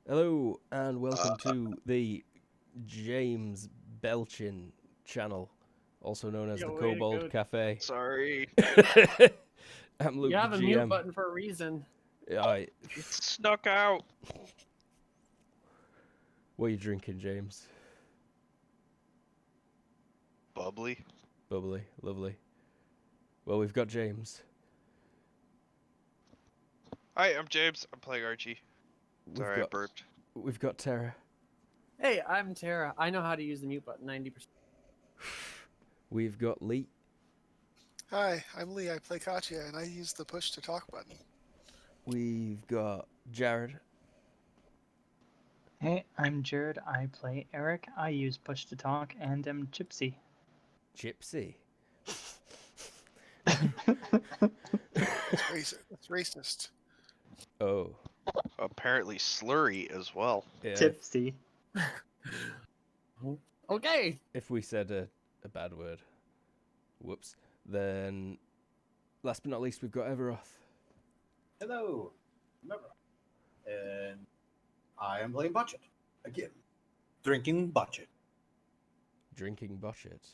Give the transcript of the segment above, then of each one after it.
Hello and welcome to the James Belchin channel, also known as the Yo, way to Kobold go. Cafe. Sorry. I'm Luke, You have the a mute GM. button for a reason. Aye. It snuck out. What are you drinking, James? Bubbly. Bubbly, lovely. Well, we've got James. Hi, I'm James. I'm playing Archie. We've Sorry, I got burped. we've got Tara. Hey, I'm Tara. I know how to use the mute button 90%. We've got Lee. Hi, I'm Lee. I play Katya, and I use the push to talk button. We've got Jared. Hey, I'm Jared. I play Eric. I use push to talk and am Gypsy. Gypsy. It's racist. Oh, Apparently slurry as well. yeah. Gypsy. Okay. If we said a bad word, whoops, then last but not least, we've got Everoth. Hello, remember, and I am playing Budget again, drinking Budget. Drinking Botchet.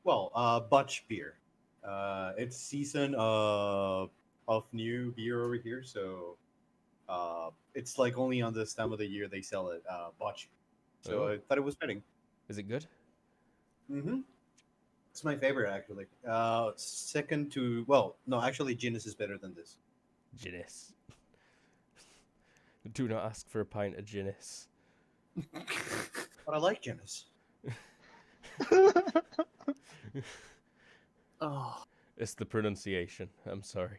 Well, Butch beer. It's season of new beer over here, so it's like only on this time of the year they sell it, Butch. So Oh. I thought it was fitting. Is it good? Mm-hmm. It's my favorite actually. Second to no, actually Guinness is better than this. Guinness. Do not ask for a pint of Guinness. But I like Guinness. Oh, It's the pronunciation. I'm sorry.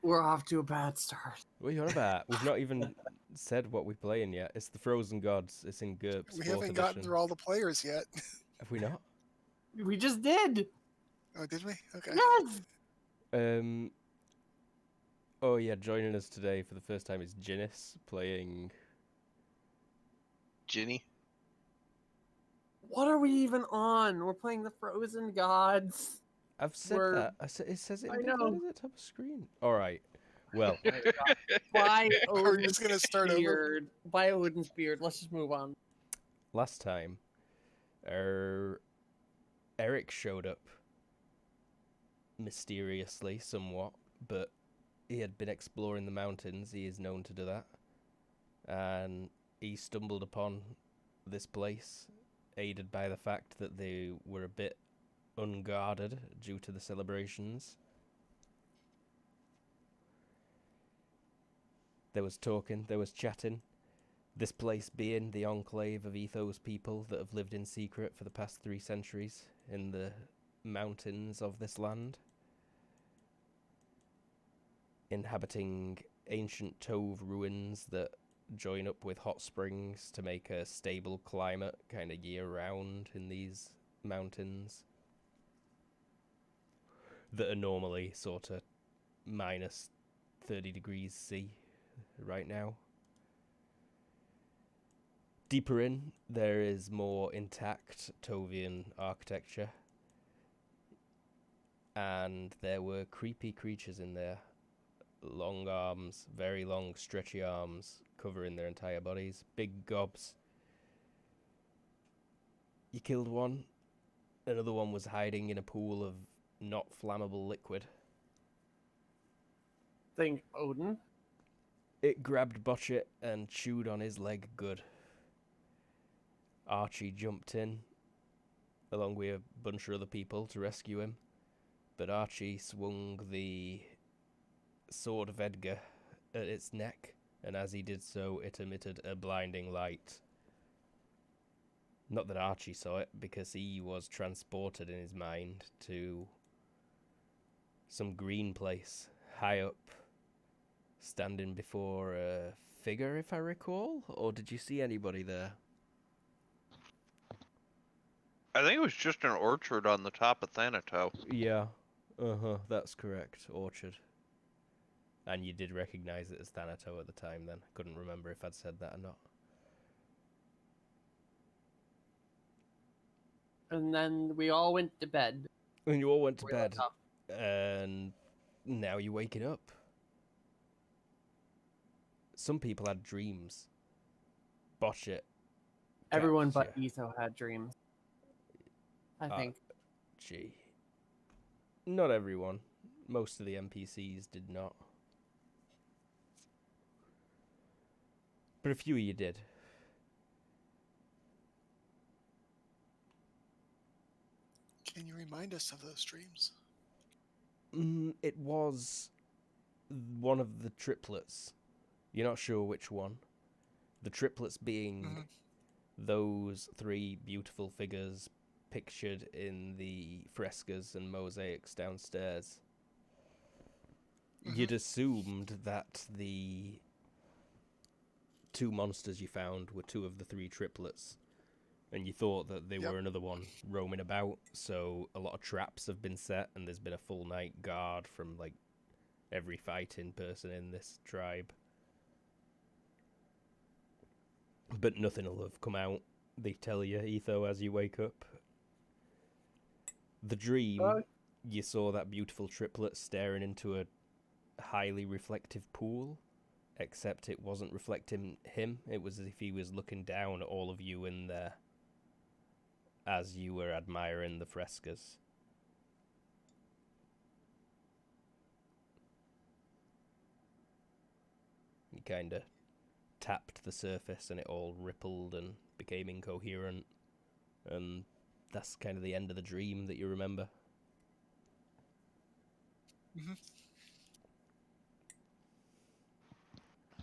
we're off to a bad start. What are you on about? We've not even said what we're playing yet. It's the Frozen Gods. It's in GURPS. We 4th haven't gotten edition. through all the players yet. Have we not? We just did. Oh, did we? Okay. Yes. Oh yeah, joining us today for the first time is Guinness playing. Ginny. What are we even on? We're playing the Frozen Gods. I've said We're- that. It says it I in big know. letters at the top of the screen. All right. Well, By Are we Odin's just gonna start over? beard. By Odin's beard. Let's just move on. last time, Eric showed up mysteriously, somewhat, but he had been exploring the mountains. He is known to do that, and he stumbled upon this place, aided by the fact that they were a bit unguarded due to the celebrations. There was talking, there was chatting. This place being the enclave of Ethos people that have lived in secret for the past 3 centuries in the mountains of this land, inhabiting ancient Tove ruins that join up with hot springs to make a stable climate kind of year-round in these mountains that are normally sort of minus 30 degrees C right now. Deeper in, there is more intact Tovian architecture, and there were creepy creatures in there. Long arms, very long stretchy arms covering their entire bodies, big gobs. You killed one, another one was hiding in a pool of not flammable liquid. Think Odin. It grabbed Botchet and chewed on his leg good. Archie jumped in, along with a bunch of other people, to rescue him, but Archie swung the sword of Edgar at its neck, and as he did so, it emitted a blinding light. Not that Archie saw it, because he was transported in his mind to some green place, high up, standing before a figure, if I recall? Or did you see anybody there? I think it was just an orchard on the top of Thanato. Yeah. Uh-huh, that's correct. Orchard. And you did recognize it as Thanato at the time then. Couldn't remember if I'd said that or not. And then we all went to bed. And you all went to We bed. woke up. And now you're waking up. Some people had dreams. Botch it. Everyone but Gotcha. Etho had dreams. I Uh, think. Gee. Not everyone. Most of the NPCs did not. But a few of you did. Can you remind us of those dreams? It was one of the triplets. You're not sure which one. The triplets being Mhm. those three beautiful figures pictured in the frescoes and mosaics downstairs. You'd assumed that the two monsters you found were two of the three triplets, and you thought that they Yep. were another one roaming about, so a lot of traps have been set, and there's been a full night guard from, like, every fighting person in this tribe. But nothing will have come out, they tell you, Etho, as you wake up. The dream, you saw that beautiful triplet staring into a highly reflective pool, except it wasn't reflecting him. It was as if he was looking down at all of you in there as you were admiring the frescoes. You kind of tapped the surface and it all rippled and became incoherent, and that's kind of the end of the dream that you remember.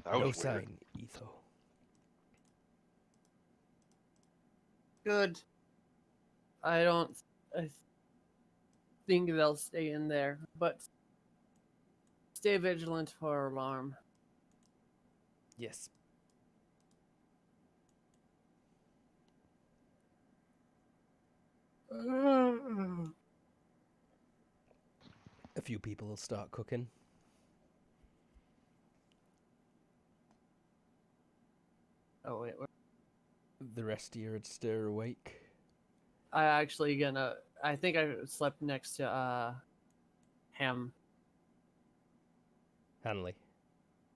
That No was weird. sign, Etho. Good. I don't. I think they'll stay in there, but stay vigilant for alarm. Yes. A few people will start cooking. Oh wait, The rest of you would stir awake. I actually gonna. I think I slept next to Ham. Hanley.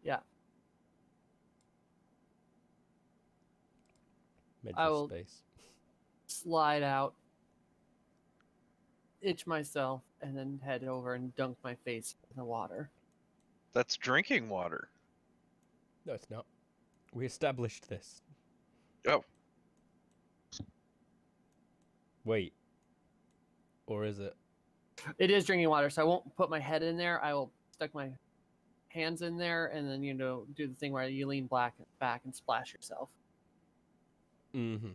Yeah. Mental I will- space. Slide out, itch myself, and then head over and dunk my face in the water. That's drinking water. No, it's not. We established this. Oh, Wait. Or is it? It is drinking water, so I won't put my head in there. I will stick my hands in there, and then do the thing where you lean back and splash yourself. Mm-hmm.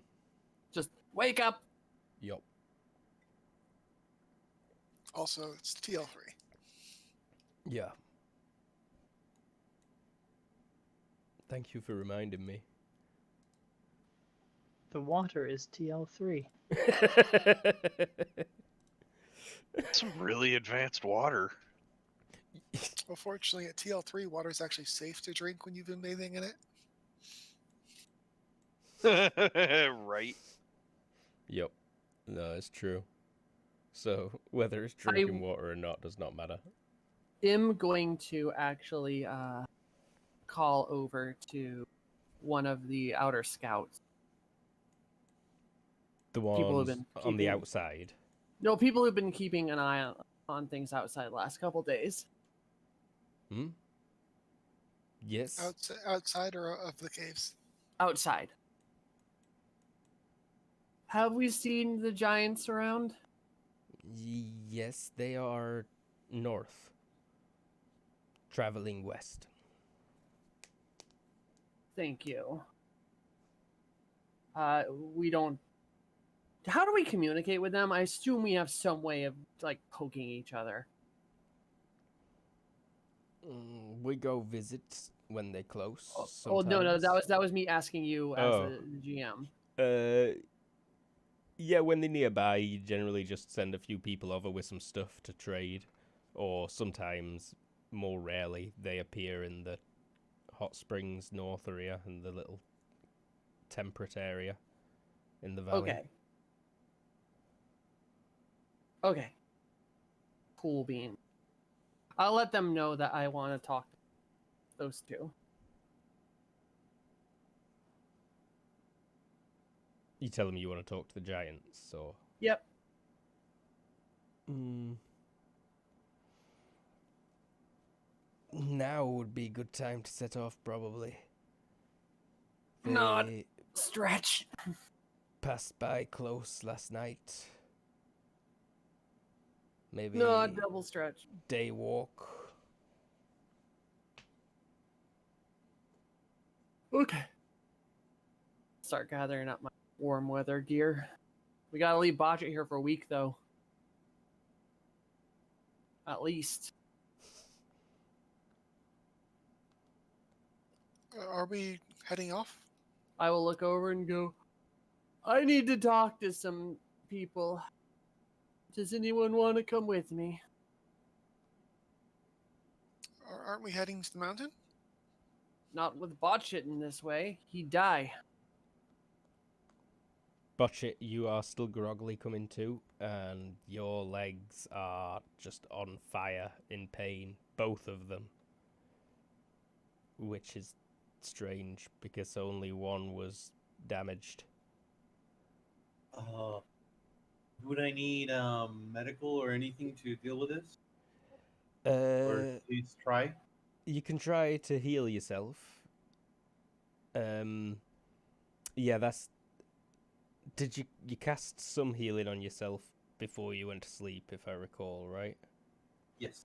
Just wake up. Yup. Also, it's TL3. Yeah. Thank you for reminding me. The water is TL3. some really advanced water. Well, fortunately, at TL3, water is actually safe to drink when you've been bathing in it. Right. Yup. No, it's true. So, whether it's drinking water or not does not matter. I'm going to actually call over to one of the outer scouts. The People have ones been on the keeping- outside. No, people who've been keeping an eye on things outside the last couple days. Hmm? Yes. Outside or of the caves? Outside. Have we seen the giants around? Yes, they are north. Traveling west. Thank you. We don't. How do we communicate with them? I assume we have some way of like poking each other. We go visit when they're close. Oh no, sometimes. that was me asking you as Oh. the GM. Yeah, when they're nearby, you generally just send a few people over with some stuff to trade, or sometimes, more rarely, they appear in the hot springs north area and the little temperate area in the valley. Okay. Okay. Cool bean. I'll let them know that I want to talk to those two. You telling me you want to talk to the giants, or? Yep. Now would be a good time to set off, probably. Not They stretch. passed by close last night. Maybe Not double stretch. day walk. Okay. Start gathering up my warm weather gear. We gotta leave Botchet here for a week, though. At least. Are we heading off? I will look over and go, I need to talk to some people. Does anyone want to come with me? Aren't we heading to the mountain? Not with Botchet in this way. He'd die. Botchet, you are still groggily coming to, and your legs are just on fire in pain, both of them. Which is strange, because only one was damaged. Would I need medical or anything to deal with this? Or please try? You can try to heal yourself. Yeah, that's... Did you cast some healing on yourself before you went to sleep, if I recall, right? Yes.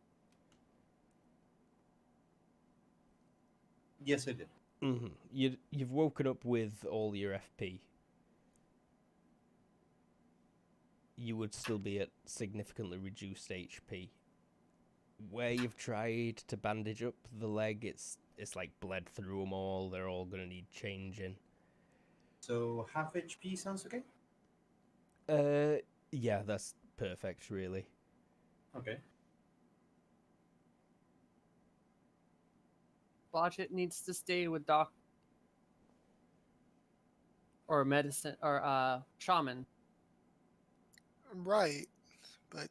Yes, I did. Mm-hmm. You've woken up with all your FP. You would still be at significantly reduced HP. Where you've tried to bandage up the leg, it's like bled through them all. They're all gonna need changing. So half HP sounds okay? Yeah, that's perfect, really. Okay. Botchet needs to stay with Doc. Or medicine, or shaman. Right, but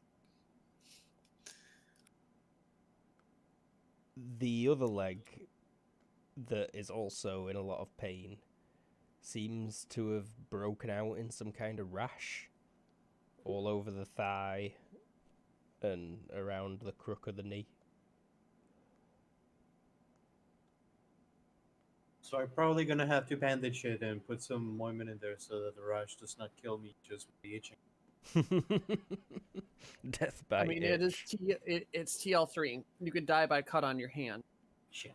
The other leg, that is also in a lot of pain, seems to have broken out in some kind of rash all over the thigh and around the crook of the knee. So I'm probably gonna have to bandage it and put some ointment in there so that the rash does not kill me just with the itching. Death by I mean, it is itch. it's TL3. You could die by cut on your hand. Shit.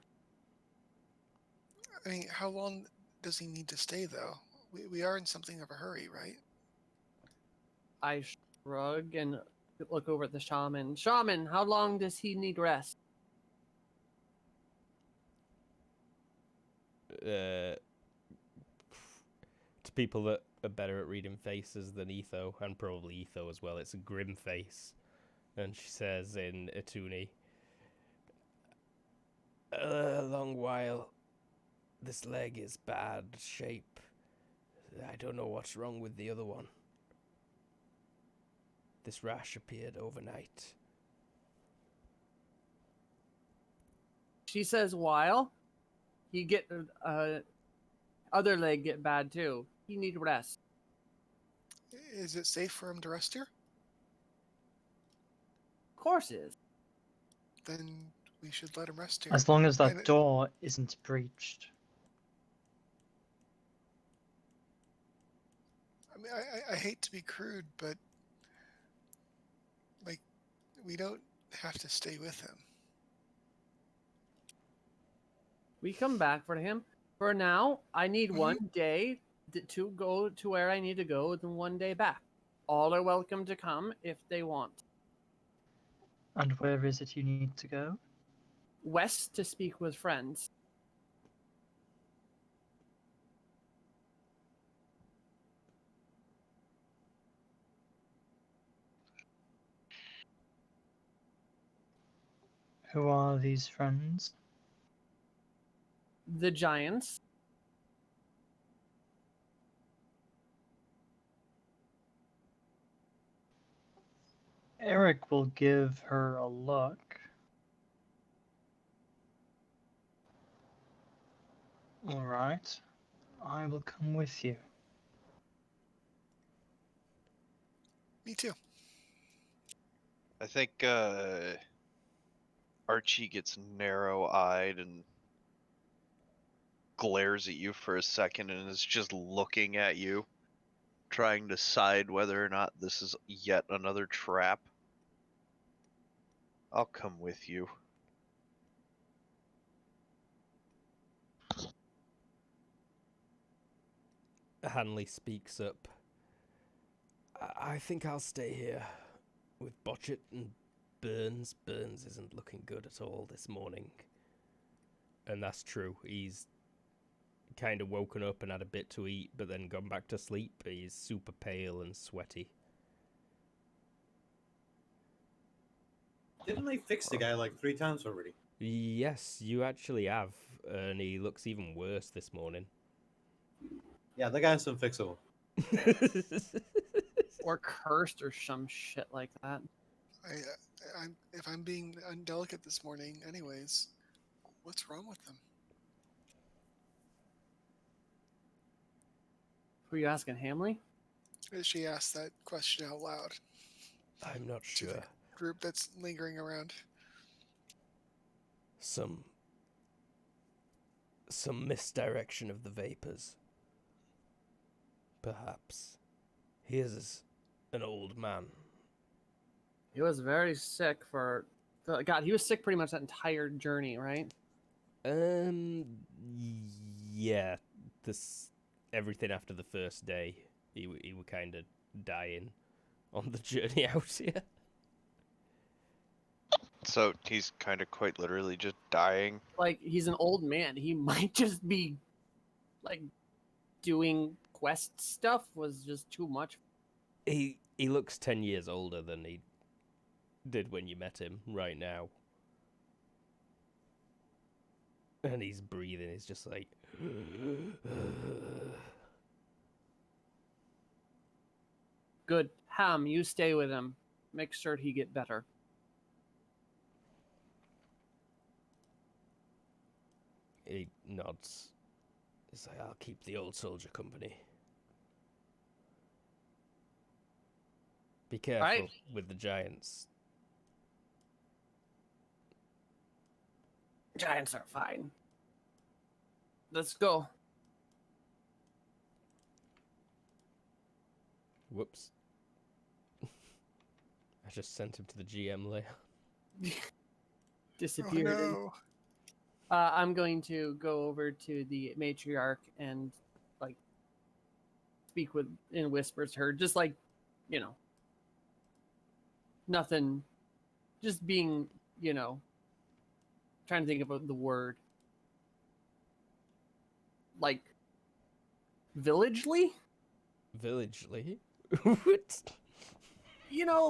I mean, how long does he need to stay, though? We are in something of a hurry, right? I shrug and look over at the shaman. Shaman, how long does he need rest? To people that are better at reading faces than Etho, and probably Etho as well, it's a grim face. And she says in Atuni, a long while. This leg is bad shape. I don't know what's wrong with the other one. This rash appeared overnight. She says, while he get other leg get bad too. He need rest. Is it safe for him to rest here? Of course is. Then we should let him rest here. As long as that And- door isn't breached. I mean, I hate to be crude, but like, we don't have to stay with him. We come back for him. For now, I need 1 day to go to where I need to go, then 1 day back. All are welcome to come if they want. And where is it you need to go? West to speak with friends. Who are these friends? The giants. Eric will give her a look. Alright, I will come with you. Me too. I think Archie gets narrow-eyed and glares at you for a second and is just looking at you, trying to decide whether or not this is yet another trap. I'll come with you. Hanley speaks up. I think I'll stay here with Botchet and Burns. Burns isn't looking good at all this morning. And that's true. He's kind of woken up and had a bit to eat, but then gone back to sleep. He's super pale and sweaty. Didn't I fix the guy like 3 times already? Yes, you actually have. And he looks even worse this morning. Yeah, the guy's unfixable. Or cursed or some shit like that. If I'm being undelicate this morning, anyways, what's wrong with them? Who are you asking, Hamley? She asked that question out loud I'm not to the sure. group that's lingering around. Some misdirection of the vapors. Perhaps. He is an old man. He was very sick for... God, he was sick pretty much that entire journey, right? Yeah. Everything after the first day, he were kind of dying on the journey out here. So he's kind of quite literally just dying. Like, he's an old man. He might just be, like, doing quest stuff was just too much. He looks 10 years older than he did when you met him right now. And he's breathing, he's just like... Good. Ham, you stay with him. Make sure he get better. He nods. He's like, I'll keep the old soldier company. Be careful Right. with the giants. Giants are fine. Let's go. Whoops. I just sent him to the GM layer. Disappeared. Oh, no. I'm going to go over to the matriarch and, like, speak in whispers to her. Just like, nothing. Just being, trying to think about the word. Like, villagely? Villagely? What?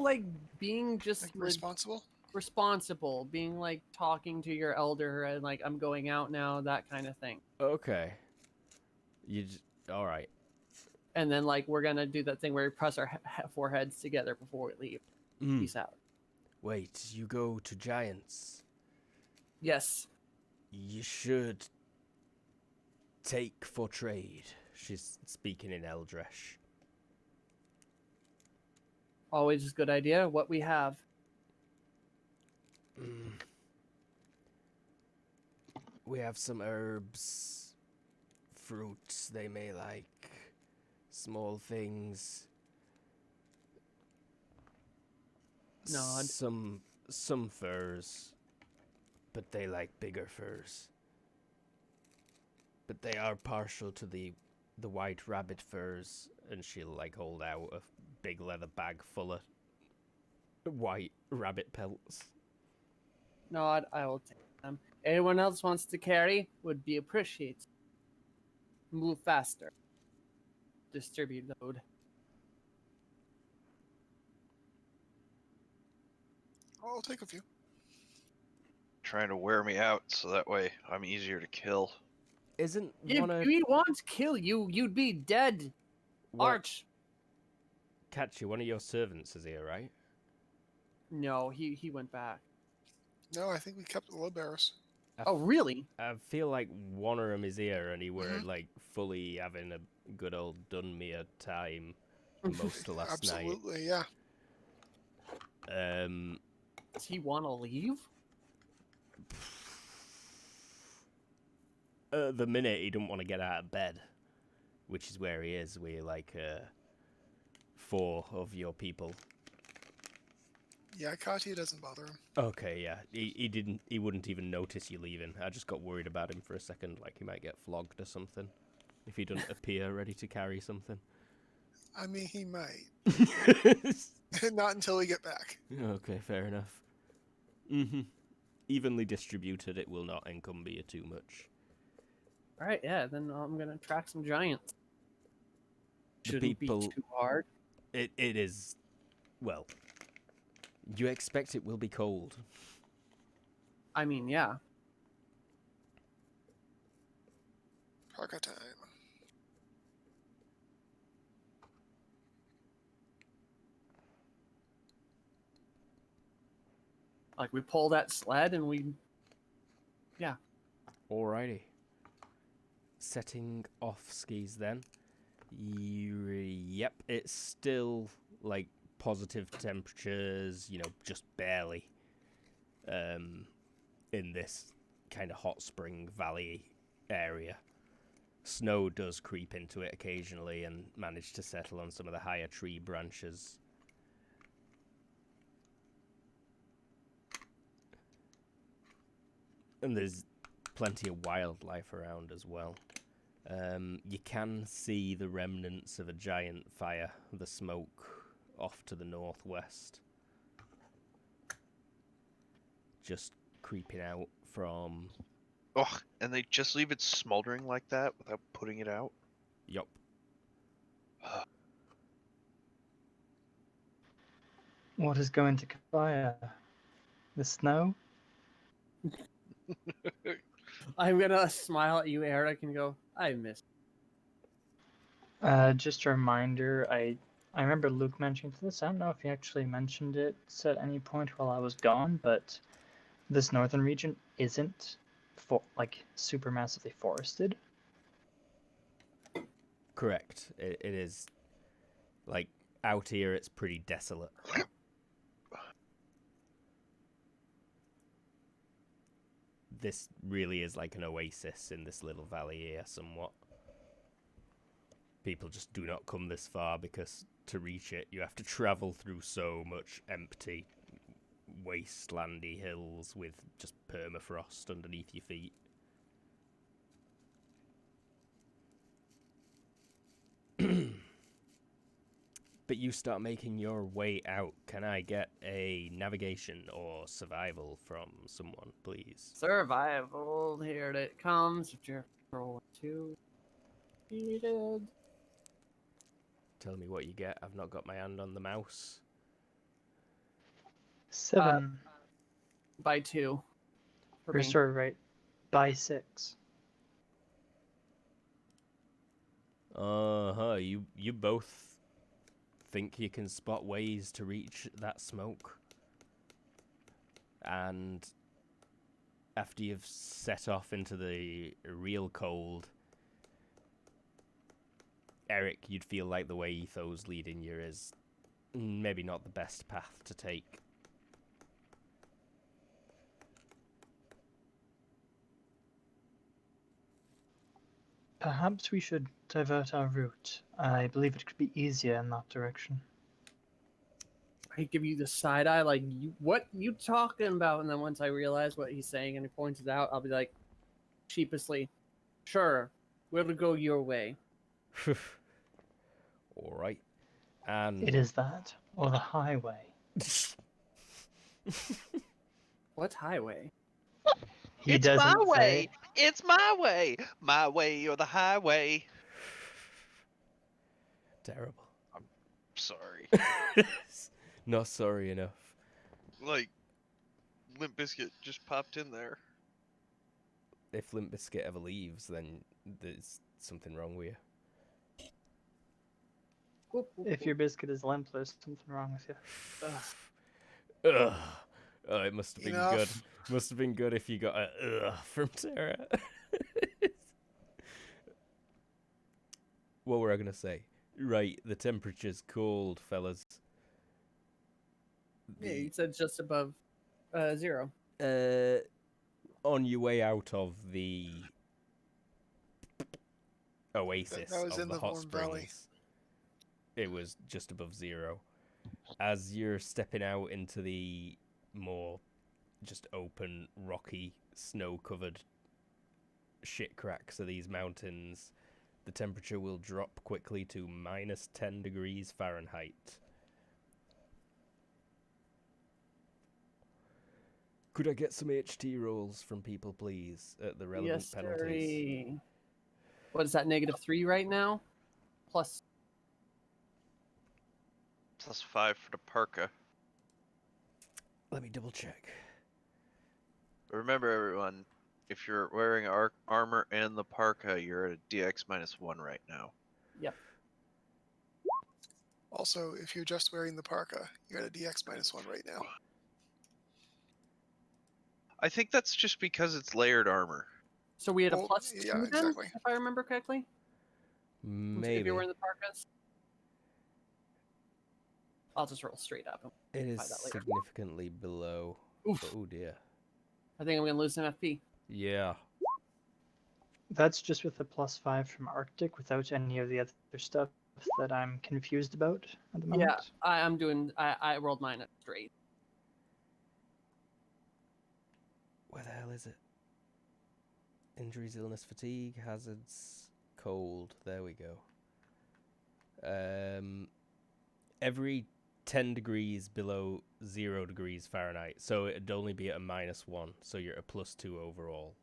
Like being just Like responsible? responsible, being like talking to your elder and like, I'm going out now, that kind of thing. Okay. All right. And then like we're gonna do that thing where we press our foreheads together before we leave. Peace out. Wait, you go to giants. Yes. You should take for trade. She's speaking in Eldresh. Always a good idea. What we have. We have some herbs, fruits they may like, small things. Nod. Some furs, but they like bigger furs. But they are partial to the white rabbit furs, and she'll like hold out a big leather bag full of white rabbit pelts. Nod. I will take them. Anyone else wants to carry would be appreciated. Move faster. Distribute load. I'll take a few. Trying to wear me out so that way I'm easier to kill. Isn't If one of we want to kill you, you'd be dead. Arch. Catch you? One of your servants is here, right? No, he went back. No, I think we kept the load bearers. Oh, really? I feel like one of them is here, and he were Mhm. like fully having a good old done me a time most of last night. Absolutely, yeah. Does he want to leave? The minute he don't want to get out of bed, which is where he is, we're like 4 of your people. Yeah, Katia doesn't bother him. Okay, yeah. He wouldn't even notice you leaving. I just got worried about him for a second, like he might get flogged or something. If he doesn't appear ready to carry something. I mean, he might. Not until we get back. Okay, fair enough. Mm-hmm. Evenly distributed, it will not encumber you too much. All right, yeah. Then I'm gonna track some giants. The Shouldn't people- be too hard. It is, well, you expect it will be cold. I mean, yeah. Parka time. Like we pull that sled and we. Yeah. Alrighty. Setting off skis then. Yep, it's still like positive temperatures, you know, just barely. In this kind of hot spring valley area. Snow does creep into it occasionally and manage to settle on some of the higher tree branches. And there's plenty of wildlife around as well. You can see the remnants of a giant fire, the smoke off to the northwest. Just creeping out from... Ugh, and they just leave it smoldering like that without putting it out? Yup. What is going to fire? The snow? I'm gonna smile at you, Eric, and go, I miss. Just a reminder, I remember Luke mentioning this. I don't know if he actually mentioned it at any point while I was gone, but this northern region isn't super massively forested. Correct. It is, like, out here it's pretty desolate. This really is like an oasis in this little valley here, somewhat. People just do not come this far because to reach it, you have to travel through so much empty, wastelandy hills with just permafrost underneath your feet. But you start making your way out. Can I get a navigation or survival from someone, please? Survival, here it comes. Roll 2. Defeated. Tell me what you get. I've not got my hand on the mouse. 7. By 2. For me. Restore right by 6. Uh-huh. You both think you can spot ways to reach that smoke. And after you've set off into the real cold, Eric, you'd feel like the way Etho's leading you is maybe not the best path to take. Perhaps we should divert our route. I believe it could be easier in that direction. I give you the side eye, like, what you talking about? And then once I realize what he's saying and he points it out, I'll be like, sheepishly, sure, we'll go your way. All right. And It is that, or the highway. What highway? He It's my doesn't way! say. It's my way! My way or the highway. terrible. Sorry. Not sorry enough. Like, Limp Bizkit just popped in there. If Limp Bizkit ever leaves, then there's something wrong with you. If your biscuit is limp, there's something wrong with you. Ugh. Oh, it must have been good. Enough. Must have been good if you got a ugh from Sarah. What were I gonna say? Right, the temperature's cold, fellas. Yeah, you said just above 0. On your way out of the oasis That was of in the the hot warm valley. springs, it was just above 0. As you're stepping out into the more just open, rocky, snow-covered shit cracks of these mountains, the temperature will drop quickly to minus 10 degrees Fahrenheit. Could I get some HT rolls from people, please, at the relevant Yes, penalties? sirree. What is that, -3 right now? Plus, +5 for the parka. Let me double check. Remember, everyone, if you're wearing armor and the parka, you're at a DX -1 right now. yep. Also, if you're just wearing the parka, you're at a DX -1 right now. I think that's just because it's layered armor. So we had a Well, plus yeah, 2 then, exactly. if I remember correctly? If Maybe. you're wearing the parkas? I'll just roll straight up. It is Find that later. significantly below. Oof. Oh dear. I think I'm going to lose some FP. Yeah. That's just with the +5 from Arctic without any of the other stuff that I'm confused about at the moment. Yeah, I'm doing. I rolled mine at straight. Where the hell is it? Injuries, illness, fatigue, hazards, cold. There we go. Every 10 degrees below 0 degrees Fahrenheit. So it'd only be at a -1. So you're at a +2 overall.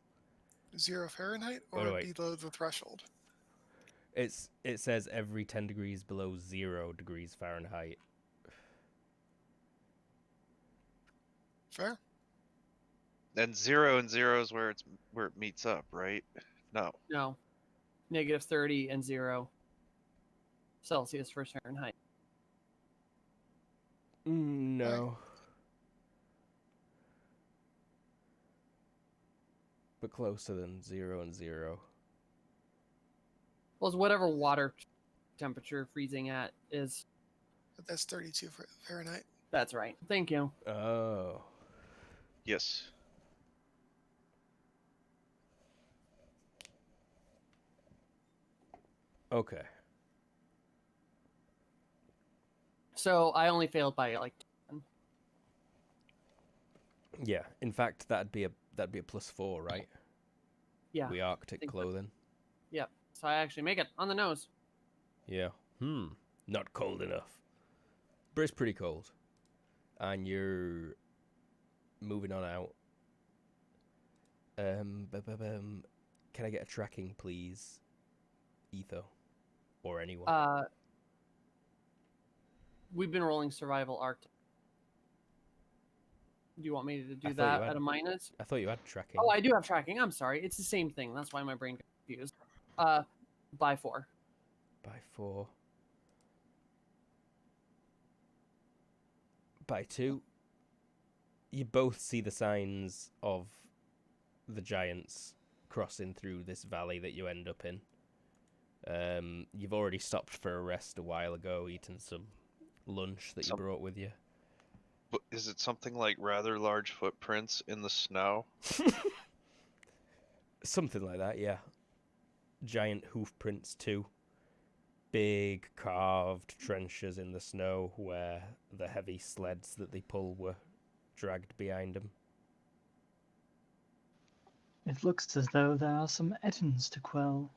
0 Fahrenheit Oh, or no, wait. below the threshold? It says every 10 degrees below 0 degrees Fahrenheit. Fair. And 0 and 0 is where it meets up, right? No. No, -30 and 0 Celsius for Fahrenheit. No. But closer than 0 and 0. Well, it's whatever water temperature freezing at is. But that's 32 Fahrenheit. That's right. Thank you. Oh. Yes. Okay. So I only failed by like 10. Yeah. In fact, that'd be a +4, right? Yeah. We Arctic think so. clothing. Yep. So I actually make it on the nose. Yeah. Not cold enough. But it's pretty cold. And you're moving on out. Can I get a tracking, please? Etho. Or anyone. We've been rolling survival Arctic. Do you want me to do I thought that you had- at a minus? I thought you had tracking. Oh, I do have tracking. I'm sorry. It's the same thing. That's why my brain got confused. By 4. By 4. By 2. You both see the signs of the giants crossing through this valley that you end up in. You've already stopped for a rest a while ago, eaten some lunch that you brought with you. But is it something like rather large footprints in the snow? Something like that, yeah. Giant hoof prints too. Big carved trenches in the snow where the heavy sleds that they pull were dragged behind them. It looks as though there are some Ettins to quell.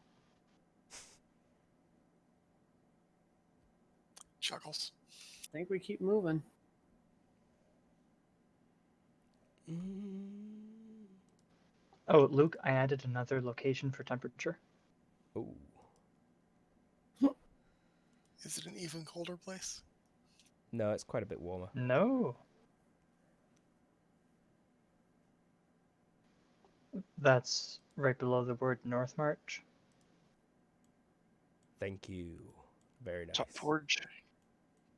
Chuckles. I think we keep moving. Oh, Luke, I added another location for temperature. Oh. Is it an even colder place? No, it's quite a bit warmer. No. That's right below the word North March. Thank you. Very nice. Top Forge.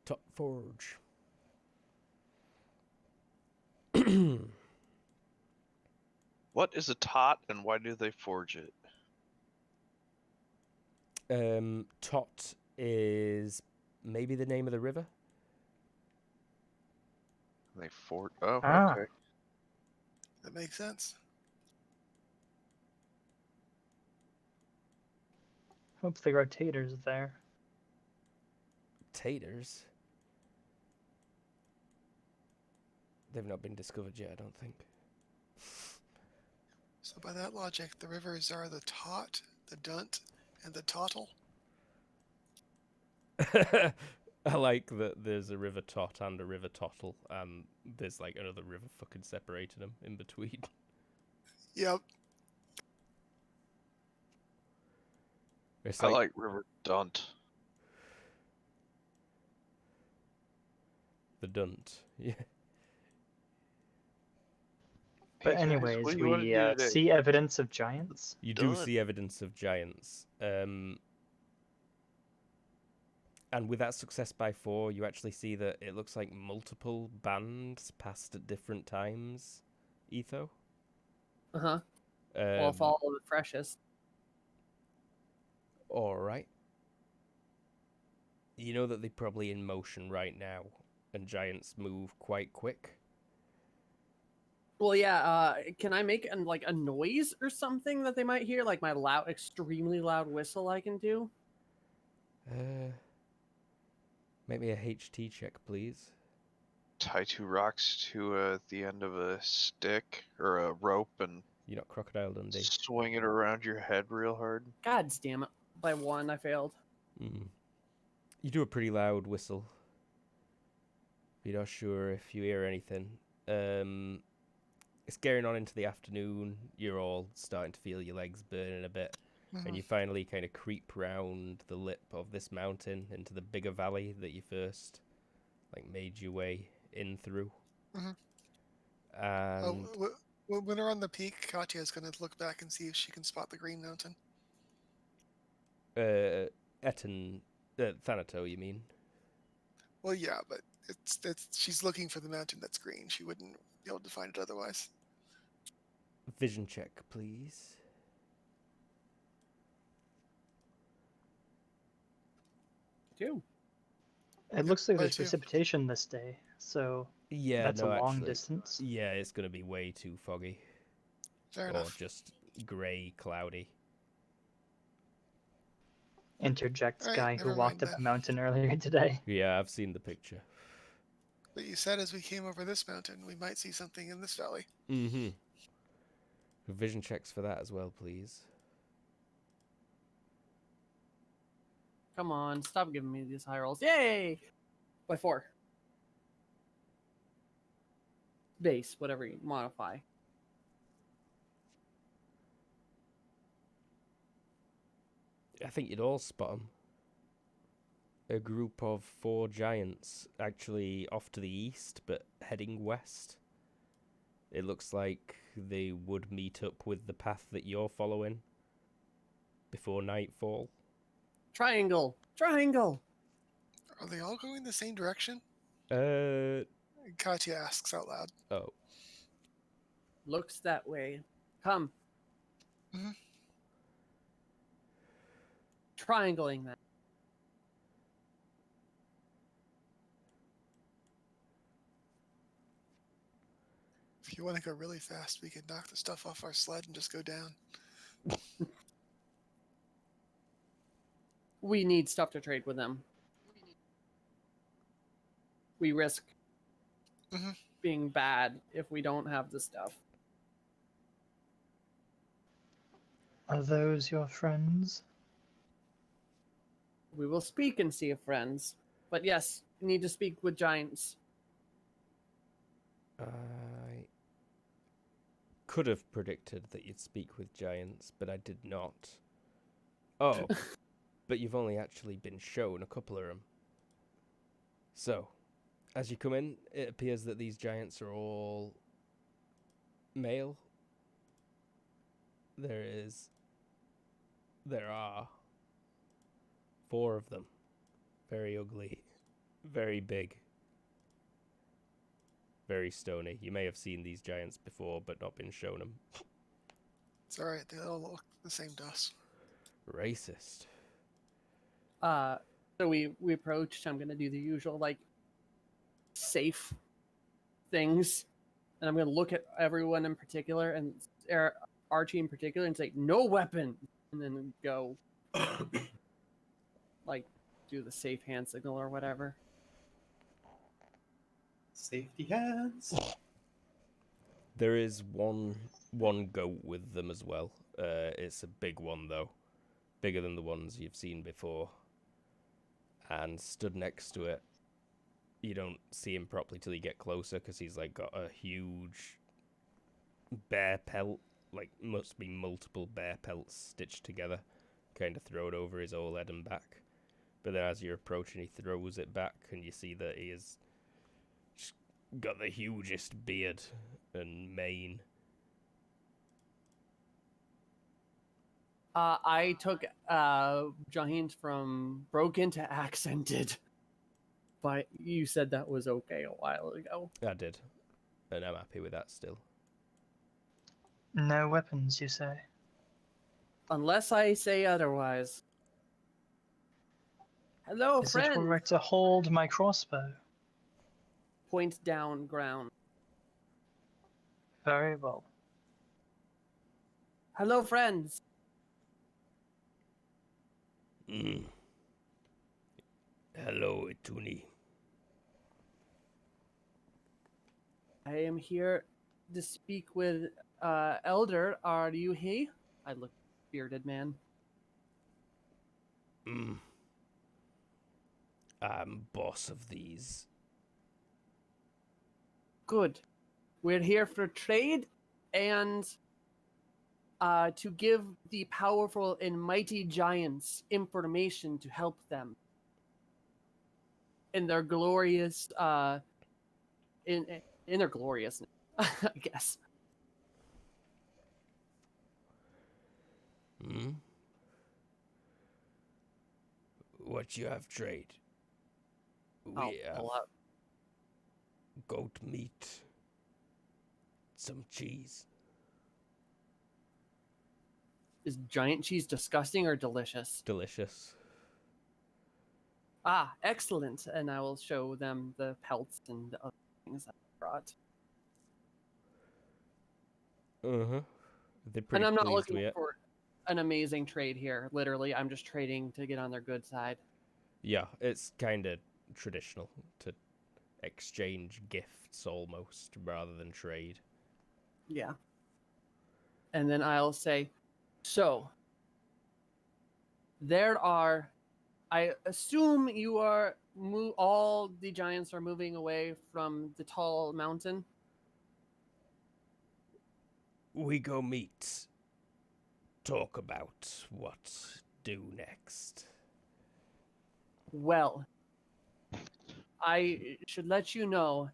Top Forge. What is a tot and why do they forge it? Tot is maybe the name of the river. They fort. Oh, Ah. okay. That makes sense. Hopefully rotators there. Taters? They've not been discovered yet, I don't think. So by that logic, the rivers are the Tot, the Dunt, and the Tottle. I like that there's a river Tot and a river Tottle, and there's like another river fucking separating them in between. Yep. It's I like River Dunt. the Dunt. Yeah. But Hey guys, anyways, what do you want to we do today? see evidence of giants. You do Done. see evidence of giants. And with that success by 4, you actually see that it looks like multiple bands passed at different times. Etho? Uh-huh. Well, follow the freshest. Alright. You know that they're probably in motion right now, and giants move quite quick. Well, yeah. Can I make like a noise or something that they might hear, like my loud, extremely loud whistle? I can do. Maybe a HT check, please. Tie 2 rocks to the end of a stick or a rope and You're not Crocodile Dundee. swing it around your head real hard. God damn it! By 1, I failed. You do a pretty loud whistle. You're not sure if you hear anything. It's getting on into the afternoon. You're all starting to feel your legs burning a bit. And you finally kind of creep round the lip of this mountain into the bigger valley that you first made your way in through. And When we're on the peak, Katya is going to look back and see if she can spot the Green Mountain. Thanato, you mean? Well, yeah, but it's she's looking for the mountain that's green. She wouldn't be able to find it otherwise. Vision check, please. Two. It looks like by there's 2. precipitation this day, so Yeah, that's no, a long actually, distance. Yeah, it's going to be way too foggy. Fair Or enough. just grey, cloudy. Interjects Alright, guy who never walked mind up the then. mountain earlier today. Yeah, I've seen the picture. But you said as we came over this mountain, we might see something in this valley. Mm-hmm. Vision checks for that as well, please. Come on, stop giving me these high rolls. Yay! By 4. Base, whatever you modify. I think you'd all spot them. A group of 4 giants, actually off to the east, but heading west. It looks like they would meet up with the path that you're following before nightfall. Triangle! Triangle! Are they all going the same direction? Oh. Katya asks out loud. Looks that way. Come. Triangling that. If you want to go really fast, we could knock the stuff off our sled and just go down. We need stuff to trade with them. We risk being bad if we don't have the stuff. Are those your friends? We will speak and see if friends. But yes, we need to speak with giants. I could have predicted that you'd speak with giants, but I did not. Oh, but you've only actually been shown a couple of them. So, as you come in, it appears that these giants are all male. There are 4 of them. Very ugly, very big, very stony. You may have seen these giants before, but not been shown them. It's alright, they all look the same to us. Racist. So we approached. I'm gonna do the usual safe things, and I'm gonna look at everyone in particular and Archie in particular and say, "No weapon," and then go like do the safe hand signal or whatever. Safety hands. There is one goat with them as well. It's a big one though, bigger than the ones you've seen before. And stood next to it, you don't see him properly till you get closer because he's like got a huge bear pelt, like must be multiple bear pelts stitched together, kind of thrown over his whole head and back. But then as you're approaching, he throws it back, and you see that he has just got the hugest beard and mane. I took giant from broken to accented, but you said that was okay a while ago. I did, and I'm happy with that still. No weapons, you say? Unless I say otherwise. Hello, Is friend. it alright to hold my crossbow? Point down ground. Very well. Hello, friends. Hello, Ituni. I am here to speak with Elder. Are you he? I look bearded man. I'm boss of these. Good. We're here for trade and to give the powerful and mighty giants information to help them in their glorious in their gloriousness, I guess. What you have trade? I'll We have pull out. goat meat, some cheese. Is giant cheese disgusting or delicious? Delicious. Ah, excellent. And I will show them the pelts and the other things I brought. They're pretty And I'm not pleased looking with it. for an amazing trade here. Literally, I'm just trading to get on their good side. Yeah, it's kind of traditional to exchange gifts almost rather than trade. Yeah. And then I'll say, so, there are, I assume you are, all the giants are moving away from the tall mountain. We go meet. Talk about what do next. Well, I should let you know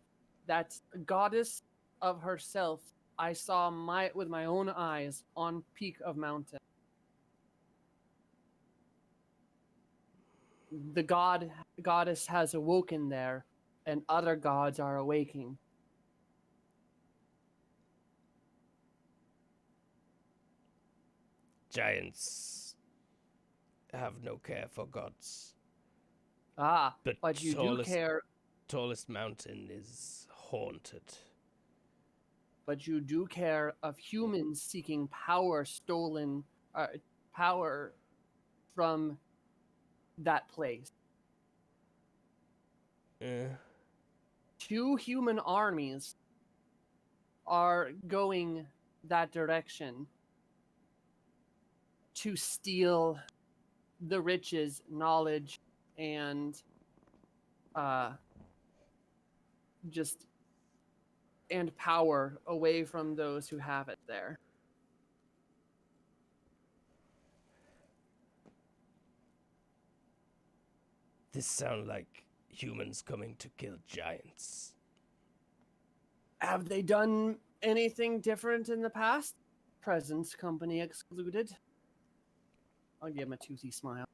that goddess of herself I saw with my own eyes on peak of mountain. The goddess has awoken there, and other gods are awaking. Giants have no care for gods. Ah, But but you do care. Tallest mountain is haunted. But you do care of humans seeking power stolen, power from that place. Two human armies are going that direction to steal the riches, knowledge, and just and power away from those who have it there. This sounds like humans coming to kill giants. Have they done anything different in the past? Present company excluded. I'll give him a toothy smile.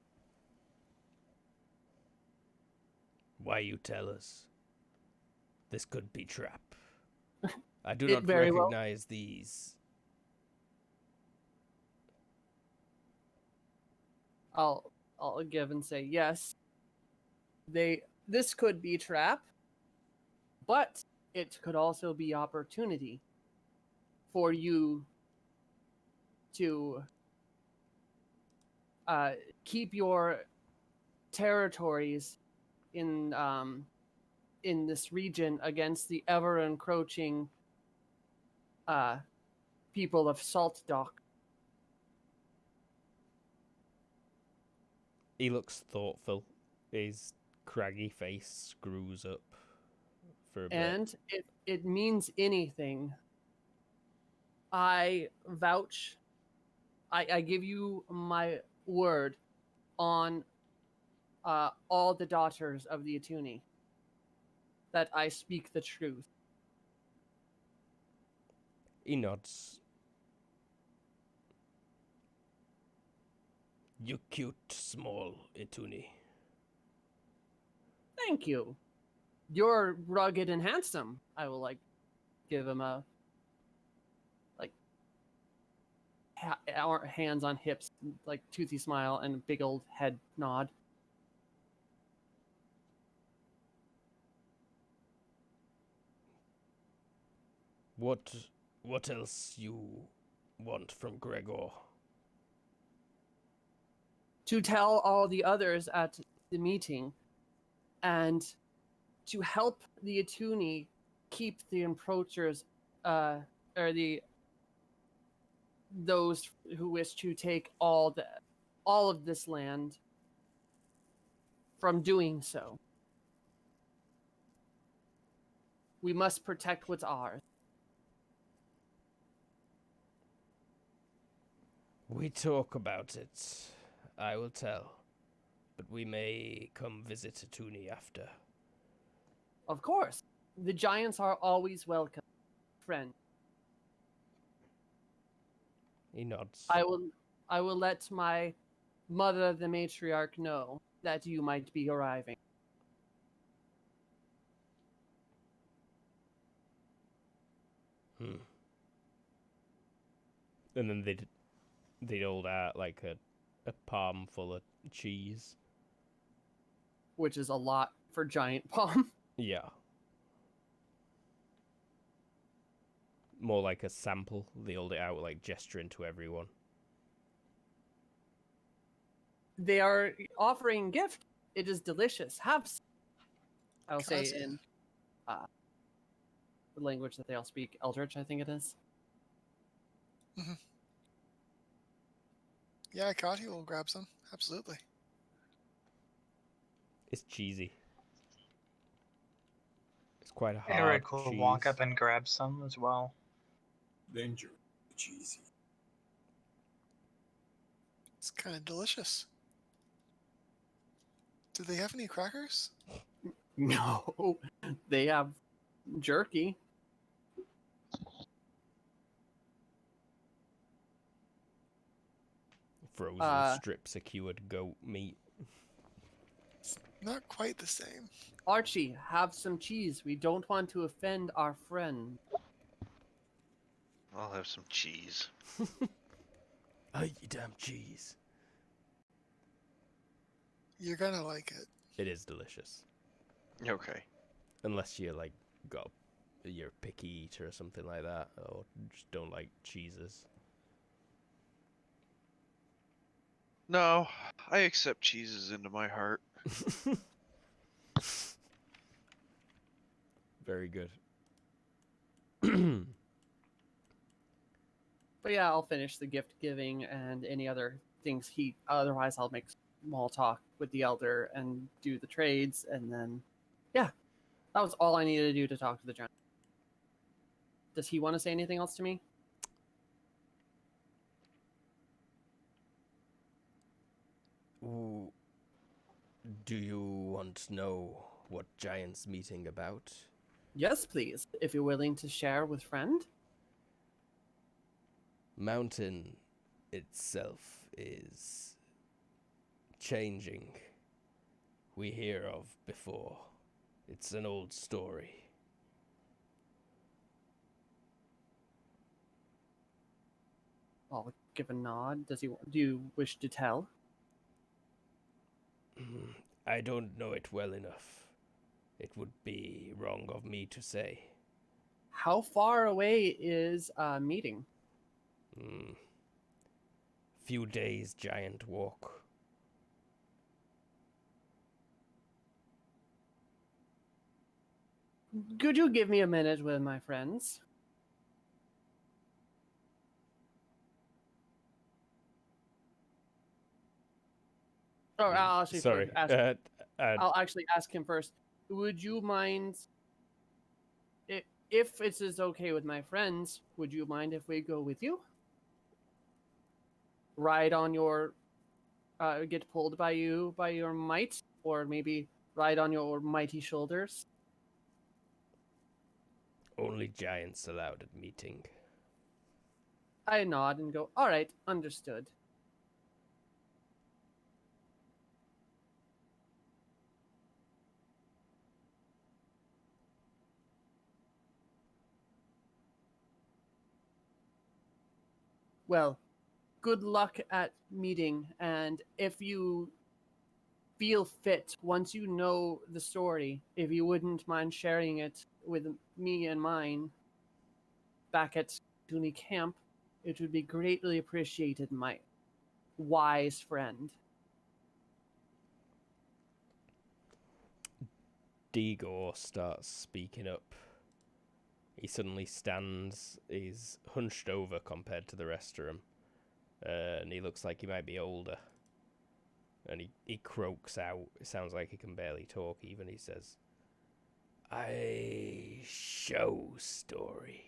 Why you tell us? This could be trap. I do It not very well- recognize these. I'll give and say yes. This could be trap, but it could also be opportunity for you to keep your territories in this region against the ever encroaching people of Salt Dock. He looks thoughtful. His craggy face screws up for a bit. And if it means anything, I vouch, I give you my word on all the daughters of the Atuni that I speak the truth. He nods. You cute, small Ituni. Thank you. You're rugged and handsome. I will give him a hands on hips, toothy smile and a big old head nod. What else you want from Gregor? To tell all the others at the meeting and to help the Atuni keep the encroachers or those who wish to take all of this land from doing so. We must protect what's ours. We talk about it. I will tell. But we may come visit Atuni after. Of course. The giants are always welcome, friend. He nods. I will let my mother, the matriarch, know that you might be arriving. And then they'd hold out like a palm full of cheese. Which is a lot for giant palm. Yeah. More like a sample. They hold it out, like gesturing to everyone. They are offering gift. It is delicious. Have some. I'll say Kazi. in the language that they all speak, Eldritch, I think it is. Yeah, Kati will grab some. Absolutely. It's cheesy. It's quite a hard Eric will cheese. walk up and grab some as well. Danger. Cheesy. It's kind of delicious. Do they have any crackers? No, they have jerky. Frozen strips of cured goat meat. Not quite the same. Archie, have some cheese. We don't want to offend our friend. I'll have some cheese. Oh, you damn cheese. You're gonna like it. It is delicious. Okay. Unless you're you're a picky eater or something like that, or just don't like cheeses. No, I accept cheeses into my heart. Very good. But yeah, I'll finish the gift giving and any other things otherwise I'll make small talk with the elder and do the trades, and then yeah. That was all I needed to do to talk to the giant. Does he want to say anything else to me? Ooh. Do you want to know what Giant's meeting about? Yes, please, if you're willing to share with friend. Mountain itself is changing. We hear of before. It's an old story. I'll give a nod. Do you wish to tell? I don't know it well enough. It would be wrong of me to say. How far away is meeting? Few days giant walk. Could you give me a minute with my friends? Or I'll actually Sorry. ask. I'll actually ask him first. Would you mind if it is okay with my friends? Would you mind if we go with you? Ride on your, get pulled by your might, or maybe ride on your mighty shoulders. Only giants allowed at meeting. I nod and go, all right, understood. Well, good luck at meeting, and if you feel fit, once you know the story, if you wouldn't mind sharing it with me and mine back at Toonie Camp, it would be greatly appreciated, my wise friend. Digor starts speaking up. He suddenly stands. He's hunched over compared to the rest of them. And he looks like he might be older. And he croaks out. It sounds like he can barely talk even. He says, I show story.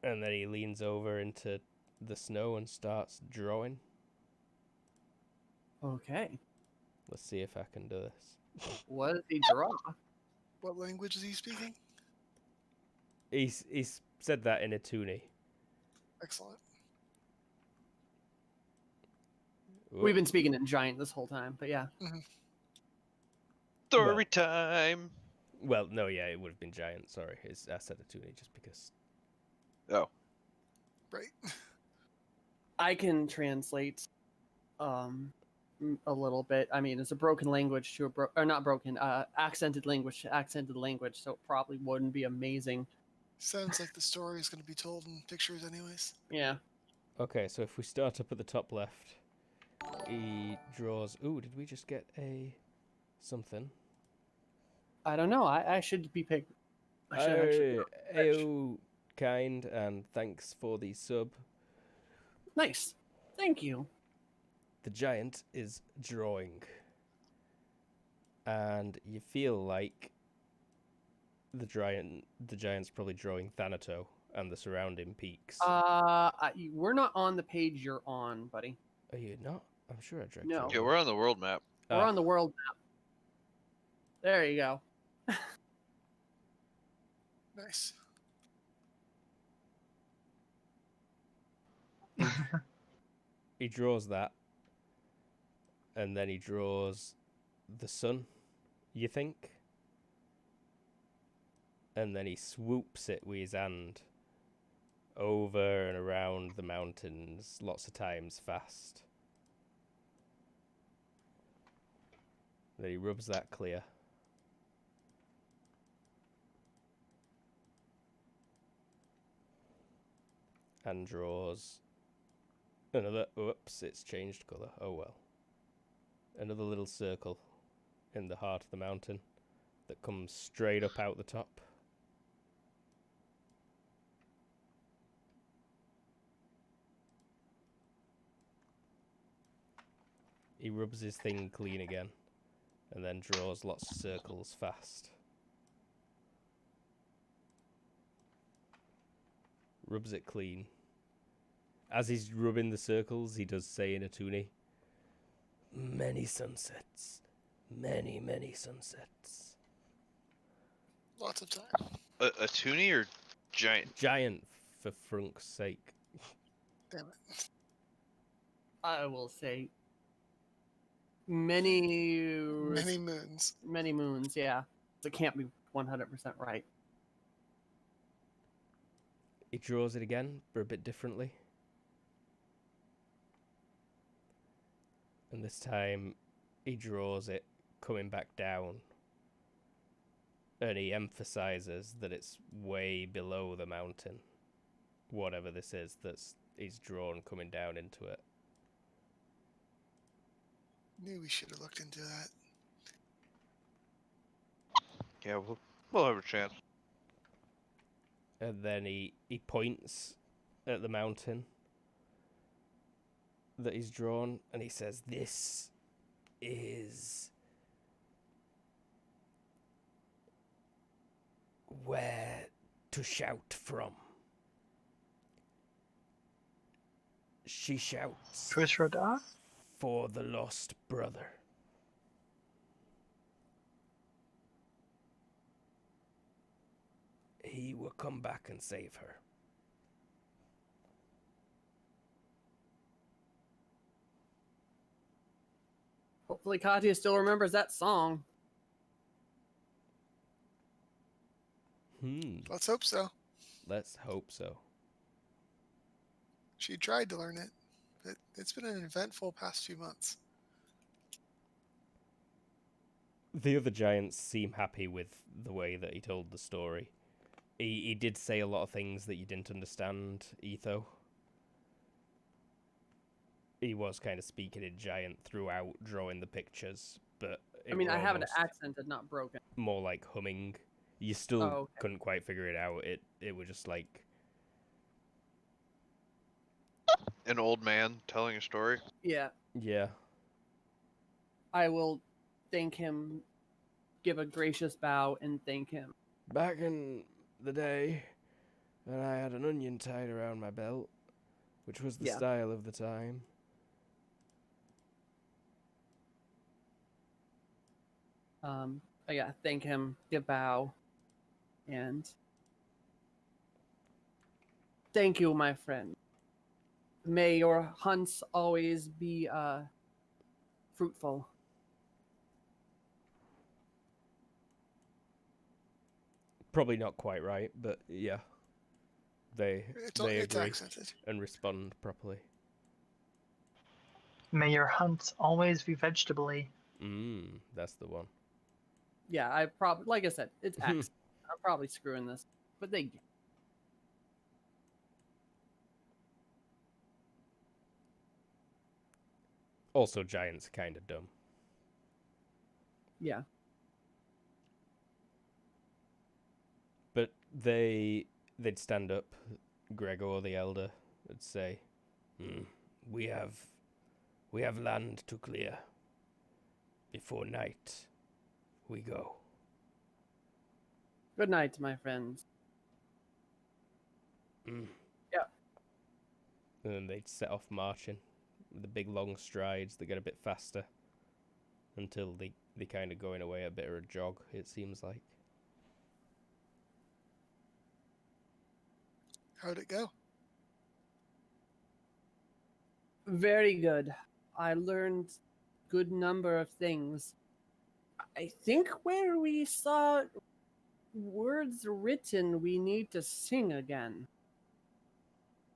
And then he leans over into the snow and starts drawing. Okay. Let's see if I can do this. What does he draw? What language is he speaking? He's said that in a Toonie. Excellent. We've been speaking in giant this whole time, but yeah. Story time. Well, no, yeah, it would have been giant. Sorry, I said a Toonie just because. Oh, Right. I can translate a little bit. I mean, it's a broken language to or not broken, accented language to accented language, so it probably wouldn't be amazing. Sounds like the story is going to be told in pictures, anyways. Yeah. Okay, so if we start up at the top left, he draws. Ooh, did we just get a something? I don't know. I should be picked. I should actually. Ayo, kind, and thanks for the sub. Nice. Thank you. The giant is drawing, and you feel like the giant's probably drawing Thanato and the surrounding peaks. We're not on the page you're on, buddy. Are you not? I'm sure I dragged No. you. yeah, over. we're on the world map. We're on the world map. There you go. Nice. He draws that, and then he draws the sun, you think? And then he swoops it with his hand over and around the mountains lots of times fast. Then he rubs that clear. And draws another. Oops, it's changed colour. Oh well. Another little circle in the heart of the mountain that comes straight up out the top. He rubs his thing clean again and then draws lots of circles fast. Rubs it clean. As he's rubbing the circles, he does say in a Toonie, many sunsets. Many, many sunsets. Lots of time. A toonie or giant? Giant, for Frunk's sake. Damn it. I will say many Many moons. many moons. Yeah, it can't be 100% right. He draws it again, but a bit differently. And this time, he draws it coming back down. And he emphasizes that it's way below the mountain, whatever this is that's he's drawn coming down into it. Knew we should have looked into that. Yeah, we'll have a chance. And then he points at the mountain that he's drawn, and he says, "This is where to shout from." She shouts Trishradar? for the lost brother. He will come back and save her. Hopefully Katya still remembers that song. Let's hope so. Let's hope so. She tried to learn it, but it's been an eventful past few months. The other giants seem happy with the way that he told the story. He did say a lot of things that you didn't understand, Etho. He was kind of speaking in giant throughout, drawing the pictures, but I mean, I have an accent and not broken. more like humming. You still okay. couldn't quite figure it out. It was just like, An old man telling a story. Yeah, yeah. I will thank him, give a gracious bow, and thank him. Back in the day, when I had an onion tied around my belt, which was the Yeah. style of the time. Yeah, thank him, give bow, and thank you, my friend. May your hunts always be fruitful. Probably not quite right, but yeah. They It's agree accented. and respond properly. May your hunts always be vegetably. That's the one. Yeah, I probably, like I said, it's accent. I'm probably screwing this, but they. Also, giants are kind of dumb. Yeah. But they'd stand up. Gregor the Elder would say, "We have land to clear. Before night, we go." Good night, my friends. Yeah. And then they'd set off marching with the big long strides. They get a bit faster until they kind of going away a bit of a jog, it seems like. How'd it go? Very good. I learned good number of things. I think where we saw words written, we need to sing again.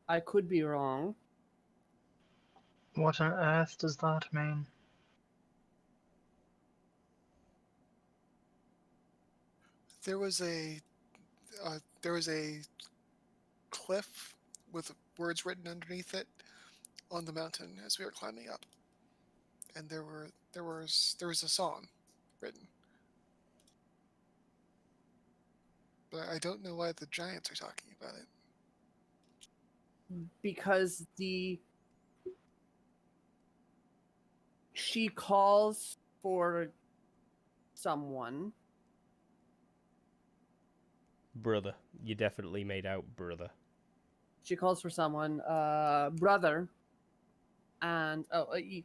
I could be wrong. What on earth does that mean? There was a cliff with words written underneath it on the mountain as we were climbing up, and there was a song written, but I don't know why the giants are talking about it. Because she calls for someone. Brother. You definitely made out brother. She calls for someone, brother. And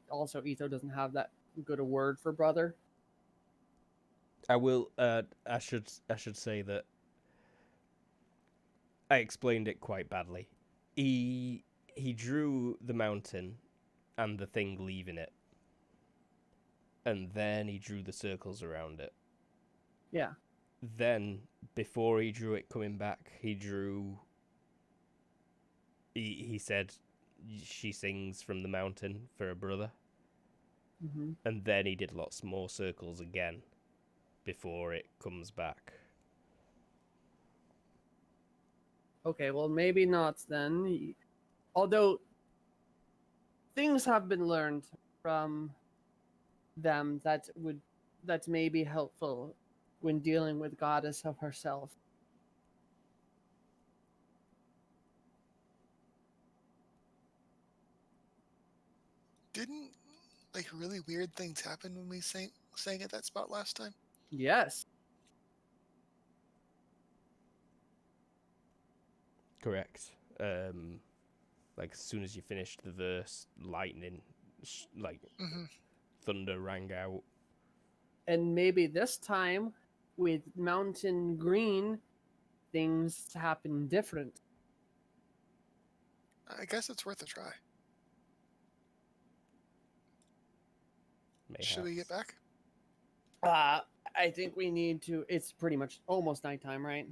also Etho doesn't have that good a word for brother. I will. I should say that I explained it quite badly. He drew the mountain and the thing leaving it, and then he drew the circles around it. Yeah. Then, before he drew it coming back, he drew. He said, "She sings from the mountain for her brother," Mm-hmm. and then he did lots more circles again before it comes back. Okay, well, maybe not then. Although things have been learned from them that may be helpful when dealing with goddess of herself. Didn't like really weird things happen when we sang at that spot last time? Yes. Correct. Like as soon as you finished the verse, lightning, like Mm-hmm. thunder rang out. And maybe this time with Mountain Green, things happen different. I guess it's worth a try. Mayhaps. Should we get back? I think we need to. It's pretty much almost nighttime, right?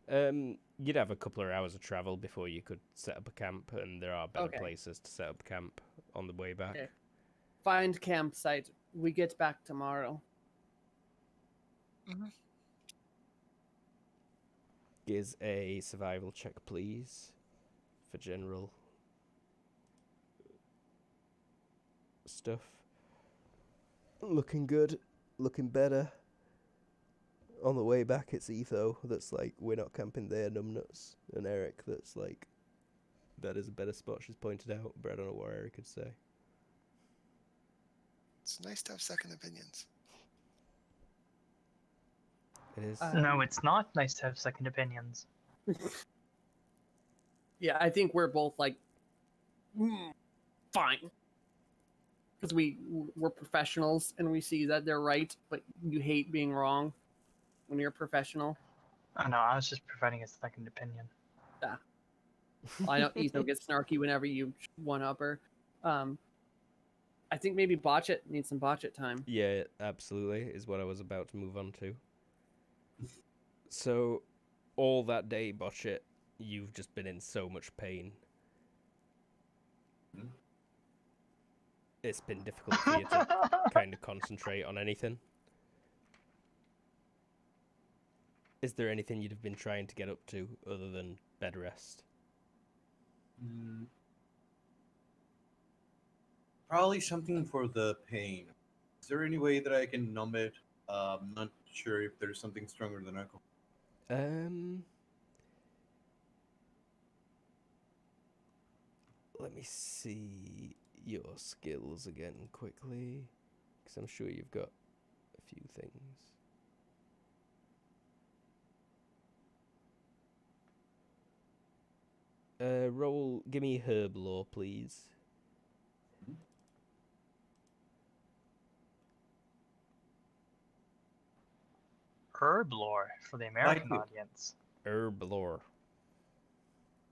You'd have a couple of hours of travel before you could set up a camp, and there are better Okay. places to set up camp on the way back. Okay. Find campsite. We get back tomorrow. Mm-hmm. Gives a survival check, please, for general stuff. Looking good, looking better. On the way back, it's Etho that's like, we're not camping there, numbnuts, and Eric that's like, that is a better spot, she's pointed out, but I don't know what Eric could say. It's nice to have second opinions. It is. No, it's not nice to have second opinions. Yeah, I think we're both like, fine. Because we're professionals and we see that they're right, but you hate being wrong when you're a professional. Oh no, I was just providing a second opinion. I know Etho gets snarky whenever you one up her. I think maybe botch it needs some botch it time. Yeah, absolutely, is what I was about to move on to. So, all that day, Botchet, you've just been in so much pain. Hmm? It's been difficult for you to kind of concentrate on anything. Is there anything you'd have been trying to get up to other than bed rest? Probably something for the pain. Is there any way that I can numb it? I'm not sure if there's something stronger than alcohol. Let me see your skills again quickly, because I'm sure you've got a few things. Give me herb lore, please. Herb lore for the American you. audience. Herb lore.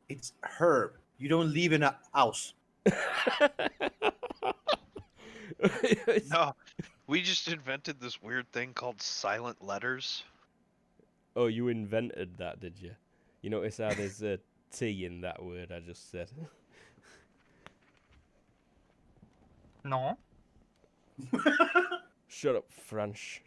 It's herb. You don't live in a house. No, we just invented this weird thing called silent letters. Oh, you invented that, did you? You notice how there's a T in that word I just said? No. Shut up, French.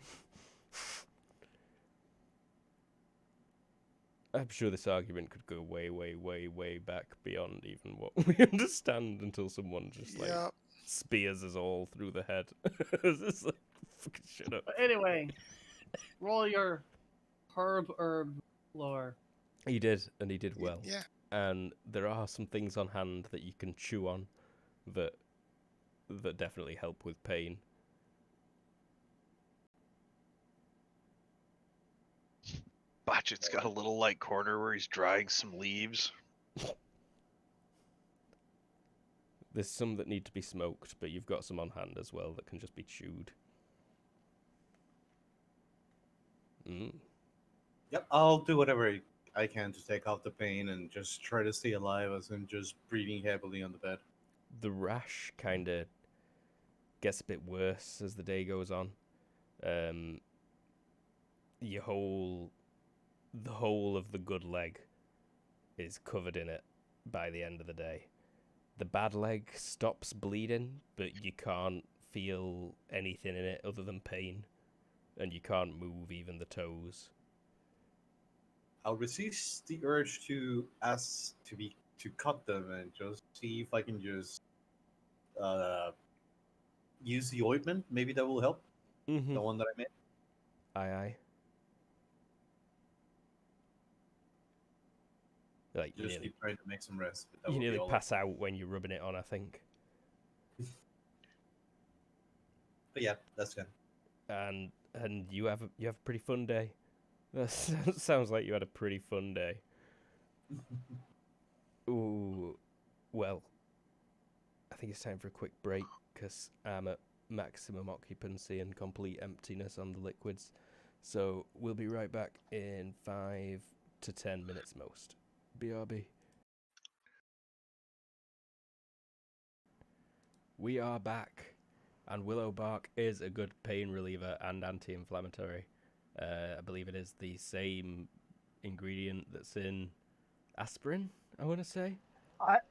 I'm sure this argument could go way, way, way, way back beyond even what we understand until someone just like Yeah. spears us all through the head. It's just like, fucking shut up. But anyway, roll your herb lore. He did, and he did well. Yeah. And there are some things on hand that you can chew on that definitely help with pain. Botchet's got a little like corner where he's drying some leaves. There's some that need to be smoked, but you've got some on hand as well that can just be chewed. Yep, I'll do whatever I can to take off the pain and just try to stay alive as I'm just breathing heavily on the bed. The rash kind of gets a bit worse as the day goes on. The whole of the good leg is covered in it by the end of the day. The bad leg stops bleeding, but you can't feel anything in it other than pain, and you can't move even the toes. I'll resist the urge to ask to cut them and just see if I can just uh, use the ointment. Maybe that will help. Mm-hmm. The one that I made. Aye, aye. Like you Just nearly, keep trying to make some rest. But that you will be nearly all. pass out when you're rubbing it on, I think. But yeah, that's good. And you have a pretty fun day. That sounds like you had a pretty fun day. Ooh, well, I think it's time for a quick break because I'm at maximum occupancy and complete emptiness on the liquids. So we'll be right back in 5 to 10 minutes most. BRB. We are back, and willow bark is a good pain reliever and anti-inflammatory. I believe it is the same ingredient that's in aspirin, I want to say.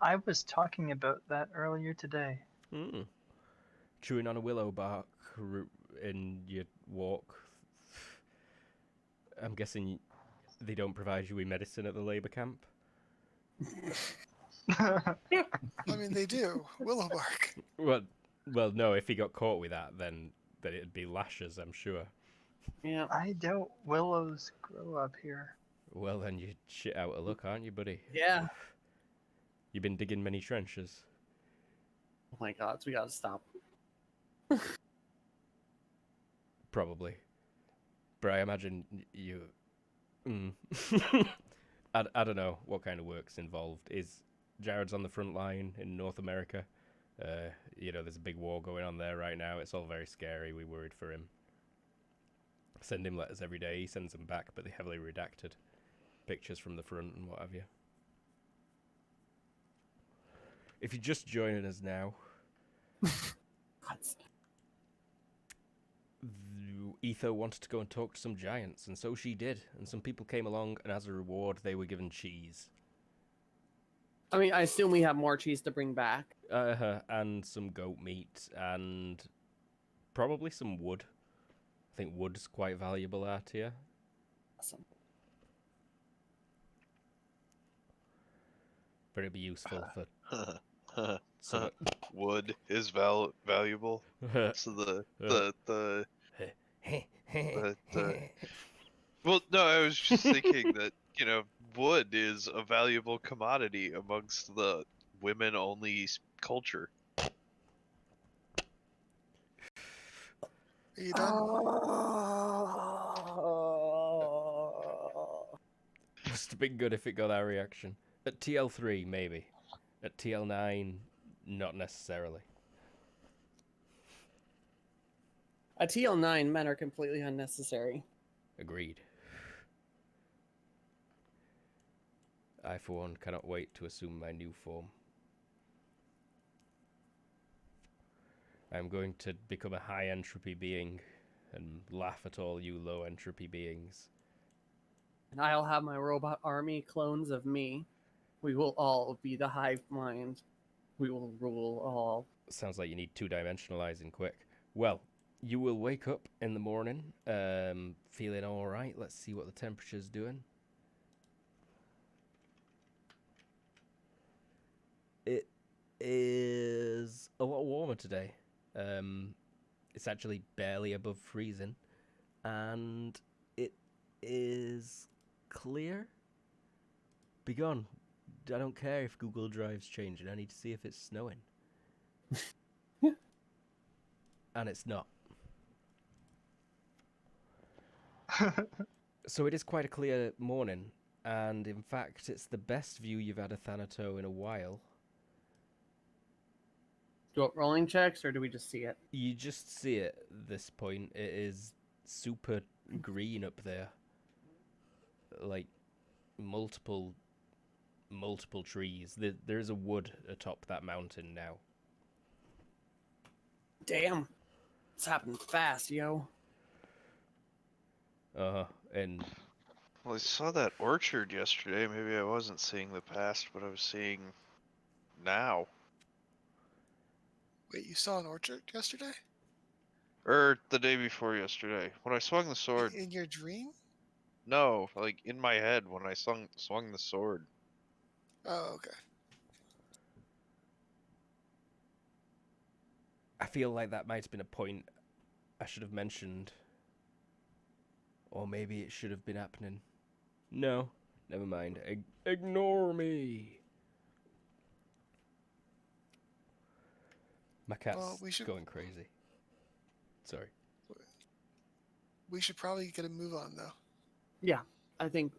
I was talking about that earlier today. Chewing on a willow bark in your walk. I'm guessing they don't provide you with medicine at the labour camp? I mean, they do. Willow bark. Well, no. If he got caught with that, then it'd be lashes, I'm sure. Yeah. I doubt willows grow up here. Well, then you're shit out of luck, aren't you, buddy? Yeah. You've been digging many trenches. Oh my god, we gotta stop. Probably. But I imagine you. I don't know what kind of work's involved. Is Jared's on the front line in North America? There's a big war going on there right now. It's all very scary. We worried for him. Send him letters every day. He sends them back, but they're heavily redacted. Pictures from the front and what have you. If you're just joining us now, Etho wanted to go and talk to some giants, and so she did. And some people came along, and as a reward, they were given cheese. I mean, I assume we have more cheese to bring back. And some goat meat, and probably some wood. I think wood's quite valuable out here. Awesome. But it'd be useful for some. Wood is valuable. So the well, no, I was just thinking that wood is a valuable commodity amongst the women-only culture. Are you done? Must have been good if it got our reaction. At TL3, maybe. At TL9, not necessarily. At TL9, men are completely unnecessary. Agreed. I, for one, cannot wait to assume my new form. I'm going to become a high entropy being and laugh at all you low entropy beings. And I'll have my robot army clones of me. We will all be the hive mind. We will rule all. Sounds like you need two-dimensionalizing quick. Well, you will wake up in the morning, feeling all right. Let's see what the temperature's doing. It is a lot warmer today. It's actually barely above freezing, and it is clear. Begone. I don't care if Google Drive's changing. I need to see if it's snowing. And it's not. So it is quite a clear morning, and in fact, it's the best view you've had of Thanato in a while. Do you want rolling checks, or do we just see it? You just see it at this point. It is super green up there. Like, multiple trees. There's a wood atop that mountain now. Damn. It's happening fast, yo. And Well, I saw that orchard yesterday. Maybe I wasn't seeing the past, but I was seeing now. Wait, you saw an orchard yesterday? Or the day before yesterday. When I swung the sword. In your dream? No, like in my head when I swung the sword. Oh, okay. I feel like that might have been a point I should have mentioned. Or maybe it should have been happening. No, never mind. Ignore me. My cat's Well, we should going crazy. Sorry. probably get a move on though. Yeah, I think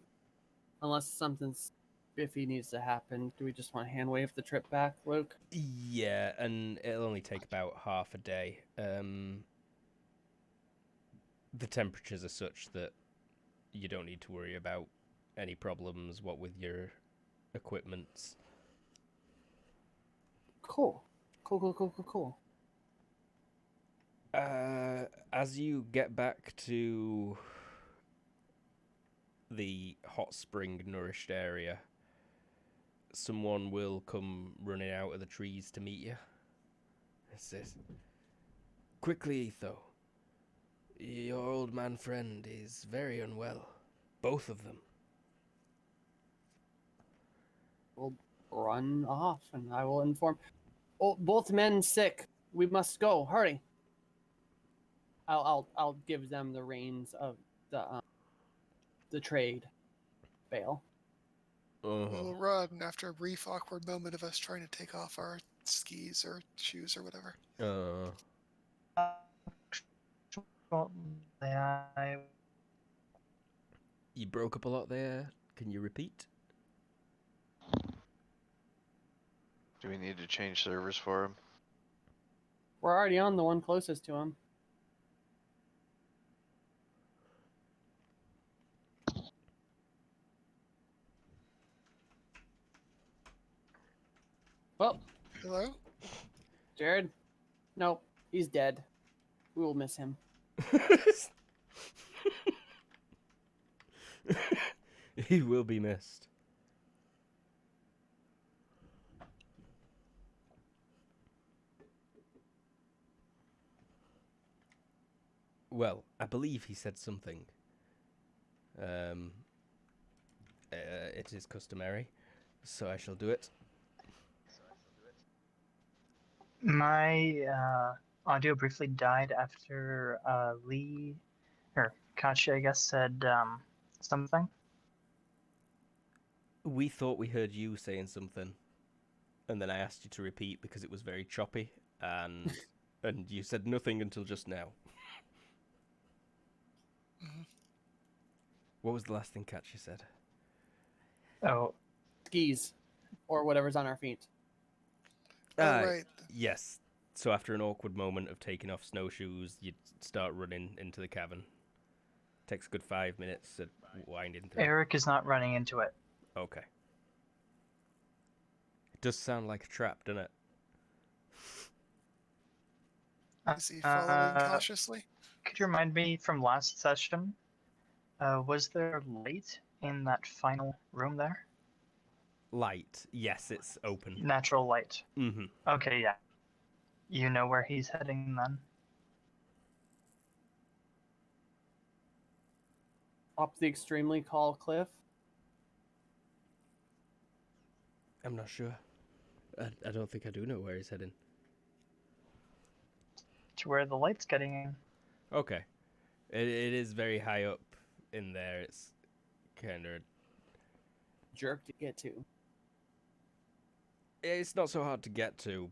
unless something spiffy needs to happen, do we just want to hand wave the trip back, Luke? Yeah, and it'll only take about half a day. The temperatures are such that you don't need to worry about any problems, what with your equipments. Cool. Cool. As you get back to the hot spring nourished area, someone will come running out of the trees to meet you. It says, "Quickly, Etho. Your old man friend is very unwell. Both of them." We'll run off, and I will inform. Oh, both men sick. We must go. Hurry. I'll give them the reins of the trade bale. We'll run after a brief awkward moment of us trying to take off our skis or shoes or whatever. Well, I You broke up a lot there. Can you repeat? Do we need to change servers for him? We're already on the one closest to him. Well, Hello? Jared? Nope, he's dead. We will miss him. He will be missed. Well, I believe he said something. It is customary, so I shall do it. My audio briefly died after Lee, or Kachi, I guess, said something. We thought we heard you saying something, and then I asked you to repeat because it was very choppy, and you said nothing until just now. Mhm. What was the last thing Kachi said? Oh, Skis, or whatever's on our feet. Oh, right. Yes. So after an awkward moment of taking off snowshoes, you start running into the cavern. Takes a good 5 minutes of winding through. Eric is not running into it. Okay. It does sound like a trap, doesn't it? Is he following cautiously? Could you remind me from last session? Was there light in that final room there? Light. Yes, it's open. Natural light. Mm-hmm. Okay, yeah. You know where he's heading then? Up the extremely tall cliff. I'm not sure. I don't think I do know where he's heading. To where the light's getting in. Okay. It is very high up in there. It's kind of... Jerk to get to. It's not so hard to get to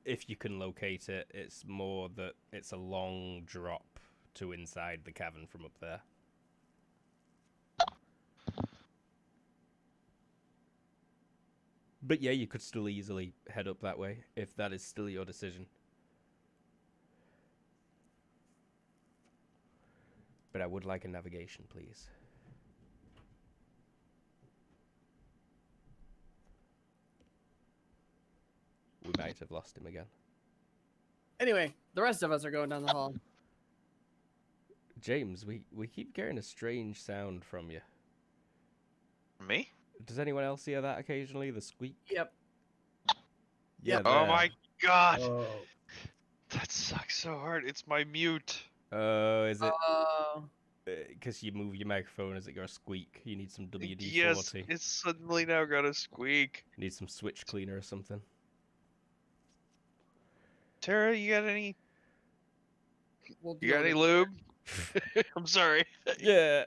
if you can locate it. It's more that it's a long drop to inside the cavern from up there. But yeah, you could still easily head up that way if that is still your decision. But I would like a navigation, please. We might have lost him again. Anyway, the rest of us are going down the hall. James, we keep getting a strange sound from you. Me? Does anyone else hear that occasionally? The squeak? Yep. Yeah. Oh there. my god! Oh. That sucks so hard. It's my mute. Oh, is it? because you move your microphone as it goes squeak. You need some WD-40. Yes, it's suddenly now got a squeak. Need some switch cleaner or something. Tara, you got any? We'll You got deal any with it. lube? I'm sorry. Yeah.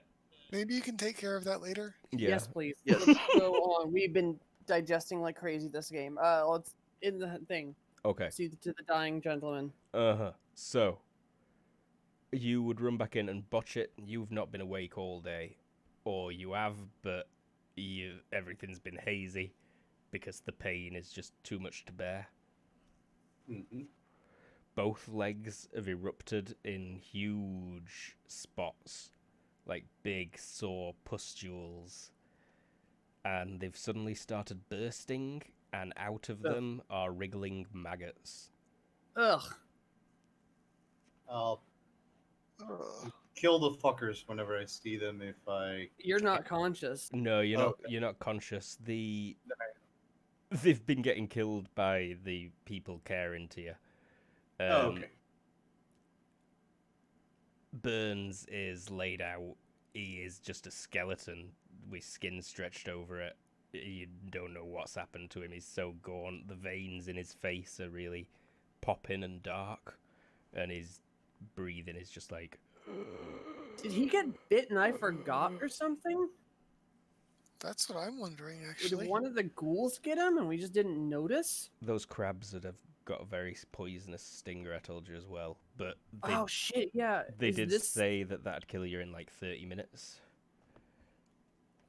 Maybe you can take care of that later. Yeah. Yes, please. Yes. Let's go on. We've been digesting like crazy this game. Let's in the thing. Okay. See to the dying gentleman. Uh-huh. So, you would run back in and botch it. You've not been awake all day. Or you have, but everything's been hazy because the pain is just too much to bear. Mm-hmm. Both legs have erupted in huge spots, like big sore pustules. And they've suddenly started bursting, and out of Ugh. them are wriggling maggots. Ugh. I'll Ugh. kill the fuckers whenever I see them if I. You're not conscious. No, you're Oh, not. okay. You're not conscious. They've been getting killed by the people caring to you. Oh, okay. Burns is laid out. He is just a skeleton with skin stretched over it. You don't know what's happened to him. He's so gaunt. The veins in his face are really popping and dark, and his breathing is just like. Did he get bit and I forgot or something? That's what I'm wondering, Did actually. one of the ghouls get him and we just didn't notice? Those crabs that have got a very poisonous stinger, I told you as well. But they, Oh shit! Yeah. they Is did this... say that that'd kill you in like 30 minutes.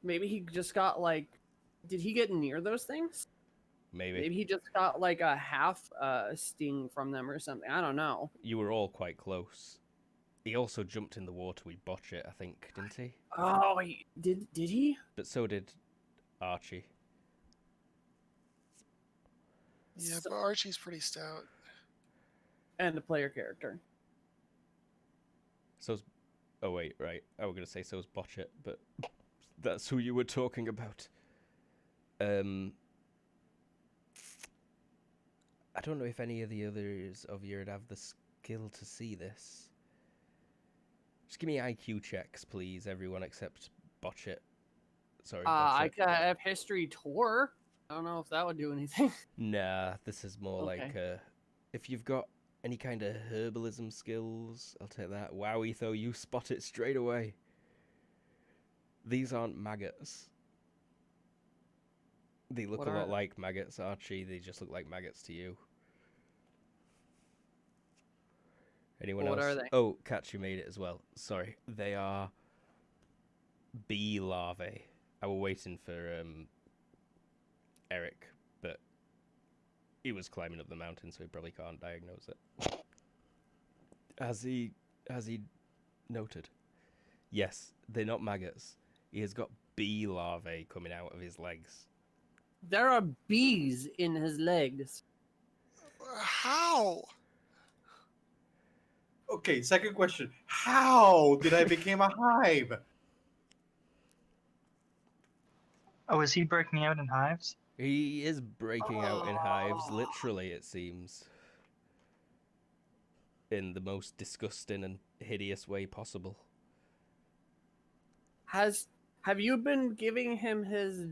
Maybe he just got like. Did he get near those things? Maybe. Maybe he just got like a half sting from them or something. I don't know. You were all quite close. He also jumped in the water with Botch It, I think, didn't he? Oh, did he? But so did Archie. Yeah, So- but Archie's pretty stout. And a player character. So's. Oh, wait, right. I was going to say so's Botch It, but that's who you were talking about. I don't know if any of the others of you would have the skill to see this. Just give me IQ checks, please, everyone except Botch It. Sorry, Botch I It. could have history tour. I don't know if that would do anything. Nah, this is more Okay. like if you've got any kind of herbalism skills, I'll take that. Wow, Etho, you spot it straight away. These aren't maggots. They look What a are lot they? like maggots, Archie. They just look like maggots to you. Anyone What else? are they? Oh, Catch, you made it as well. Sorry. They are bee larvae. I was waiting for Eric, but he was climbing up the mountain, so he probably can't diagnose it. Has he noted? Yes, they're not maggots. He has got bee larvae coming out of his legs. There are bees in his legs. How? Okay, second question. How did I become a hive? Oh, is he breaking out in hives? He is breaking out in hives, Oh. literally, it seems. In the most disgusting and hideous way possible. Have you been giving him his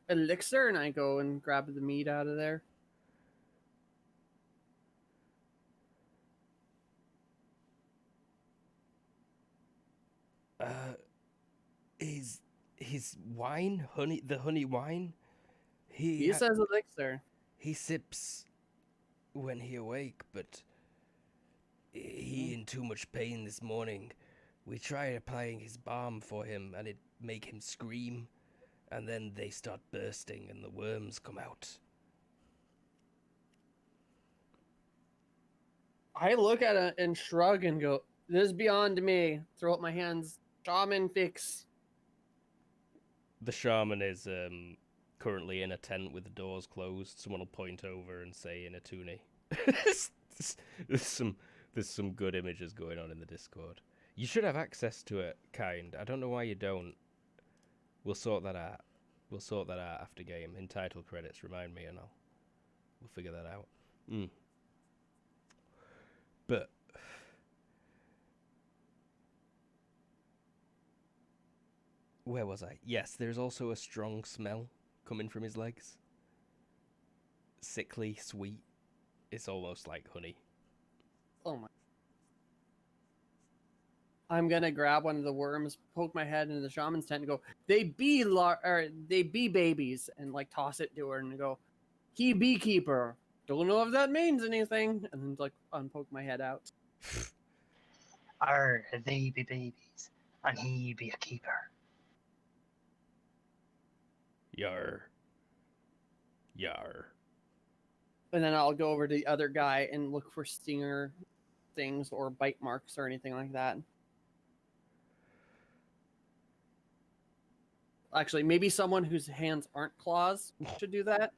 elixir? And I go and grab the meat out of there. His wine, the honey wine. He says elixir. He sips when he awake, but he in too much pain this morning. We tried applying his balm for him, and it make him scream, and then they start bursting, and the worms come out. I look at it and shrug and go, "This is beyond me." Throw up my hands. Shaman fix. The shaman is currently in a tent with the doors closed. Someone will point over and say in a toonie. There's some good images going on in the Discord. You should have access to it, kind. I don't know why you don't. We'll sort that out. We'll sort that out after game. In title credits, remind me, and we'll figure that out. But Where was I? Yes, there's also a strong smell coming from his legs. Sickly, sweet. It's almost like honey. Oh my. I'm gonna grab one of the worms, poke my head into the shaman's tent, and go, they be babies, and like toss it to her and go, he beekeeper. Don't know if that means anything. And then like unpoke my head out. Are they be babies, and he be a keeper. Yar. Yar. And then I'll go over to the other guy and look for stinger things or bite marks or anything like that. Actually, maybe someone whose hands aren't claws should do that.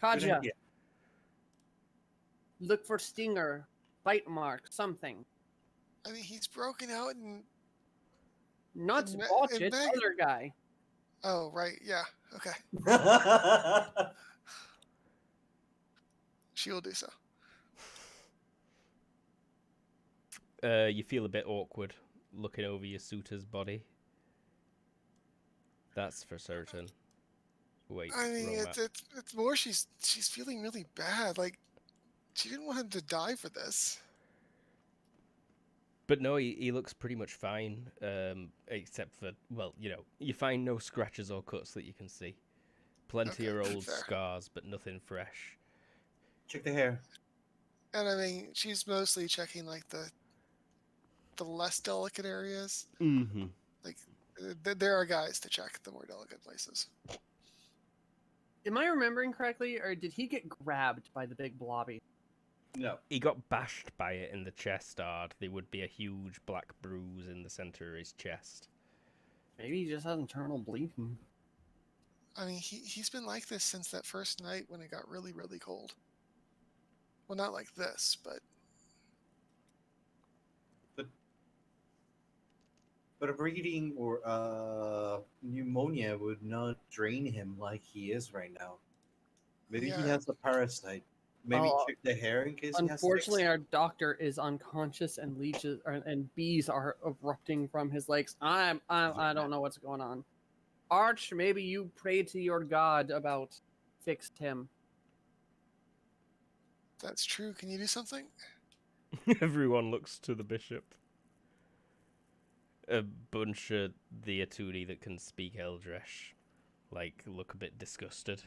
Good Kaja, idea. look for stinger, bite mark, something. I mean, he's broken out and. Not And Ma- Botch, and it's Meg- other guy. Oh, right. Yeah. Okay. She will do so. You feel a bit awkward looking over your suitor's body. That's for certain. Wait, I mean, wrong map. it's more she's feeling really bad. Like she didn't want him to die for this. But no, he looks pretty much fine, except for, well, you know, you find no scratches or cuts that you can see. Plenty Okay, of old fair. scars, but nothing fresh. Check the hair. And I mean, she's mostly checking like the less delicate areas. Mm-hmm. Like there are guys to check the more delicate places. Am I remembering correctly, or did he get grabbed by the big blobby? No. He got bashed by it in the chest guard. There would be a huge black bruise in the center of his chest. Maybe he just has internal bleeding. I mean, he's been like this since that first night when it got really, really cold. Well, not like this, but But a breathing or pneumonia would not drain him like he is right now. Maybe he Yeah. has a parasite. Maybe Oh, check the hair in case he has Unfortunately, ticks. our doctor is unconscious, and and bees are erupting from his legs. I don't know what's going on. Arch, maybe you pray to your god about fixed him. that's true. Can you do something? Everyone looks to the bishop. A bunch of the Atuni that can speak Eldresh, like, look a bit disgusted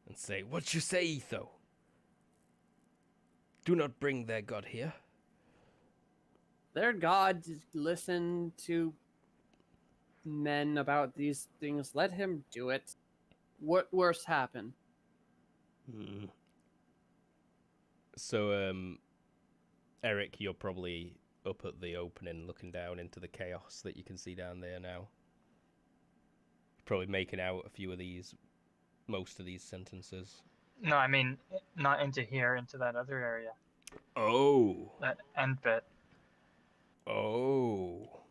and say, "What you say, Etho? Do not bring their god here." Their god listen to men about these things. Let him do it. What worse happen? Hmm. So, Eric, you're probably up at the opening looking down into the chaos that you can see down there now. Probably making out a few of these, most of these sentences. No, I mean not into here, into that other area, Oh. that end bit. Oh.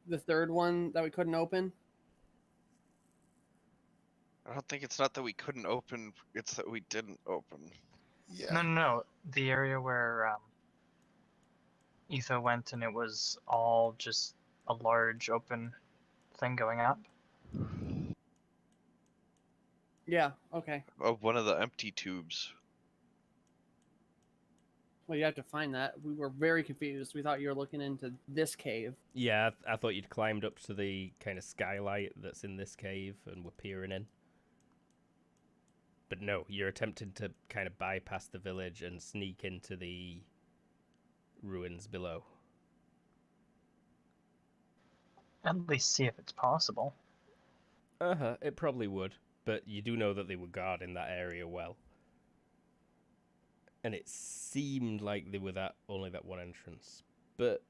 The third one that we couldn't open? I don't think it's not that we couldn't open; it's that we didn't open. Yeah. No. The area where Etho went, and it was all just a large open thing going up. Yeah, okay. Oh, one of the empty tubes. Well, you have to find that. We were very confused. We thought you were looking into this cave. Yeah, I thought you'd climbed up to the kind of skylight that's in this cave and were peering in. But no, you're attempting to kind of bypass the village and sneak into the ruins below. At least see if it's possible. Uh-huh, it probably would. But you do know that they were guarding that area well. And it seemed like they were only that one entrance. But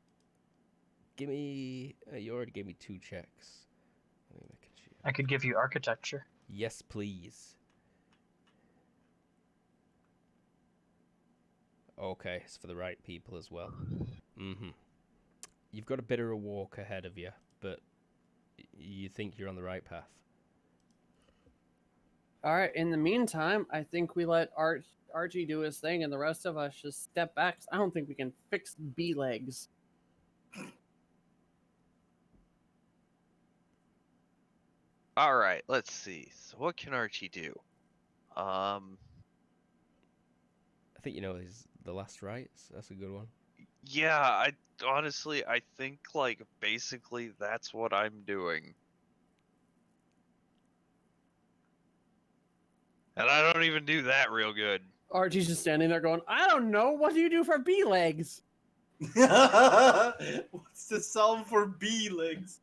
give me... you already gave me 2 checks. Let me make a sheet. I could give you architecture. Yes, please. Okay, it's for the right people as well. Mm-hmm. You've got a bit of a walk ahead of you, but you think you're on the right path. All right. In the meantime, I think we let Archie do his thing, and the rest of us just step back. 'Cause I don't think we can fix bee legs. All right, let's see. So what can Archie do? I think you know is the last rites. That's a good one. Yeah, I honestly I think like basically that's what I'm doing. And I don't even do that real good. Archie's just standing there going, I don't know. What do you do for bee legs? What's the sound for bee legs?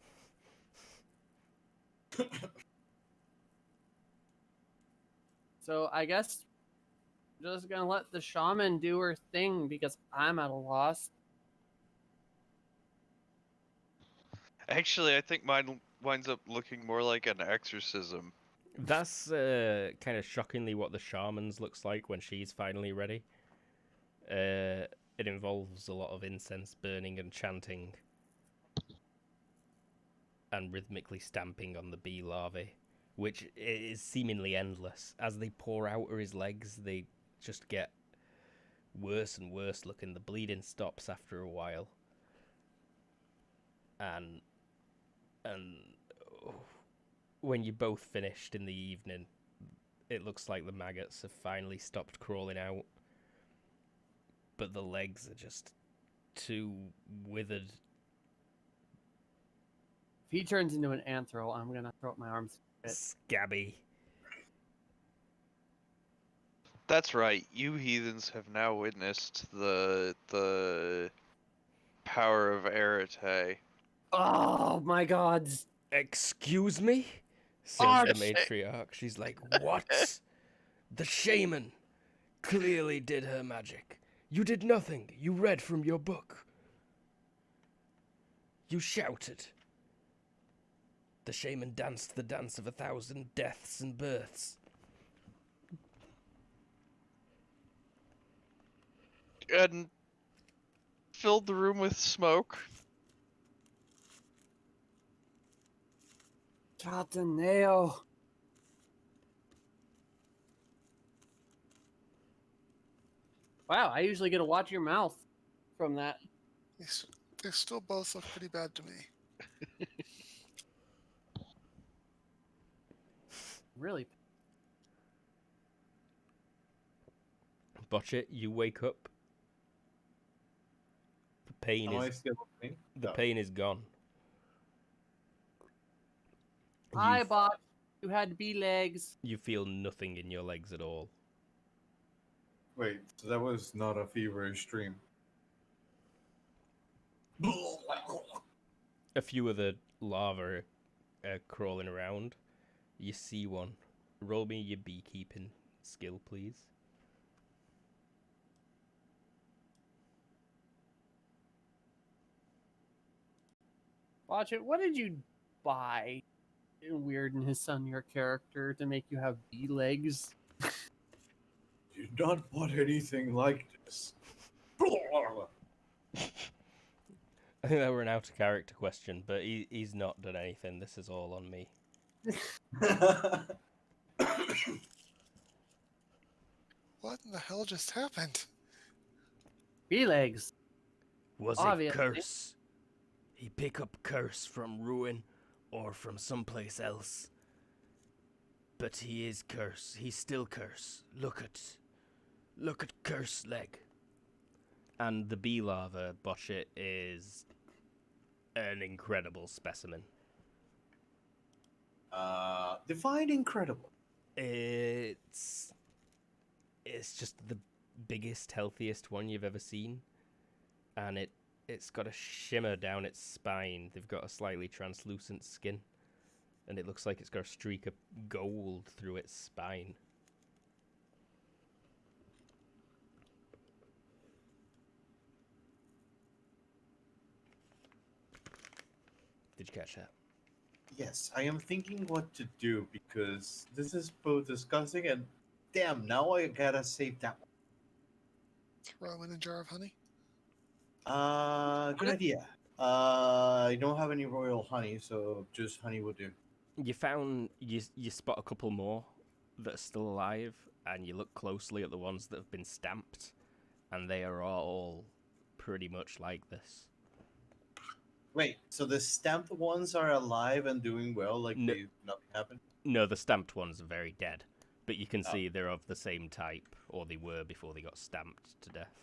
So I guess just gonna let the shaman do her thing because I'm at a loss. Actually, I think mine winds up looking more like an exorcism. That's kind of shockingly what the shaman's looks like when she's finally ready. It involves a lot of incense burning and chanting, and rhythmically stamping on the bee larvae, which is seemingly endless. As they pour out of his legs, they just get worse and worse looking. The bleeding stops after a while, and oh, when you're both finished in the evening, it looks like the maggots have finally stopped crawling out, but the legs are just too withered. If he turns into an anthro, I'm gonna throw up my arms. Scabby. That's right. You heathens have now witnessed the power of Arete. Oh my god. Excuse me? Says the Archie! matriarch. She's like, what? The shaman clearly did her magic. You did nothing. You read from your book. You shouted. The shaman danced the dance of 1,000 deaths and births. And filled the room with smoke. Chataneo. Wow, I usually get to watch your mouth from that. They still both look pretty bad to me. Really. Botch it, you wake up. The pain Am I is still okay? the No. pain is gone. Hi, bot. You had bee legs. You feel nothing in your legs at all. Wait, so that was not a feverish dream. A few of the larvae are crawling around. You see one. Roll me your beekeeping skill, please. Watch it. What did you buy? Weirdness on your character to make you have bee legs. Did not want anything like this. I think that were an out of character question, but he's not done anything. This is all on me. What in the hell just happened? Bee legs. Was Obviously. it curse? He pick up curse from ruin or from someplace else. But he is curse. He's still curse. Look at curse leg. And the bee larva, Botchit, is an incredible specimen. Define incredible. It's just the biggest, healthiest one you've ever seen, and it's got a shimmer down its spine. They've got a slightly translucent skin, and it looks like it's got a streak of gold through its spine. Did you catch that? Yes, I am thinking what to do because this is both disgusting and damn, now I gotta save that one. Throw in a jar of honey. Good idea. I don't have any royal honey, so just honey will do. You spot a couple more that are still alive, and you look closely at the ones that have been stamped, and they are all pretty much like this. Wait, so the stamped ones are alive and doing well, like No. nothing happened? No, the stamped ones are very dead, but you can Oh. see they're of the same type, or they were before they got stamped to death.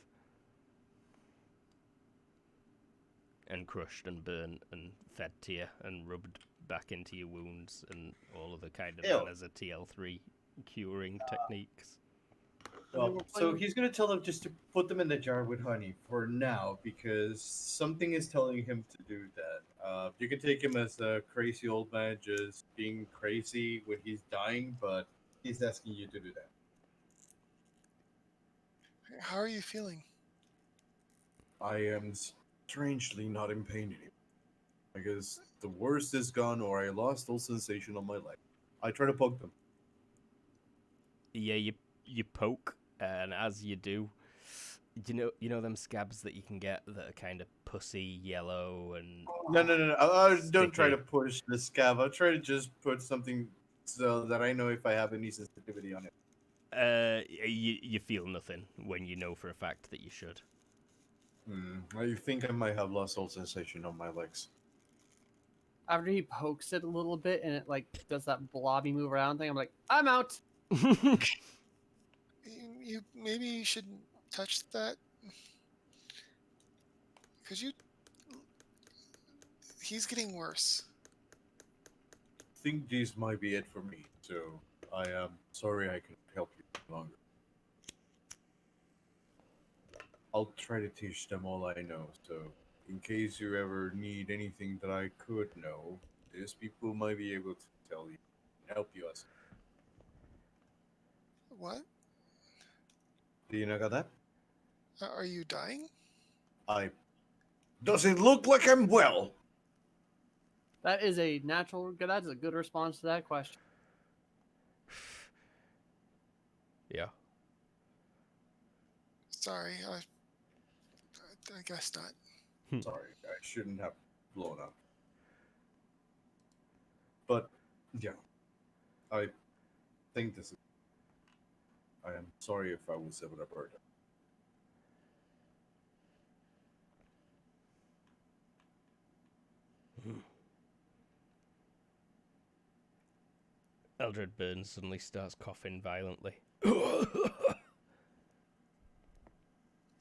And crushed and burnt and fed to you and rubbed back into your wounds and all of the kind of Ew. manners of TL3 curing techniques. Well, so he's gonna tell them just to put them in the jar with honey for now, because something is telling him to do that. You can take him as a crazy old man just being crazy when he's dying, but he's asking you to do that. How are you feeling? I am strangely not in pain anymore. I guess the worst is gone, or I lost all sensation on my leg. I try to poke them. Yeah, you poke, and as you do, you know them scabs that you can get that are kind of pussy yellow and No. I don't try to Sticky. push the scab. I'll try to just put something so that I know if I have any sensitivity on it. you feel nothing when you know for a fact that you should. I think I might have lost all sensation on my legs. After he pokes it a little bit and it like does that blobby move around thing, I'm like, I'm out. You maybe you shouldn't touch that, because he's getting worse. I think this might be it for me, so I am sorry I can't help you longer. I'll try to teach them all I know, so in case you ever need anything that I could know, these people might be able to tell you and help you out. What? Do you know got that? Are you dying? Does it look like I'm well? That is a that is a good response to that question. Yeah. Sorry, I guess not. Sorry, I shouldn't have blown up. But, yeah. I think this is... I am sorry if I was able to hurt him. Eldred Burns suddenly starts coughing violently.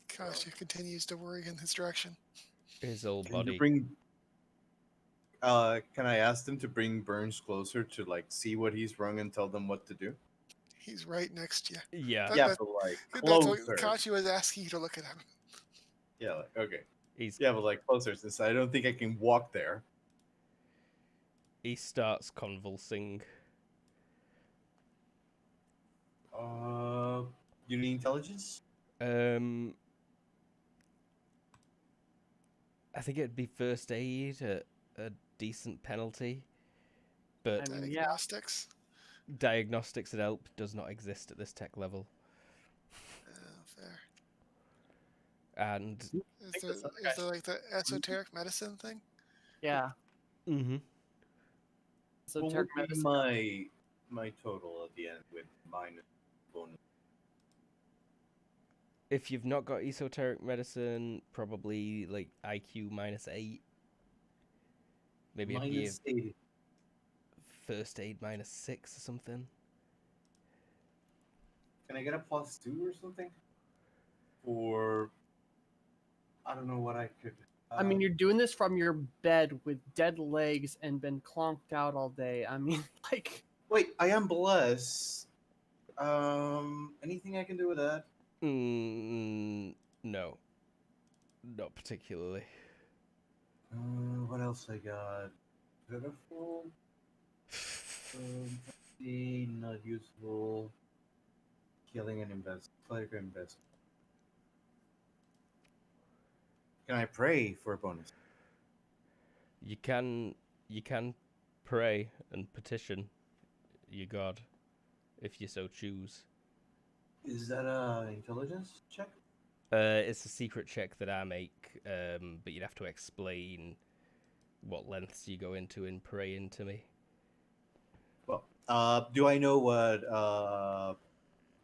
Katya continues to worry in his direction. His whole Can you body. bring... can I ask them to bring Burns closer to, like, see what he's wrong and tell them what to do? He's right next to you. Yeah. Yeah, but, like, closer. That's what Katya was asking you to look at him. Yeah, like, okay. He's Yeah, but, like, closer, since I don't think I can walk there. he starts convulsing. You need intelligence? I think it'd be first aid at a decent penalty, but I mean, yeah. Diagnostics. diagnostics at help does not exist at this tech level. Fair. And Is there like the esoteric medicine thing? Yeah. mm-hmm. So What Turk would be medicine. my total at the end with minus bonus? If you've not got esoteric medicine, probably like IQ -8. Maybe it'd be Minus 80. first aid -6 or something. Can I get a +2 or something? Or I don't know what I could. I mean, you're doing this from your bed with dead legs and been clonked out all day. I mean, like. Wait, I am blessed. Anything I can do with that? No, not particularly. What else I got? Pitiful. Not useful. Killing and invest. Clerical invest. Can I pray for a bonus? You can pray and petition your god if you so choose. Is that a intelligence check? It's a secret check that I make, but you'd have to explain what lengths you go into in praying to me. Well, Do I know what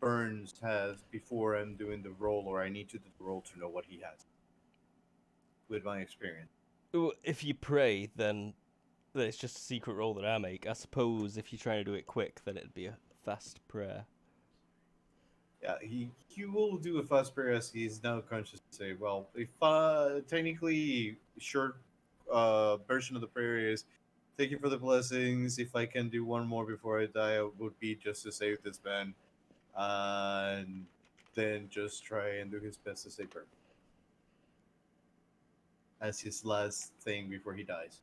Burns has before I'm doing the roll, or I need to do the roll to know what he has? With my experience. Well, if you pray, then it's just a secret roll that I make. I suppose if you're trying to do it quick, then it'd be a fast prayer. Yeah, he will do a fast prayer as he's now conscious to say, well, if technically short version of the prayer is, thank you for the blessings. If I can do one more before I die, it would be just to save this man, and then just try and do his best to save her as his last thing before he dies.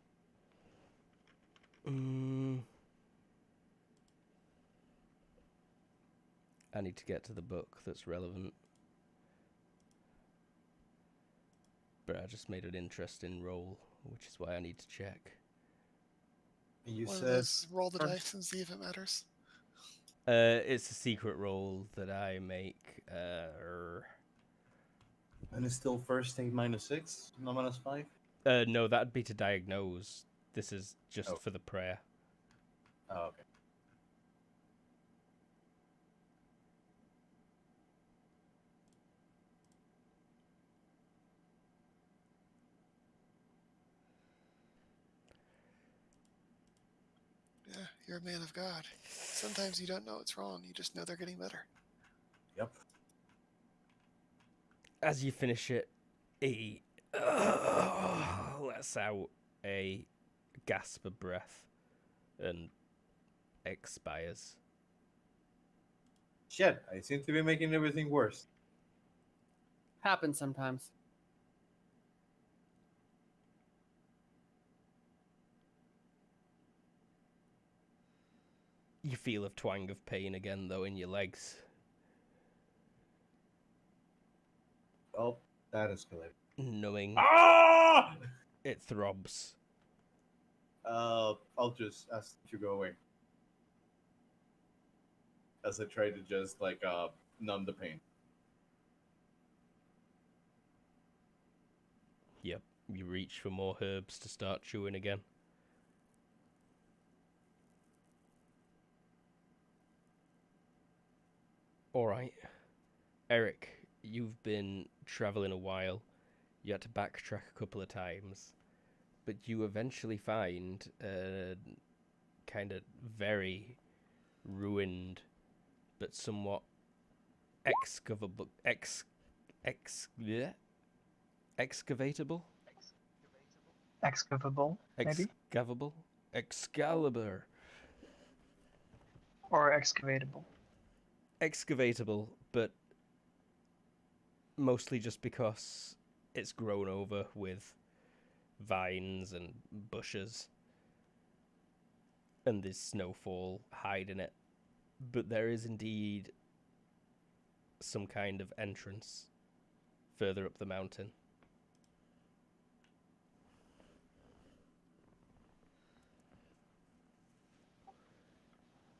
I need to get to the book that's relevant. But I just made an interesting roll, which is why I need to check. You One of said those roll the Burns? dice and see if it matters. It's a secret roll that I make. And it's still first thing -6, not -5. No, that'd be to diagnose. This is just Oh. for the prayer. Oh, okay. Yeah, you're a man of God. Sometimes you don't know it's wrong. You just know they're getting better. Yep. As you finish it, he lets out a gasp of breath and expires. Shit, I seem to be making everything worse. Happens sometimes. You feel a twang of pain again, though, in your legs. Oh, that escalated. Numbing. Ah! It throbs. I'll just ask you to go away. As I try to just numb the pain. Yep, you reach for more herbs to start chewing again. Alright. Eric, you've been travelling a while. You had to backtrack a couple of times. But you eventually find a kind of very ruined but somewhat excavatable excavatable Excavable, maybe? excavable Excalibur Or excavatable. excavatable, but mostly just because it's grown over with vines and bushes and there's snowfall hiding it. But there is indeed some kind of entrance further up the mountain.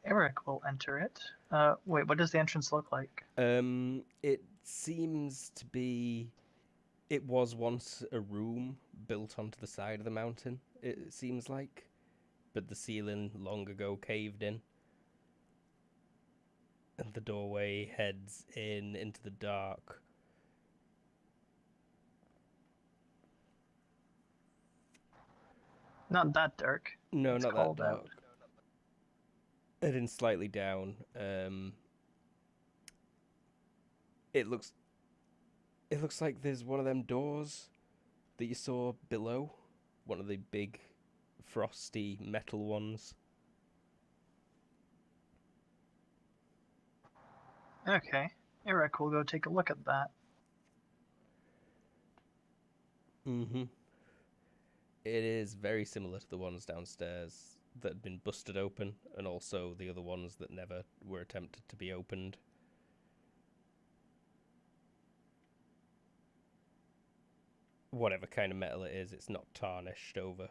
Eric will enter it. Wait, what does the entrance look like? It seems to be. It was once a room built onto the side of the mountain, it seems like. But the ceiling long ago caved in. And the doorway heads into the dark. Not that dark. No, It's not that cold dark. out. Heading slightly down. It looks like there's one of them doors that you saw below. One of the big frosty metal ones. Okay. Eric will go take a look at that. Mm-hmm. It is very similar to the ones downstairs that had been busted open, and also the other ones that never were attempted to be opened. Whatever kind of metal it is, it's not tarnished over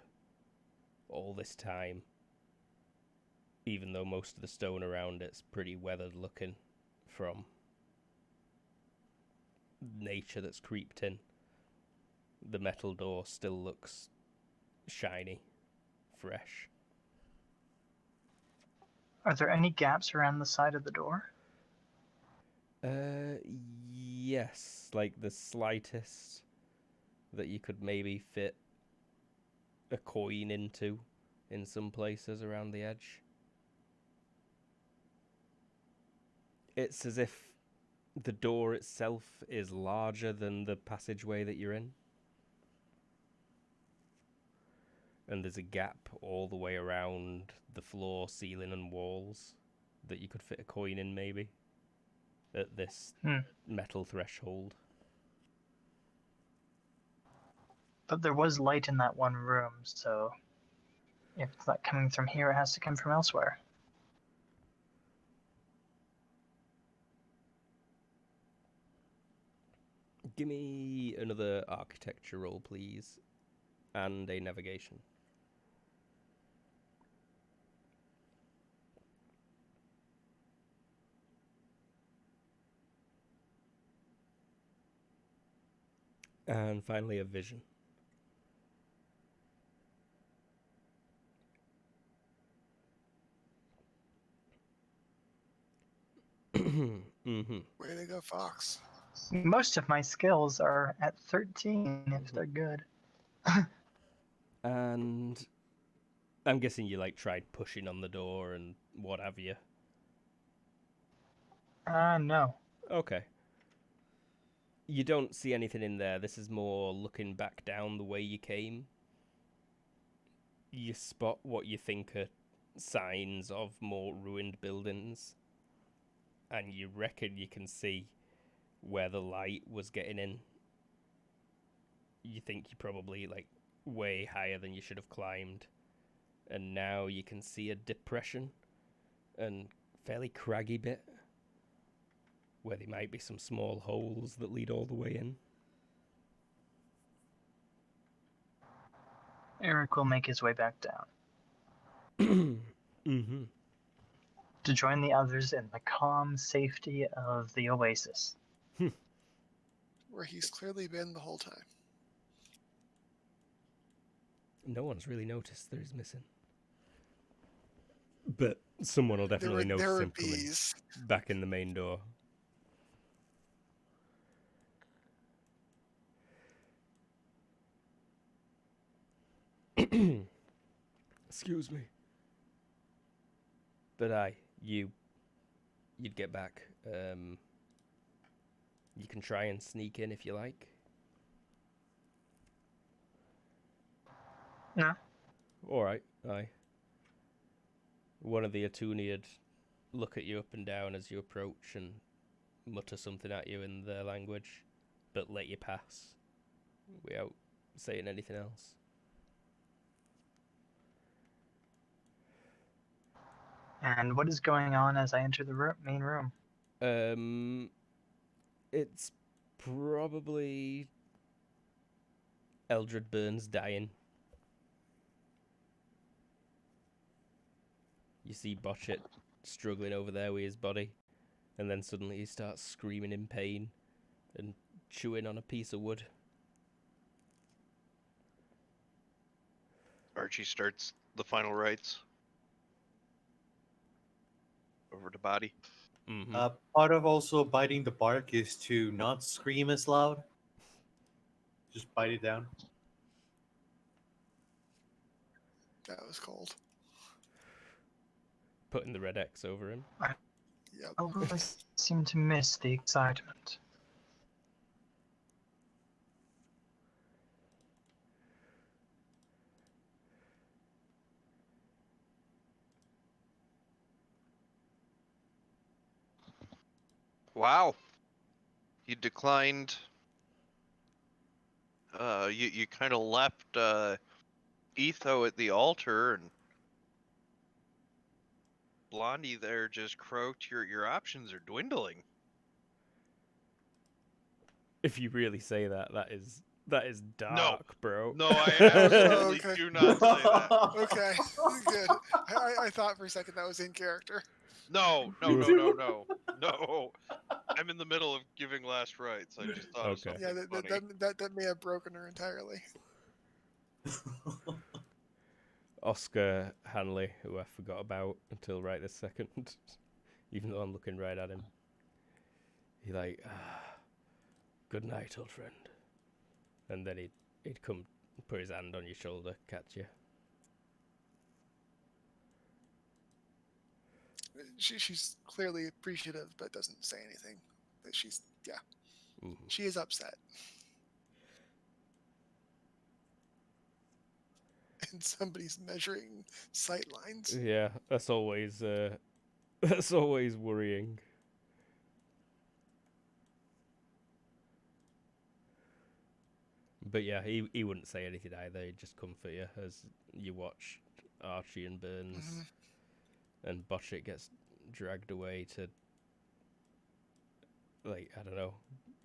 all this time. Even though most of the stone around it's pretty weathered looking from nature that's creeped in. The metal door still looks shiny, fresh. Are there any gaps around the side of the door? Yes, like the slightest that you could maybe fit a coin into in some places around the edge. It's as if the door itself is larger than the passageway that you're in. And there's a gap all the way around the floor, ceiling, and walls that you could fit a coin in, maybe, at this metal threshold. But there was light in that one room, so if it's not coming from here, it has to come from elsewhere. Give me another architecture roll, please, and a navigation. And finally, a vision. Mm-hmm. Way to go, Fox. Most of my skills are at 13 if they're good. And I'm guessing you like tried pushing on the door and what have you. No. Okay. You don't see anything in there. This is more looking back down the way you came. You spot what you think are signs of more ruined buildings. And you reckon you can see where the light was getting in. You think you're probably like way higher than you should have climbed. And now you can see a depression and fairly craggy bit where there might be some small holes that lead all the way in. Eric will make his way back down Mm-hmm. to join the others in the calm safety of the oasis. Where he's clearly been the whole time. No one's really noticed that he's missing. But someone will definitely there notice were him coming bees. back in the main door. Excuse me. But you'd get back. You can try and sneak in if you like. No. Alright, aye. One of the Atunia'd look at you up and down as you approach and mutter something at you in their language, but let you pass without saying anything else. And what is going on as I enter the main room? It's probably Eldred Burns dying. You see Botchet struggling over there with his body, and then suddenly he starts screaming in pain and chewing on a piece of wood. Archie starts the final rites over the body. Mm-hmm. Part of also biting the bark is to not scream as loud. Just bite it down. That was cold. Putting the red X over him. Yep. I always seem to miss the excitement. Wow. You declined. You kind of left Etho at the altar, and Blondie there just croaked. Your options are dwindling. If you really say that, that is dark, bro. No, I absolutely Okay. do not say that. Okay, good. I thought for a second that was in character. No. No. I'm in the middle of giving last rites. I just thought of Okay. something Yeah, funny. that may have broken her entirely. Oscar Hanley, who I forgot about until right this second, even though I'm looking right at him. He like, good night, old friend. And then he'd come put his hand on your shoulder, catch you. She's clearly appreciative, but doesn't say anything. But she's Mhm. she is upset. And somebody's measuring sight lines. Yeah, that's always that's always worrying. But yeah, he wouldn't say anything either. He'd just comfort you as you watch Archie and Burns and Botchett gets dragged away to, like, I don't know,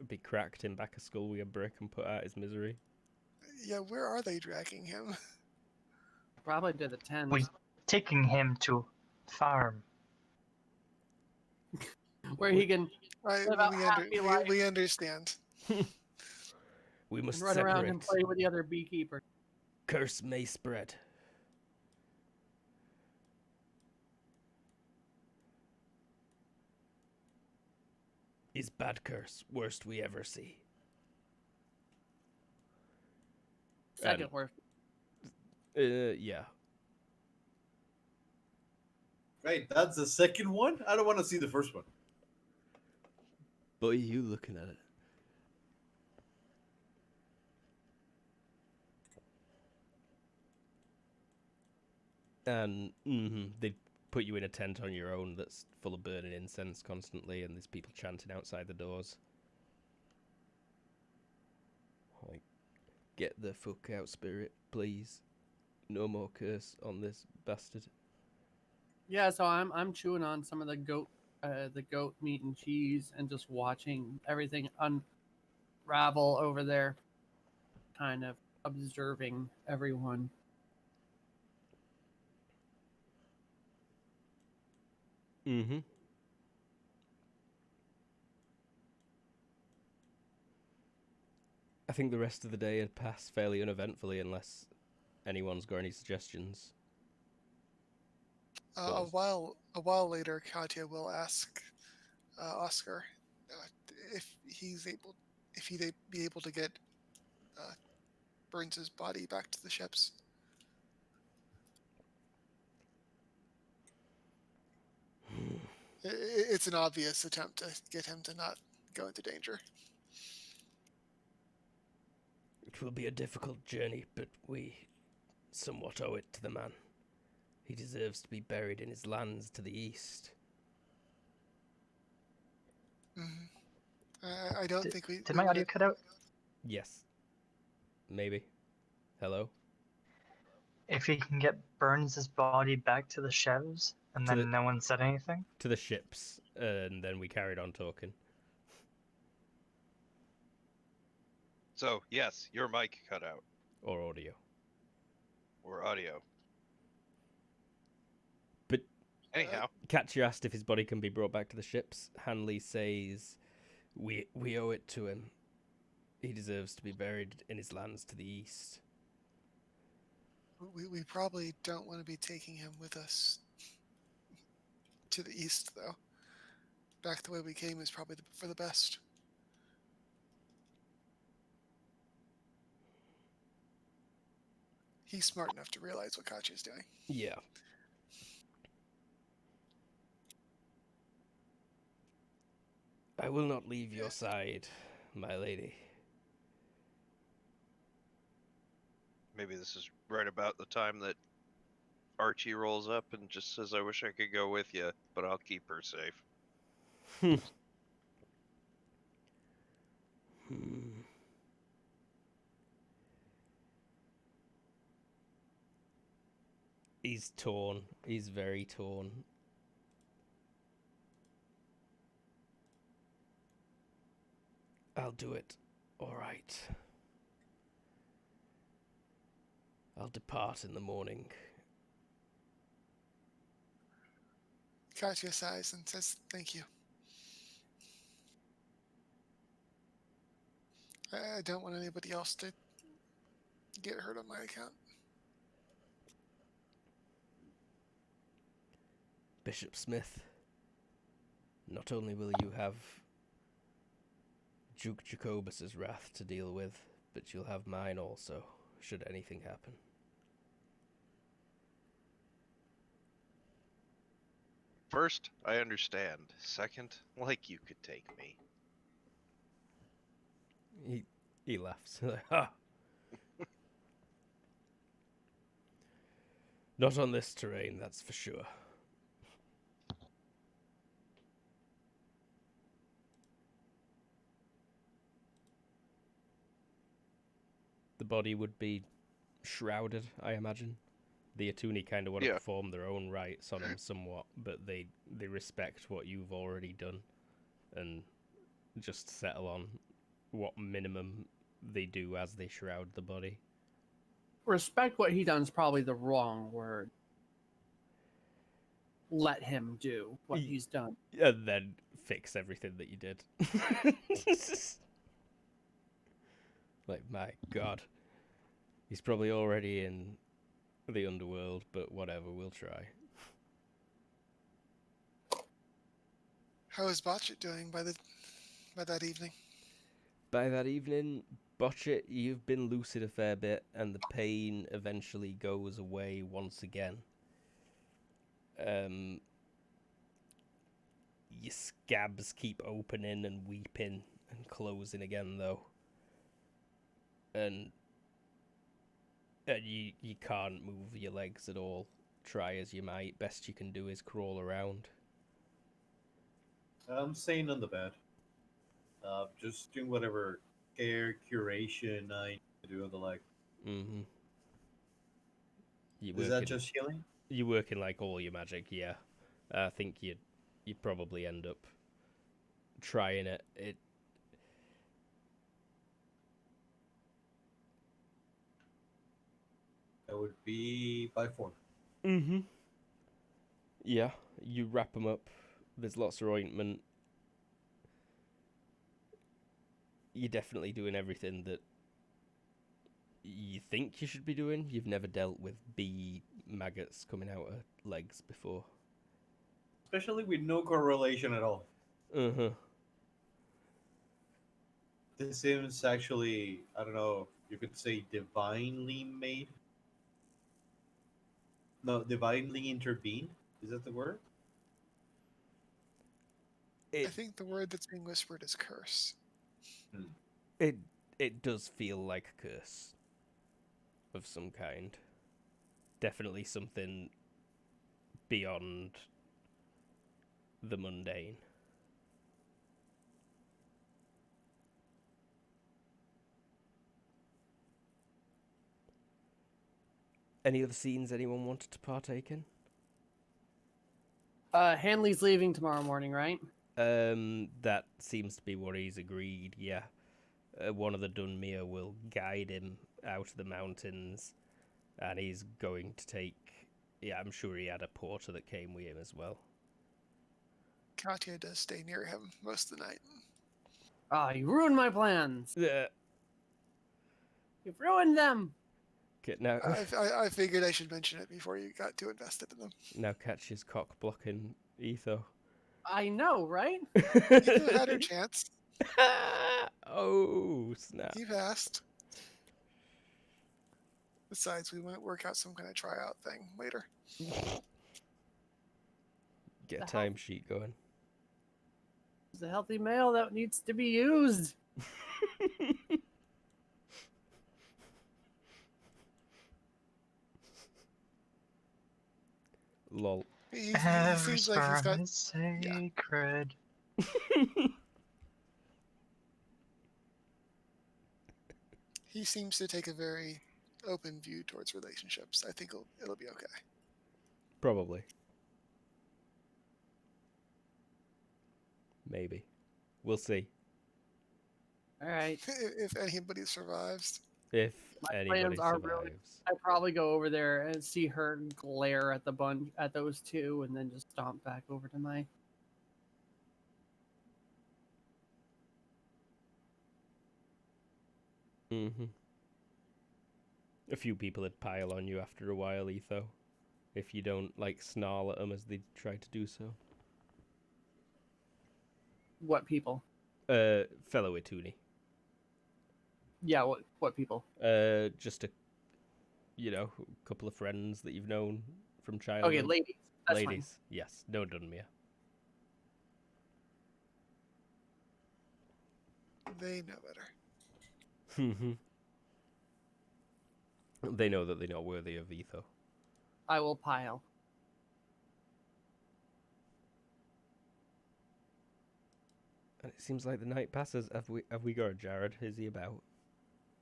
be cracked in back of skull with a brick and put out his misery. Yeah, where are they dragging him? Probably to the tents. We taking him to farm. Where he can live out happy life We understand. We must and run around and separate. play with the other beekeepers. Curse may spread. Is bad curse worst we ever see? Second worst. Yeah. Right, that's the second one? I don't want to see the first one. Boy, you looking at it. And they put you in a tent on your own that's full of burning incense constantly, and there's people chanting outside the doors. Like, get the fuck out, spirit, please. No more curse on this bastard. Yeah, so I'm chewing on some of the goat meat and cheese, and just watching everything unravel over there, kind of observing everyone. Mm-hmm. I think the rest of the day had passed fairly uneventfully, unless anyone's got any suggestions. A while later, Katya will ask Oscar if he'd be able to get Burns's body back to the ships. It's an obvious attempt to get him to not go into danger. It will be a difficult journey, but we somewhat owe it to the man. He deserves to be buried in his lands to the east. I don't think we. Did my audio cut out? Yes. Maybe. Hello? If he can get Burns' body back to the shelves, and To then the- no one said anything? To the ships, and then we carried on talking. So yes, your mic cut out Or audio. or audio. But Anyhow, Catcher asked if his body can be brought back to the ships. Hanley says, we owe it to him. He deserves to be buried in his lands to the east. We probably don't want to be taking him with us to the east, though. Back the way we came is probably for the best. He's smart enough to realize what Katya's doing. Yeah. I will not leave your side, my lady. maybe this is right about the time that Archie rolls up and just says, "I wish I could go with you, but I'll keep her safe." He's torn. He's very torn. I'll do it. All right. I'll depart in the morning. Katya sighs and says, "Thank you. I don't want anybody else to get hurt on my account." Bishop Smith, not only will you have Duke Jacobus's wrath to deal with, but you'll have mine also, should anything happen. First, I understand. Second, like you could take me. He laughs. Like, ha! Not on this terrain, that's for sure. The body would be shrouded, I imagine. The Atuni kind of want to Yeah. perform their own rites on him somewhat, but they respect what you've already done and just settle on what minimum they do as they shroud the body. Respect what he done is probably the wrong word. Let him do what Ye- he's done. And then fix everything that you did. Like, my god. He's probably already in the underworld, but whatever, we'll try. How is Botchet doing by that evening? By that evening, Botchet, you've been lucid a fair bit, and the pain eventually goes away once again. Your scabs keep opening and weeping and closing again, though. And you can't move your legs at all. Try as you might, best you can do is crawl around. I'm staying on the bed. Just doing whatever care, curation I need to do on the leg. Mm-hmm. Is that just healing? You work in like all your magic, yeah. I think you'd probably end up trying it. That would be by 4. Mm-hmm. Yeah, you wrap them up. There's lots of ointment. You're definitely doing everything that you think you should be doing. You've never dealt with bee maggots coming out of legs before. Especially with no correlation at all. Uh-huh. This seems actually, I don't know, you could say divinely made? No, divinely intervened? Is that the word? I think the word that's being whispered is curse. It does feel like a curse of some kind. Definitely something beyond the mundane. Any other scenes anyone wanted to partake in? Hanley's leaving tomorrow morning, right? That seems to be what he's agreed, yeah. One of the Dunmere will guide him out of the mountains, and he's going to take... Yeah, I'm sure he had a porter that came with him as well. Katya does stay near him most of the night. Ah, you ruined my plans. Yeah. You've ruined them. Okay, now, I figured I should mention it before you got too invested in them. now catch his cock blocking Etho. I know, right? You've had her chance. Oh, snap. You've asked. Besides, we might work out some kind of tryout thing later. Get a The hell? timesheet going. It's a healthy male that needs to be used. Lol. He Every seems like he's sperm got. is sacred. He seems to take a very open view towards relationships. I think it'll be okay. Probably. Maybe. We'll see. All right. If anybody survives. If My anybody plans are survives. really- I'd probably go over there and see her glare at at those two, and then just stomp back over to my. Mm-hmm. A few people would pile on you after a while, Etho. if you don't like snarl at them as they try to do so. What people? Fellow Ituni. Yeah, what people? Just a couple of friends that you've known from childhood. Okay, ladies. That's fine. Ladies, yes, no Dunmere. They know better. They know that they're not worthy of Etho. I will pile. And it seems like the night passes. Have we got Jared? Is he about?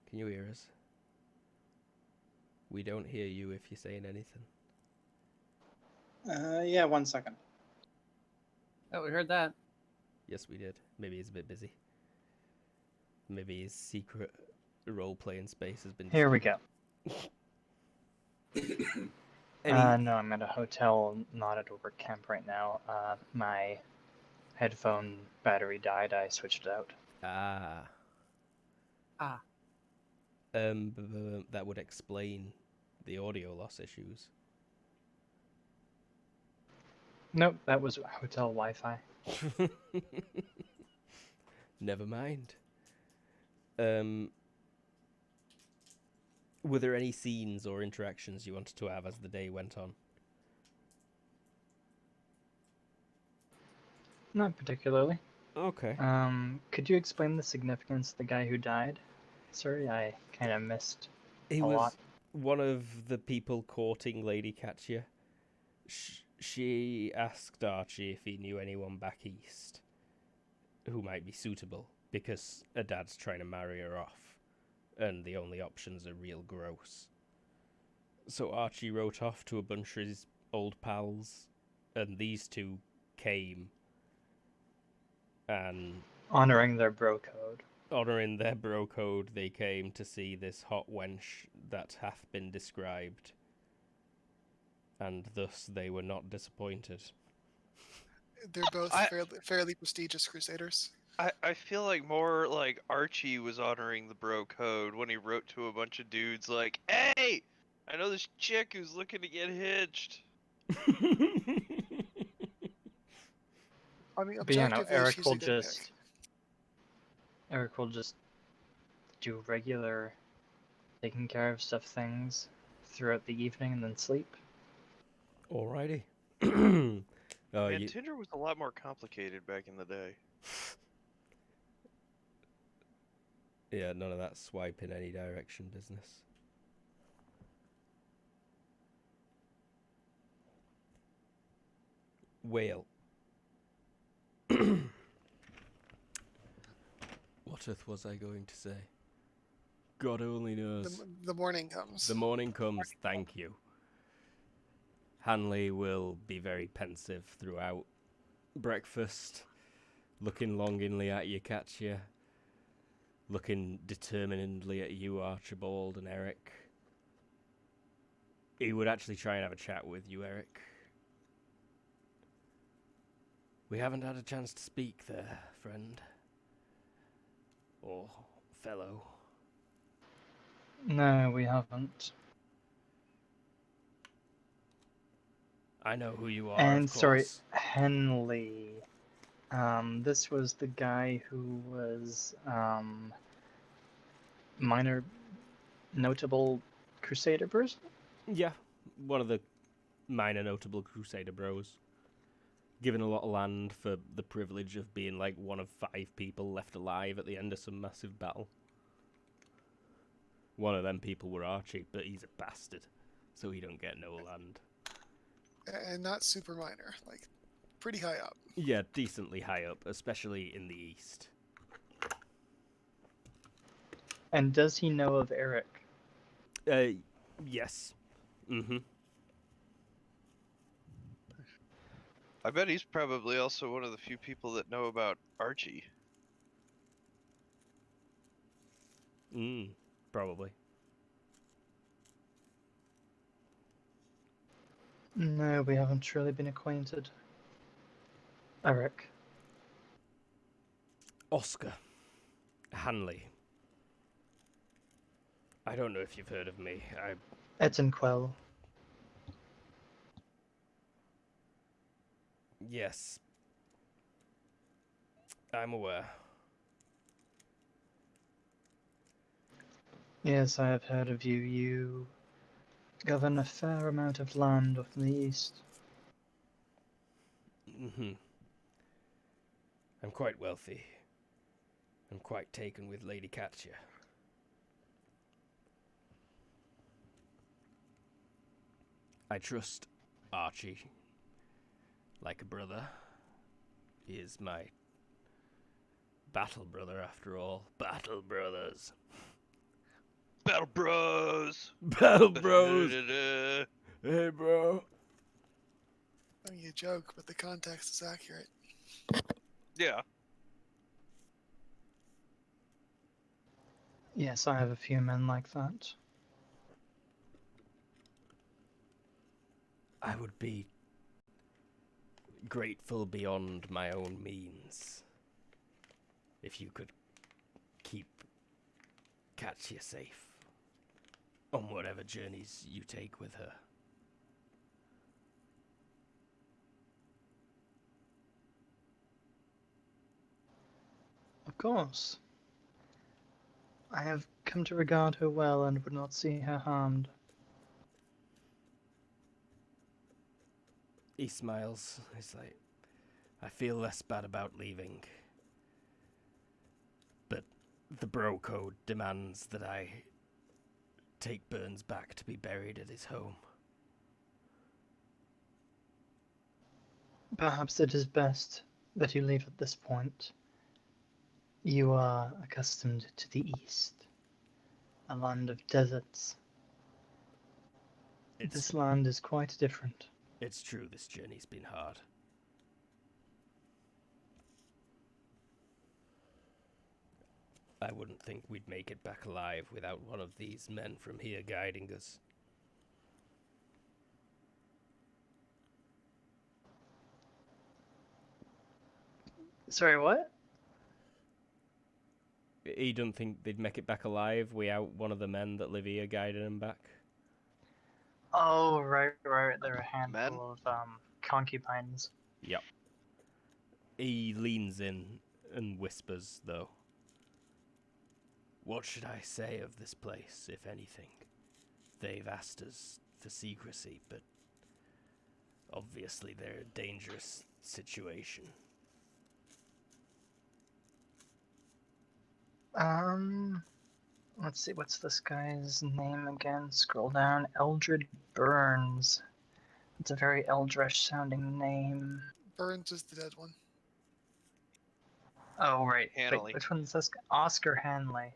Can you hear us? We don't hear you if you're saying anything. Yeah, 1 second. Oh, we heard that. Yes, we did. Maybe he's a bit busy. Maybe his secret role-playing space has been... Here we go. Any- No, I'm at a hotel, not at a work camp right now. My headphone battery died. I switched it out. Ah. Ah. That would explain the audio loss issues. Nope, that was hotel Wi-Fi. Never mind. Were there any scenes or interactions you wanted to have as the day went on? Not particularly. Okay. Could you explain the significance of the guy who died? Sorry, I kind of missed He a was lot. one of the people courting Lady Katya. She asked Archie if he knew anyone back east who might be suitable, because her dad's trying to marry her off, and the only options are real gross. So Archie wrote off to a bunch of his old pals, and these two came, and Honoring their bro code. honouring their bro code, they came to see this hot wench that hath been described, and thus they were not disappointed. They're both fairly prestigious crusaders. I feel like more like Archie was honoring the bro code when he wrote to a bunch of dudes like, "Hey, I know this chick who's looking to get hitched." I mean, But yeah, no, objectively, she's a good pick. Eric will just do regular taking care of stuff things throughout the evening and then sleep. Alrighty. Man, Tinder was a lot more complicated back in the day. Yeah, none of that swipe in any direction business. Whale. What was I going to say? God only knows. The morning comes. The morning comes, thank you. Hanley will be very pensive throughout breakfast, looking longingly at you, Katya, looking determinedly at you, Archibald and Eric. He would actually try and have a chat with you, Eric. We haven't had a chance to speak there, friend. Or fellow. No, we haven't. I know who you are, And of sorry, course. Henley. This was the guy who was minor notable crusader person? Yeah, one of the minor notable Crusader bros. Given a lot of land for the privilege of being like one of 5 people left alive at the end of some massive battle. One of them people were Archie, but he's a bastard, so he don't get no land. And not super minor, like pretty high up. Yeah, decently high up, especially in the east. And does he know of Eric? Yes. Mm-hmm. I bet he's probably also one of the few people that know about Archie. Probably. No, we haven't truly been acquainted. Eric. Oscar. Hanley. I don't know if you've heard of me. Etenquel. Yes. I'm aware. Yes, I have heard of you. You govern a fair amount of land off in the east. Mm-hmm. I'm quite wealthy. I'm quite taken with Lady Katya. I trust Archie like a brother. He is my battle brother, after all. Battle brothers. Battle Bros. Battle bros. Da-da-da-da-da. Hey, bro. I mean, you joke, but the context is accurate. Yeah. Yes, I have a few men like that. I would be grateful beyond my own means if you could keep Katya safe on whatever journeys you take with her. Of course. I have come to regard her well and would not see her harmed. He smiles. He's like, I feel less bad about leaving. But the bro code demands that I take Burns back to be buried at his home. Perhaps it is best that you leave at this point. You are accustomed to the east, a land of deserts. This land is quite different. It's true, this journey's been hard. I wouldn't think we'd make it back alive without one of these men from here guiding us. Sorry, what? He don't think they'd make it back alive without one of the men that live here guiding them back? Oh, right. There are a Men? handful of concubines. Yep. He leans in and whispers, though. What should I say of this place, if anything? They've asked us for secrecy, but obviously they're a dangerous situation. Let's see, what's this guy's name again? Scroll down. Eldred Burns. It's a very eldritch sounding name. Burns is the dead one. Oh, right. Wait, Hanley. which one's this guy? Oscar Hanley.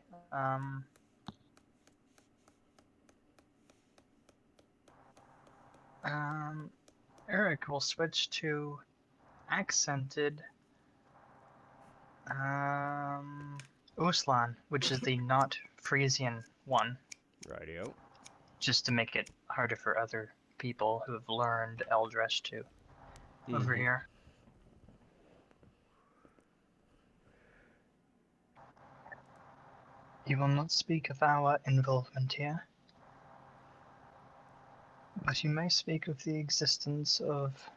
Eric will switch to accented Uslan, which is the not Frisian one, Rightio. just to make it harder for other people who have learned Eldritch to over Mhm. here. You will not speak of our involvement here, but you may speak of the existence of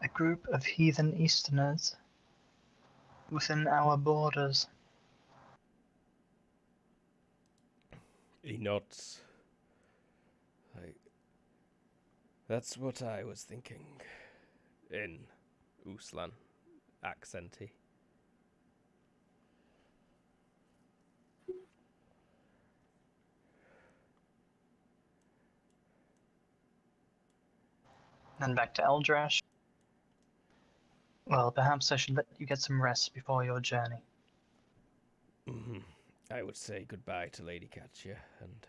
a group of heathen Easterners within our borders. He nods. That's what I was thinking. In Uslan. Accenty. Then back to Eldrash. Well, perhaps I should let you get some rest before your journey. I would say goodbye to Lady Katya and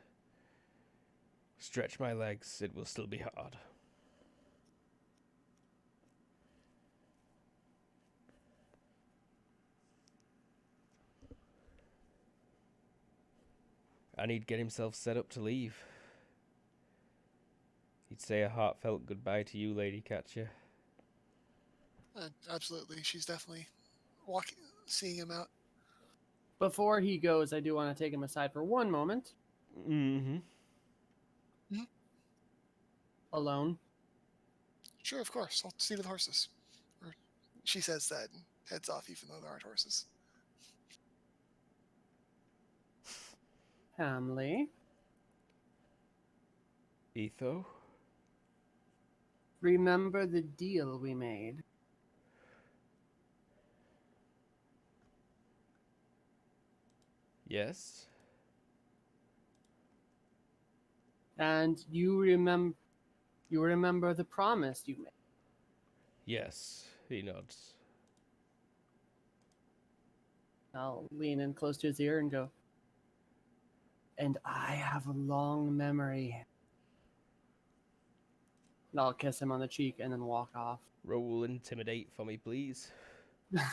stretch my legs. It will still be hard. And he'd get himself set up to leave. He'd say a heartfelt goodbye to you, Lady Katya. Absolutely, she's definitely seeing him out. Before he goes, I do want to take him aside for one moment. Mm-hmm. Alone. Sure, of course. I'll see to the horses. She says that and heads off, even though there aren't horses. Hamley, Etho? remember the deal we made? Yes? And you remember the promise you made. Yes, he nods. I'll lean in close to his ear and go, and I have a long memory. And I'll kiss him on the cheek and then walk off. Roll intimidate for me, please. I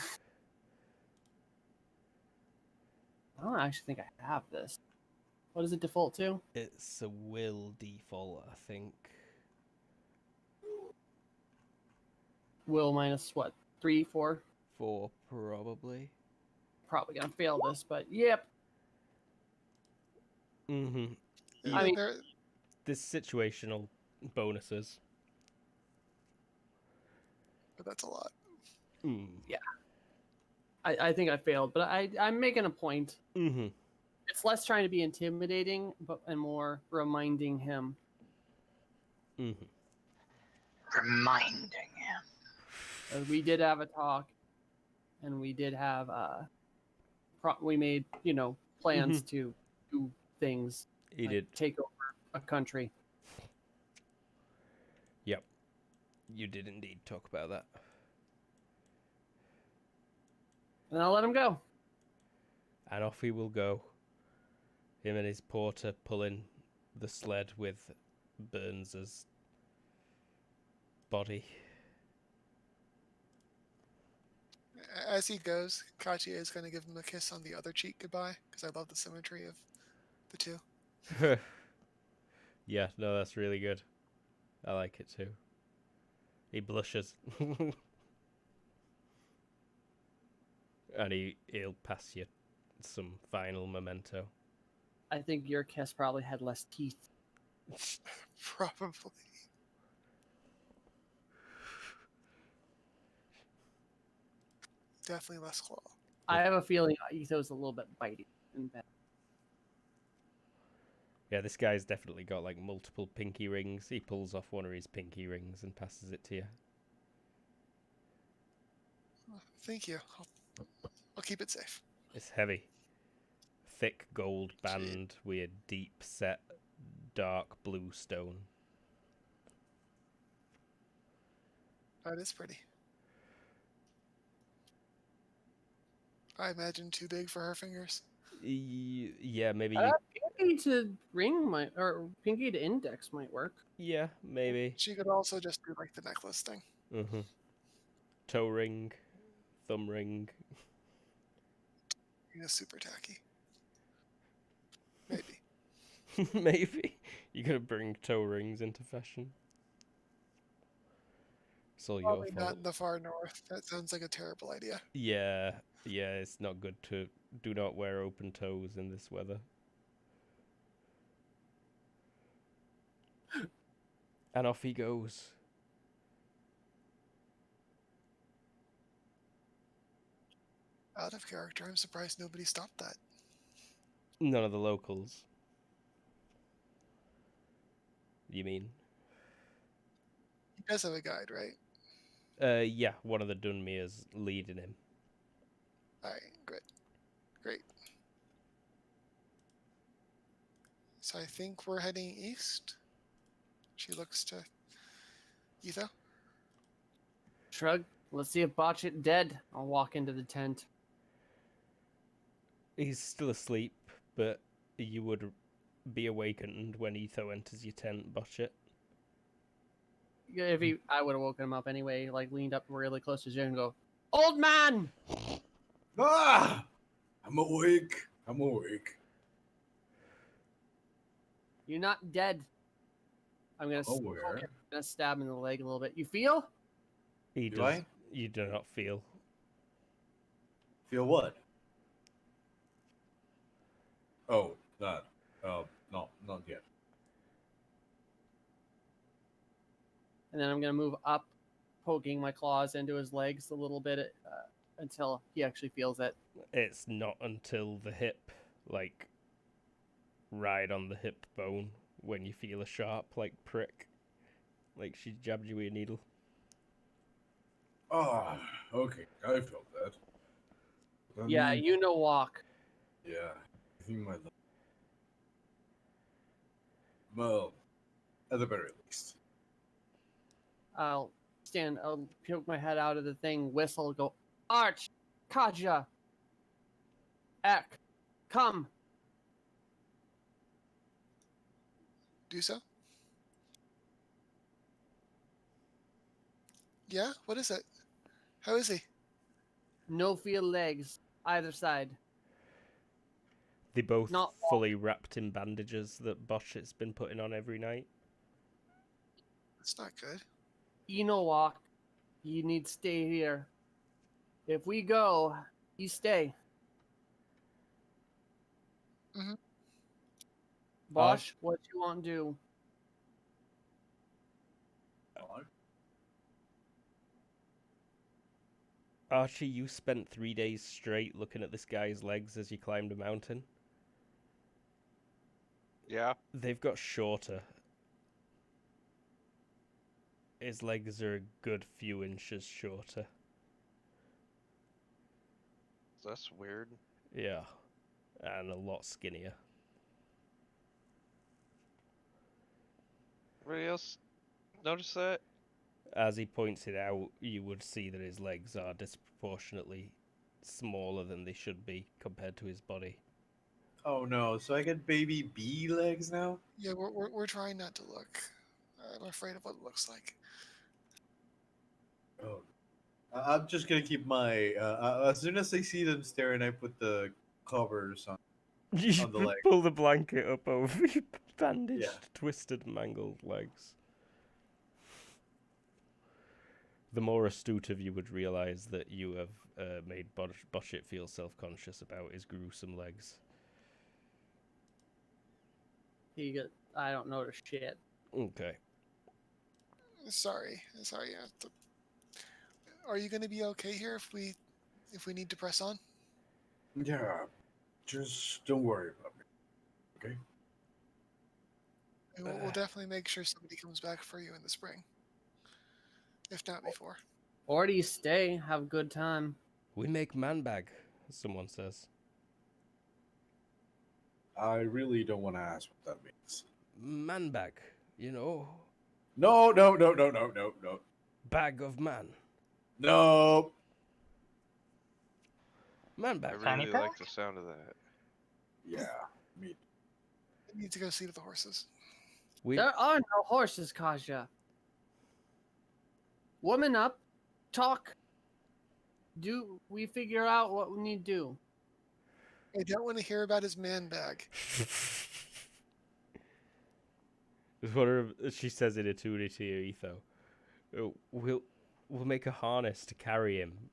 don't actually think I have this. What does it default to? It's a will default, I think. Will minus what? 3, 4? 4, probably. Probably gonna fail this, but yep. Mm-hmm. I mean- There, There's situational bonuses. but that's a lot. Mm. I think I failed, but I'm making a point. Mm-hmm. It's less trying to be intimidating, and more reminding him. Mm-hmm. Reminding him. We did have a talk, and we did have we made plans to do things. He like did. take over a country. Yep. You did indeed talk about that. And I'll let him go. And off he will go. Him and his porter pulling the sled with Burns's body. As he goes, Katia is going to give him a kiss on the other cheek goodbye, because I love the symmetry of the two. Yeah, no, that's really good. I like it too. He blushes. And he'll pass you some final memento. I think your kiss probably had less teeth. Probably. Definitely less claw. I have a feeling Etho's a little bit bitey in bed. Yeah, this guy's definitely got like multiple pinky rings. He pulls off one of his pinky rings and passes it to you. Thank you. I'll keep it safe. It's heavy. Thick gold band with a deep set dark blue stone. That is pretty. I imagine too big for her fingers. Yeah, maybe. Pinky to ring might, or pinky to index might work. Yeah, maybe. She could also just do like the necklace thing. Mm-hmm. Toe ring, thumb ring. Super tacky. Maybe. Maybe. You're gonna bring toe rings into fashion. It's all your Probably fault. not in the far north. That sounds like a terrible idea. Yeah, it's not good to do not wear open toes in this weather. And off he goes. Out of character. I'm surprised nobody stopped that. None of the locals. You mean? He does have a guide, right? Yeah, one of the Dunmere's leading him. Alright, good. Great. So I think we're heading east. She looks to Etho. Shrug. Let's see if Botchit dead. I'll walk into the tent. He's still asleep, but you would be awakened when Etho enters your tent, Botchet. If I would have woken him up anyway. Like leaned up really close to his ear and go, "Old man!" Ah! I'm awake. I'm awake. You're not dead. I'm gonna, Aware. I'm gonna stab him in the leg a little bit. You feel? He Do does. I? You do not feel. Feel what? Oh, that. No, not yet. And then I'm gonna move up poking my claws into his legs a little bit until he actually feels it. It's not until the hip, like, right on the hip bone, when you feel a sharp, like, prick. Like she jabbed you with a needle. Ah, okay, I felt that. Yeah, you know, walk. Yeah, I think my leg. Well, at the very least. I'll poke my head out of the thing, whistle, go, Arch, Kaja, Ek, come. Do so. Yeah. What is it? How is he? No feel legs, either side. They both Not fully wrapped in bandages that Bosch has been putting on every night. That's not good. You know, walk. You need to stay here. If we go, you stay. Mhm. Bosch, what you want to do? Archie, you spent 3 days straight looking at this guy's legs as you climbed a mountain. Yeah. They've got shorter. His legs are a good few inches shorter. That's weird. Yeah. And a lot skinnier. Anybody else notice that? As he points it out, you would see that his legs are disproportionately smaller than they should be compared to his body. Oh no, so I get baby bee legs now? Yeah, we're trying not to look. I'm afraid of what it looks like. Oh. I'm just gonna keep my. As soon as I see them staring, I put the covers on. You On the leg. pull the blanket up over your bandaged, Yeah. twisted, mangled legs. The more astute of you would realize that you have made Boschit feel self-conscious about his gruesome legs. I don't notice shit. Okay. Sorry. Are you going to be okay here if we need to press on? Yeah, just don't worry about me. Okay? And we'll definitely make sure somebody comes back for you in the spring, if not before. Or do you stay, have a good time? We make man bag, someone says. I really don't want to ask what that means. Man bag, you know. No. Bag of man. No. Man I bag. Fanny really like pack? the sound of that. Yeah, me. I need to go see to the horses. We There are no horses, Kaja. Woman up, talk. Do we figure out what we need to do? I don't want to hear about his man bag. She says in a tune to your etho. We'll make a harness to carry him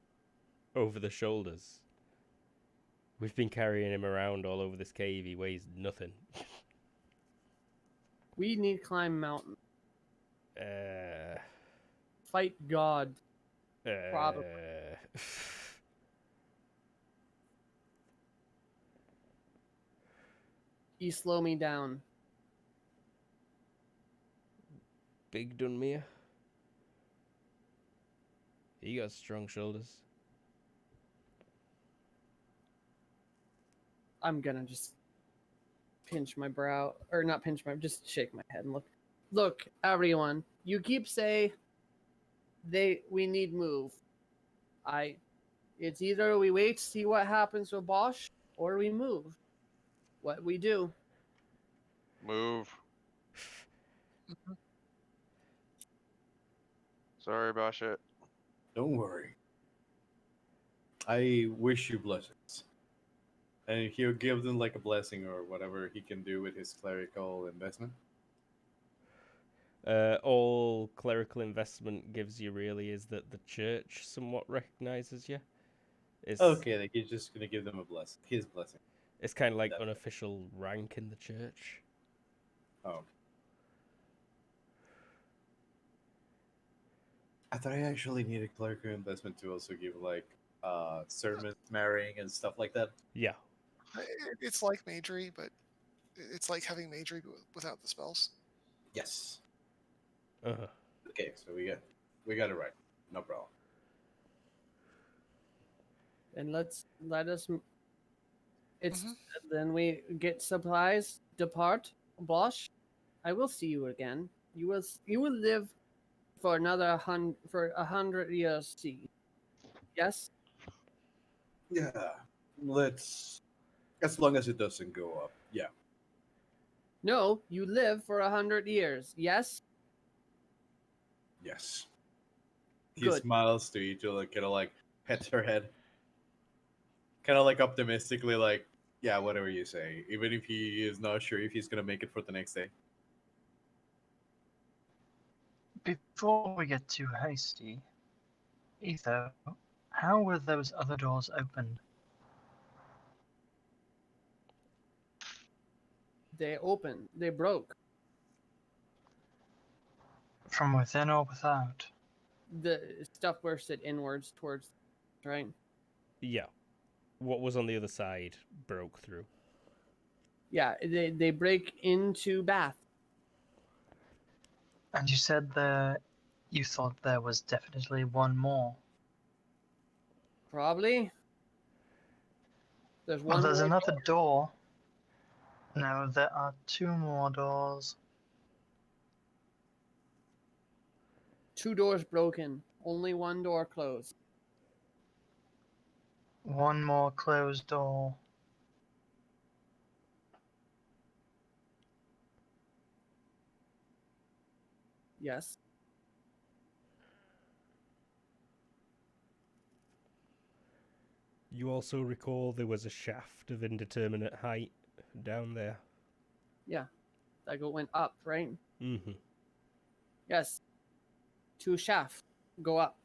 over the shoulders. We've been carrying him around all over this cave. He weighs nothing. We need to climb mountain. Uh, Fight God. Probably. You slow me down. Big Dunmere. He got strong shoulders. I'm gonna just pinch my brow, or not pinch my, just shake my head and look. Look, everyone, you keep say we need move. It's either we wait to see what happens with Bosch, or we move. What we do? Move. Sorry about shit. Don't worry. I wish you blessings. And he'll give them like a blessing or whatever he can do with his clerical investment. All clerical investment gives you really is that the church somewhat recognizes you. It's, Okay, like he's just gonna give them a blessing. His blessing. It's kind of like That's it. unofficial rank in the church. Oh. I thought I actually needed clerical investment to also give like sermon marrying and stuff like that. Yeah. It's like magery, but it's like having magery without the spells. Yes. Uh-huh. Okay, so we got it right. No problem. And let us. It's Mhm. then we get supplies. Depart, Bosch. I will see you again. You will live for another 100 years. See, yes. Yeah. Let's as long as it doesn't go up. Yeah. No, you live for 100 years. Yes. Yes. He Good. smiles to each other, kind of like pets her head, kind of like optimistically, like, yeah, whatever you say, even if he is not sure if he's gonna make it for the next day. Before we get too hasty, Etho, how were those other doors opened? They open. They broke. From within or without? The stuff bursted inwards towards, right? Yeah. What was on the other side broke through. Yeah, they break into Bath. And you said that you thought there was definitely one more. Probably. There's Well, one there's more another door. door. No, there are two more doors. 2 doors broken. Only one door closed. One more closed door. Yes. You also recall there was a shaft of indeterminate height down there. Yeah. That went up, right? Mm-hmm. Yes. 2 shafts go up.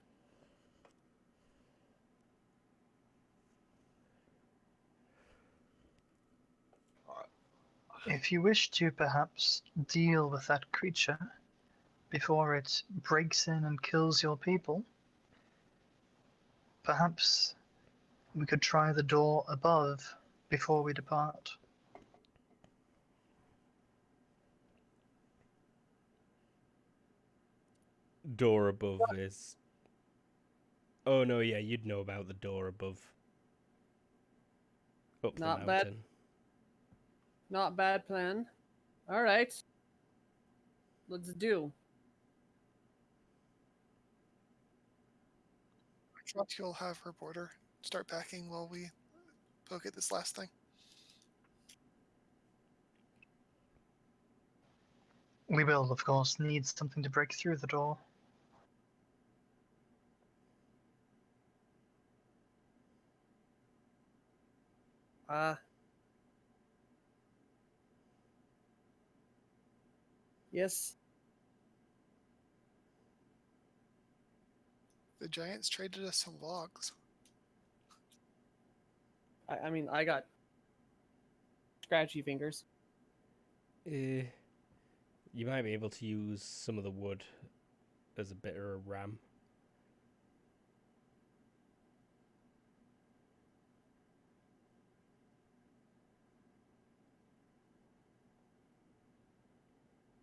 If you wish to perhaps deal with that creature before it breaks in and kills your people, perhaps we could try the door above before we depart. Door above is... Oh, no, yeah, you'd know about the door above. Up the Not mountain. bad. Not bad plan. All right. Let's do. I trust you'll have her border start packing while we poke at this last thing. We will, of course, need something to break through the door. Yes. The giants traded us some logs. I mean, I got scratchy fingers. You might be able to use some of the wood as a bit of a ram.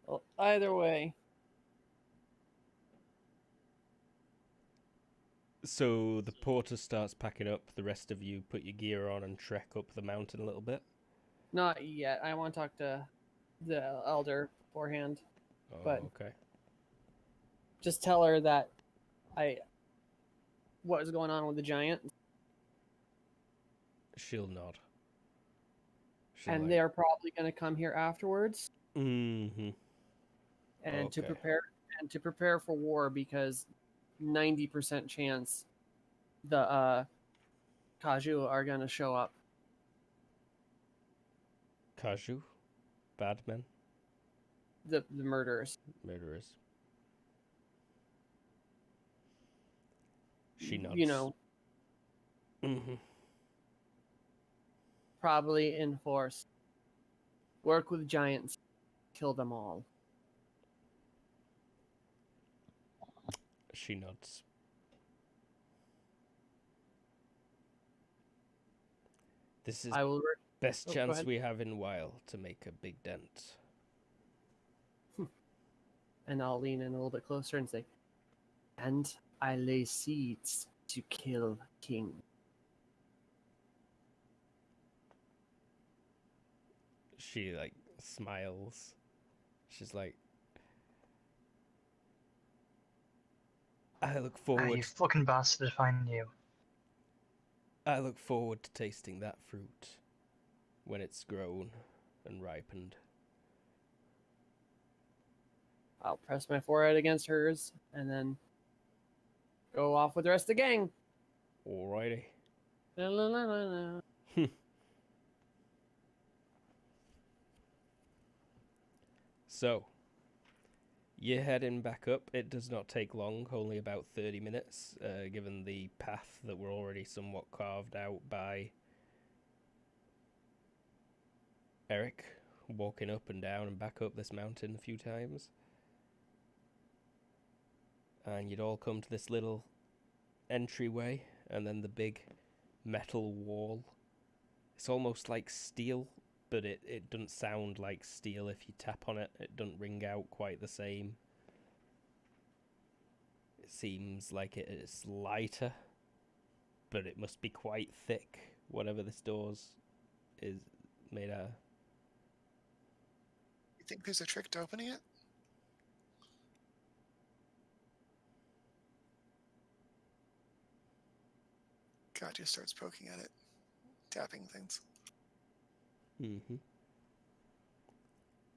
Well, either way. So the porter starts packing up. The rest of you put your gear on and trek up the mountain a little bit. Not yet. I want to talk to the elder beforehand. Oh, But- okay. Just tell her that what is going on with the giant, She'll nod. She'll and like, they're probably going to come here afterwards, Mm-hmm. and Okay. to prepare for war, because 90% chance the Kaju are going to show up. Kaju? Bad men? The murderers. Murderers. She nods. You know, Mm-hmm. probably in force. Work with giants. Kill them all. She nods. This is I will. best Oh, go chance ahead. we have in a while to make a big dent. And I'll lean in a little bit closer and say, "And I lay seeds to kill king." She like smiles. She's like, I look Ah, forward. you fucking bastard if I knew. I look forward to tasting that fruit when it's grown and ripened. I'll press my forehead against hers and then go off with the rest of the gang. Alrighty. La, la, la, la, la. So, you're heading back up. It does not take long, only about 30 minutes, given the path that we're already somewhat carved out by Eric, walking up and down and back up this mountain a few times. And you'd all come to this little entryway, and then the big metal wall. It's almost like steel, but it doesn't sound like steel if you tap on it. It doesn't ring out quite the same. It seems like it is lighter, but it must be quite thick, whatever this door's is made out of. You think there's a trick to opening it? God just starts poking at it, tapping things. Mm-hmm.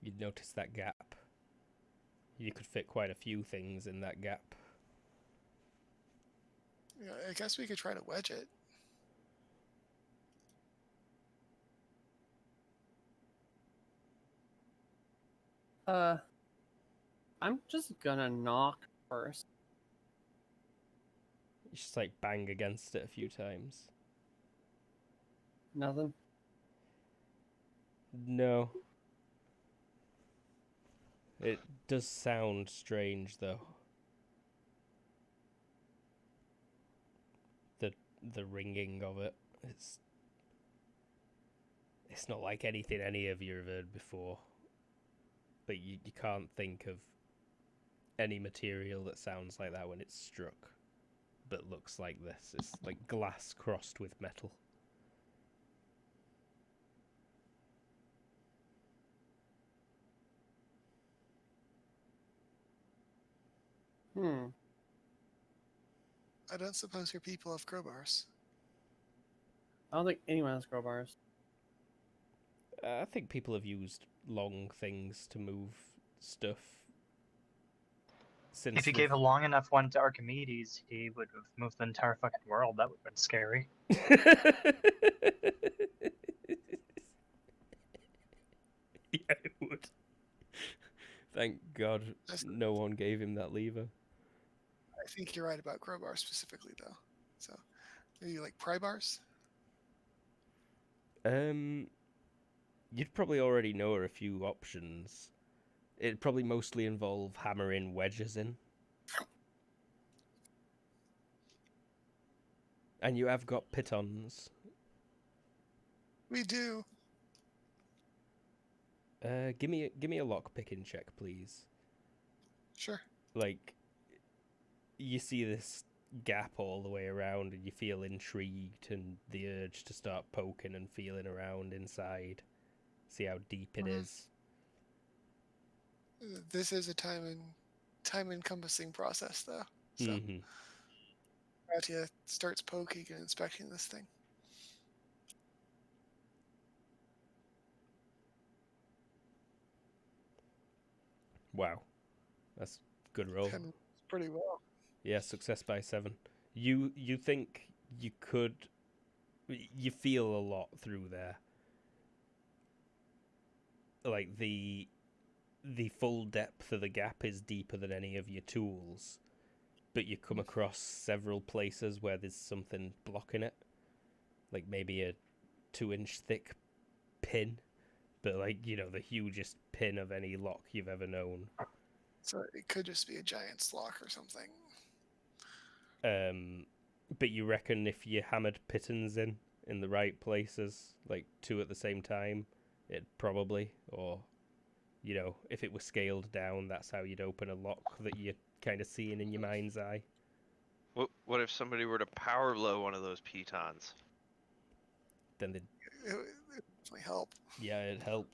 You'd notice that gap. You could fit quite a few things in that gap. Yeah, I guess we could try to wedge it. I'm just gonna knock first. You just like bang against it a few times. Nothing. No. It does sound strange though. The ringing of it. It's not like anything any of you have heard before. But you can't think of any material that sounds like that when it's struck, but looks like this. It's like glass crossed with metal. I don't suppose your people have crowbars. I don't think anyone has crowbars. I think people have used long things to move stuff since If you gave a long enough one to Archimedes, he would have moved the entire fucking world. That would have been scary. Yeah, it would. Thank God no one gave him that lever. I think you're right about crowbars specifically, though. So, maybe like pry bars? You'd probably already know a few options. It'd probably mostly involve hammering wedges in. And you have got pitons. We do. Give me a lock picking check, please. Sure. Like, you see this gap all the way around, and you feel intrigued and the urge to start poking and feeling around inside, see how deep it is. This is a time encompassing process, though. So, Mm-hmm. Ratia starts poking and inspecting this thing. Wow, that's good roll. 10 pretty well. Yeah, success by 7. You think you could? You feel a lot through there. Like the full depth of the gap is deeper than any of your tools, but you come across several places where there's something blocking it, like maybe a 2-inch thick pin, but like, you know, the hugest pin of any lock you've ever known. So it could just be a giant lock or something. But you reckon if you hammered pittons in the right places, like 2 at the same time, it probably, or, you know, if it was scaled down, that's how you'd open a lock that you're kind of seeing in your mind's eye. What if somebody were to power blow one of those pitons? Then they'd, It would definitely help. yeah, it'd help.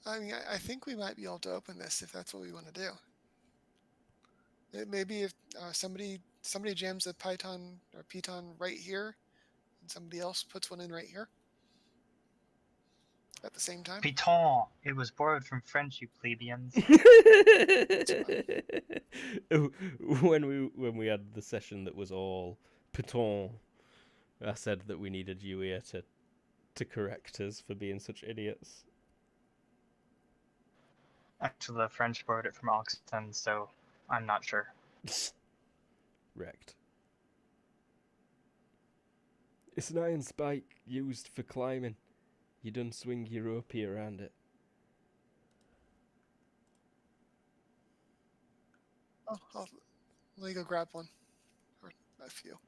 I mean, I think we might be able to open this if that's what we want to do. Maybe if somebody jams a python or piton right here, and somebody else puts one in right here at the same time. Piton. It was borrowed from French, you plebeians. when we had the session that was all piton, I said that we needed you here to correct us for being such idiots. Actually, the French borrowed it from Oxton, so I'm not sure. Wrecked. It's an iron spike used for climbing. You done swing your ropey around it. Let me go grab one, or a few.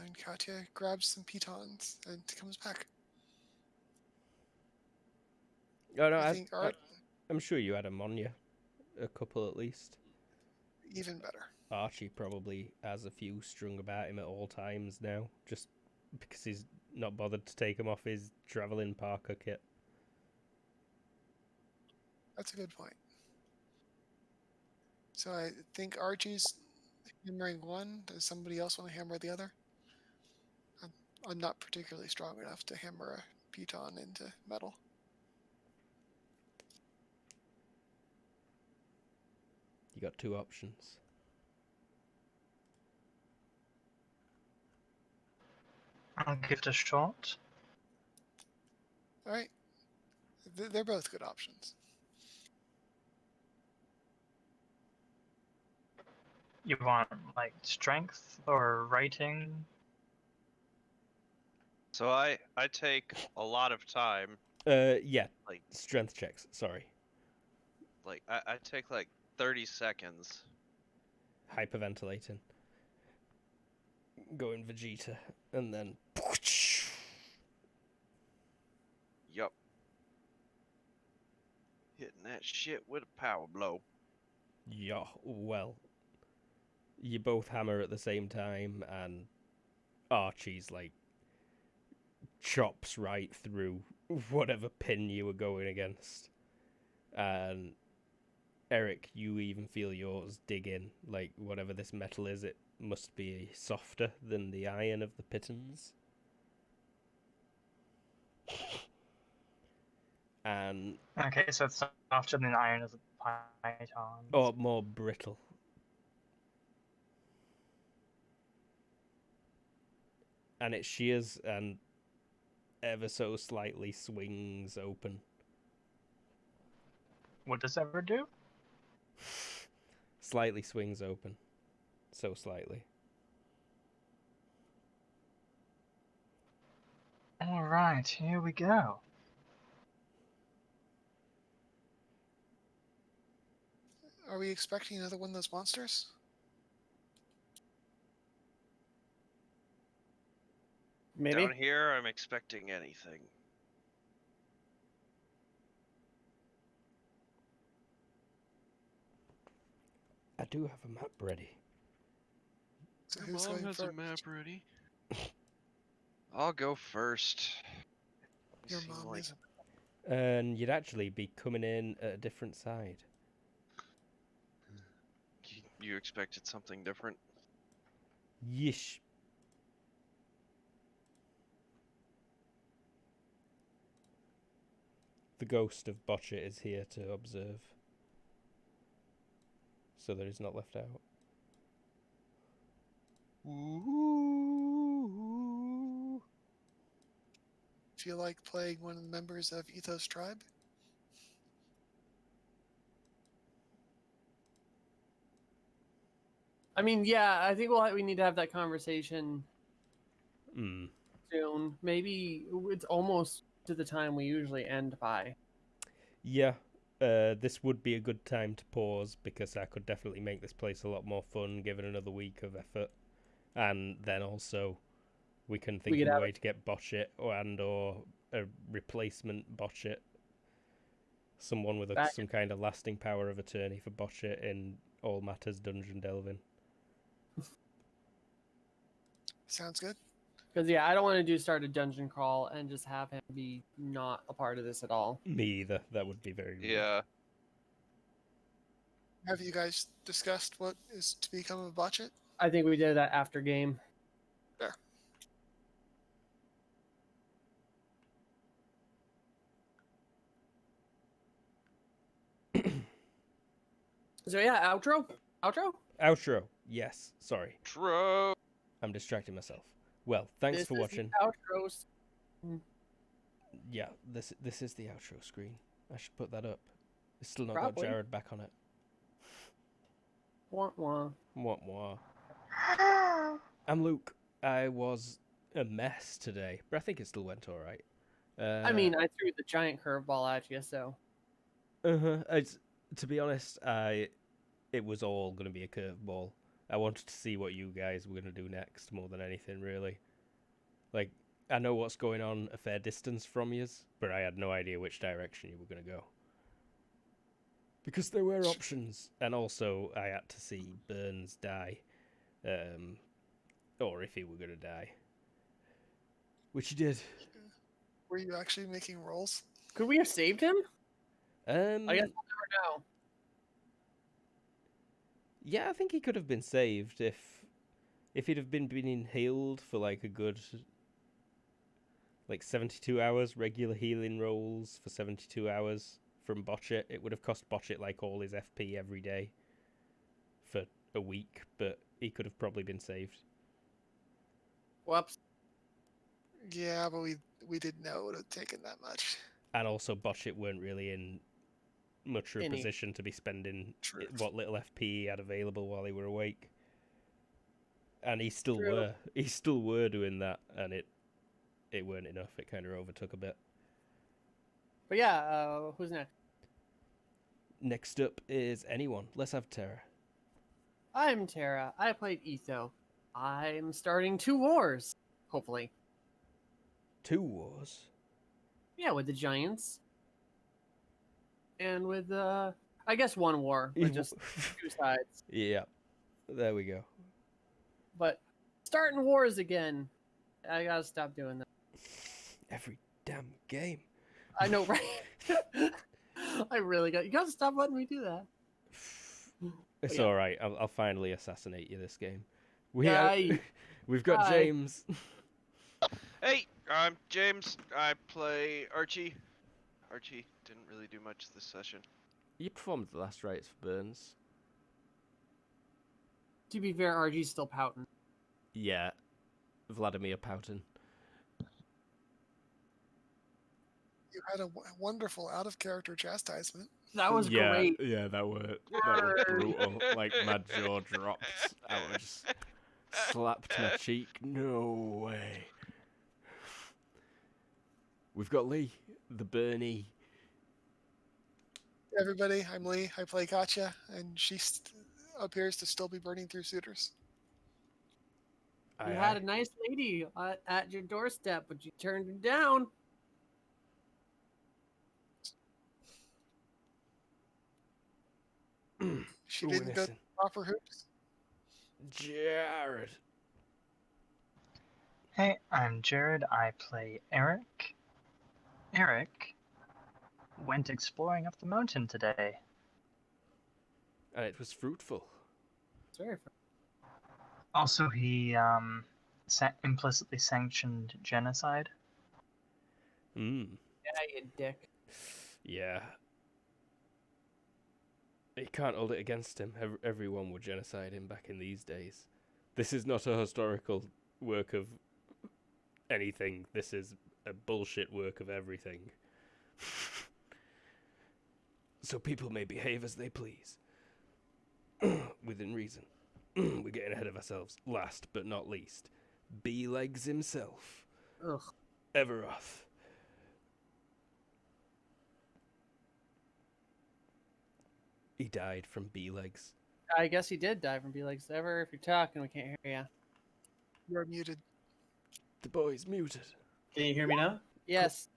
And Katya grabs some pitons and comes back. Oh no, I think Art I'm sure you had them on you, a couple at least. even better. Archie probably has a few strung about him at all times now, just because he's not bothered to take them off his travelling parka kit. That's a good point. So I think Archie's hammering one. Does somebody else want to hammer the other? I'm not particularly strong enough to hammer a piton into metal. You got 2 options. I'll give it a shot. All right. They're both good options. You want, like, strength or writing? So I take a lot of time. Yeah, Like strength checks, sorry. I take like 30 seconds. Hyperventilating. Going Vegeta, and then... Yup. Hitting that shit with a power blow. Yeah, well, you both hammer at the same time, and Archie's like chops right through whatever pin you were going against. And Eric, you even feel yours dig in, like whatever this metal is, it must be softer than the iron of the pitons. And Okay, so it's softer than iron as a python. or more brittle. And it shears and ever so slightly swings open. What does that ever do? Slightly swings open. So slightly. Alright, here we go. Are we expecting another one of those monsters? Maybe. Down here, I'm expecting anything. I do have a map ready. So Your who's mom going has first? a map ready. I'll go first. You Your seem mom like isn't. And you'd actually be coming in at a different side. you expected something different. Yish. The ghost of Botchet is here to observe. So that he's not left out. Ooh. Feel like playing one of the members of Ethos Tribe? I mean, yeah, I think we need to have that conversation Hmm. soon. Maybe it's almost to the time we usually end by. Yeah. this would be a good time to pause because I could definitely make this place a lot more fun given another week of effort. And then also we can think could of a have way to get Botchit or a replacement Botchit. Someone with Back- some kind of lasting power of attorney for Botchit in All Matters Dungeon Delving. Sounds good. Because yeah, I don't want to start a dungeon crawl and just have him be not a part of this at all. Me either. That would be very rude. Yeah. Have you guys discussed what is to become of Botchit? I think we did that after game. There. So yeah, outro. Outro. Yes. Sorry. True. I'm distracting myself. Well, thanks This for is the watching. outros. Yeah, this is the outro screen. I should put that up. It's still not Probably. got Jared back on it. Wah, wah. Mwah, mwah. I'm Luke. I was a mess today, but I think it still went all right. I mean, I threw the giant curveball at you, so to be honest, it was all going to be a curveball. I wanted to see what you guys were going to do next more than anything, really. Like, I know what's going on a fair distance from yous, but I had no idea which direction you were going to go. Because there were options, and also I had to see Burns die, or if he were going to die. Which he did. Were you actually making rolls? could we have saved him? I guess we'll Um, never know. yeah, I think he could have been saved if he'd have been healed for like a good 72 hours, regular healing rolls for 72 hours from Botchit. It would have cost Botchit like all his FP every day for a week, but he could have probably been saved. Whoops. Yeah, but we didn't know it would have taken that much. And also Botchit weren't really in much of a Any. position to be spending True. what little FP he had available while they were awake. And he still True. were. He still were doing that, and it weren't enough. It kind of overtook a bit. But yeah, who's next? Next up is anyone. Let's have Terra. I'm Tara. I played Etho. I'm starting 2 wars, hopefully. 2 wars. Yeah, with the Giants. And with, I guess 1 war, with just 2 sides. Yeah, there we go. But starting wars again. I gotta stop doing that. Every damn game. I know, right? I really got. You gotta stop letting me do that. It's yeah. all right. I'll finally assassinate you this game. Aye. We've got Aye. James. Hey, I'm James. I play Archie. Archie didn't really do much this session. You performed the last rites for Burns. To be fair, RG's still pouting. Yeah, Vladimir Poutin. You had a wonderful out of character chastisement. That was great. Yeah, that was Word. brutal. Like my jaw dropped. I was slapped my cheek. No way. We've got Lee, the Bernie. Everybody, I'm Lee. I play Katya, and she appears to still be burning through suitors. You had a nice lady at your doorstep, but you turned her down. She didn't go proper hoops. Jared. Hey, I'm Jared. I play Eric. Eric went exploring up the mountain today. And it was fruitful. It's very fun. Also, he implicitly sanctioned genocide. Hmm. Yeah, you dick. Yeah. You can't hold it against him. Everyone would genocide him back in these days. This is not a historical work of anything. This is a bullshit work of everything. So people may behave as they please. Within reason. We're getting ahead of ourselves. Last but not least, B-Legs himself. Ugh. Everoth. He died from bee legs. I guess he did die from B-Legs. Ever, if you're talking, we can't hear you. You're muted. The boy's muted. Can you hear me now? Yes.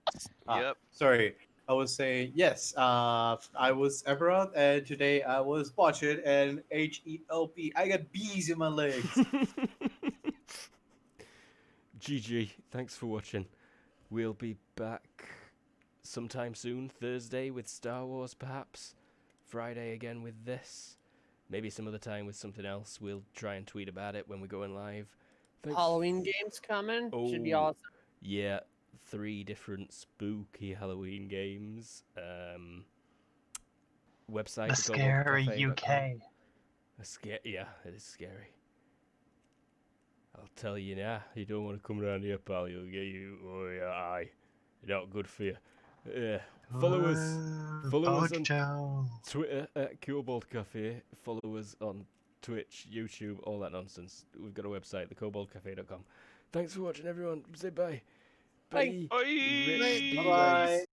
Yep. Sorry. I was saying yes. I was Everett, and today I was Botched and HELP. I got bees in my legs. GG. Thanks for watching. We'll be back sometime soon. Thursday with Star Wars, perhaps. Friday again with this. Maybe some other time with something else. We'll try and tweet about it when we're going live. Thanks. Halloween games coming. Should be Oh. awesome. Yeah, 3 different spooky Halloween games. Website The scary UK. Yeah, it is scary. I'll tell you now, you don't want to come around here, pal. You'll get you. Oh yeah, aye. Not good for you. Yeah. Follow us. Follow us on Twitter at Cobalt Cafe. Follow us on Twitch, YouTube, all that nonsense. We've got a website, thecobaltcafe.com. Thanks for watching, everyone. Say bye. Bye. Bye. Bye. Rich Bye-bye.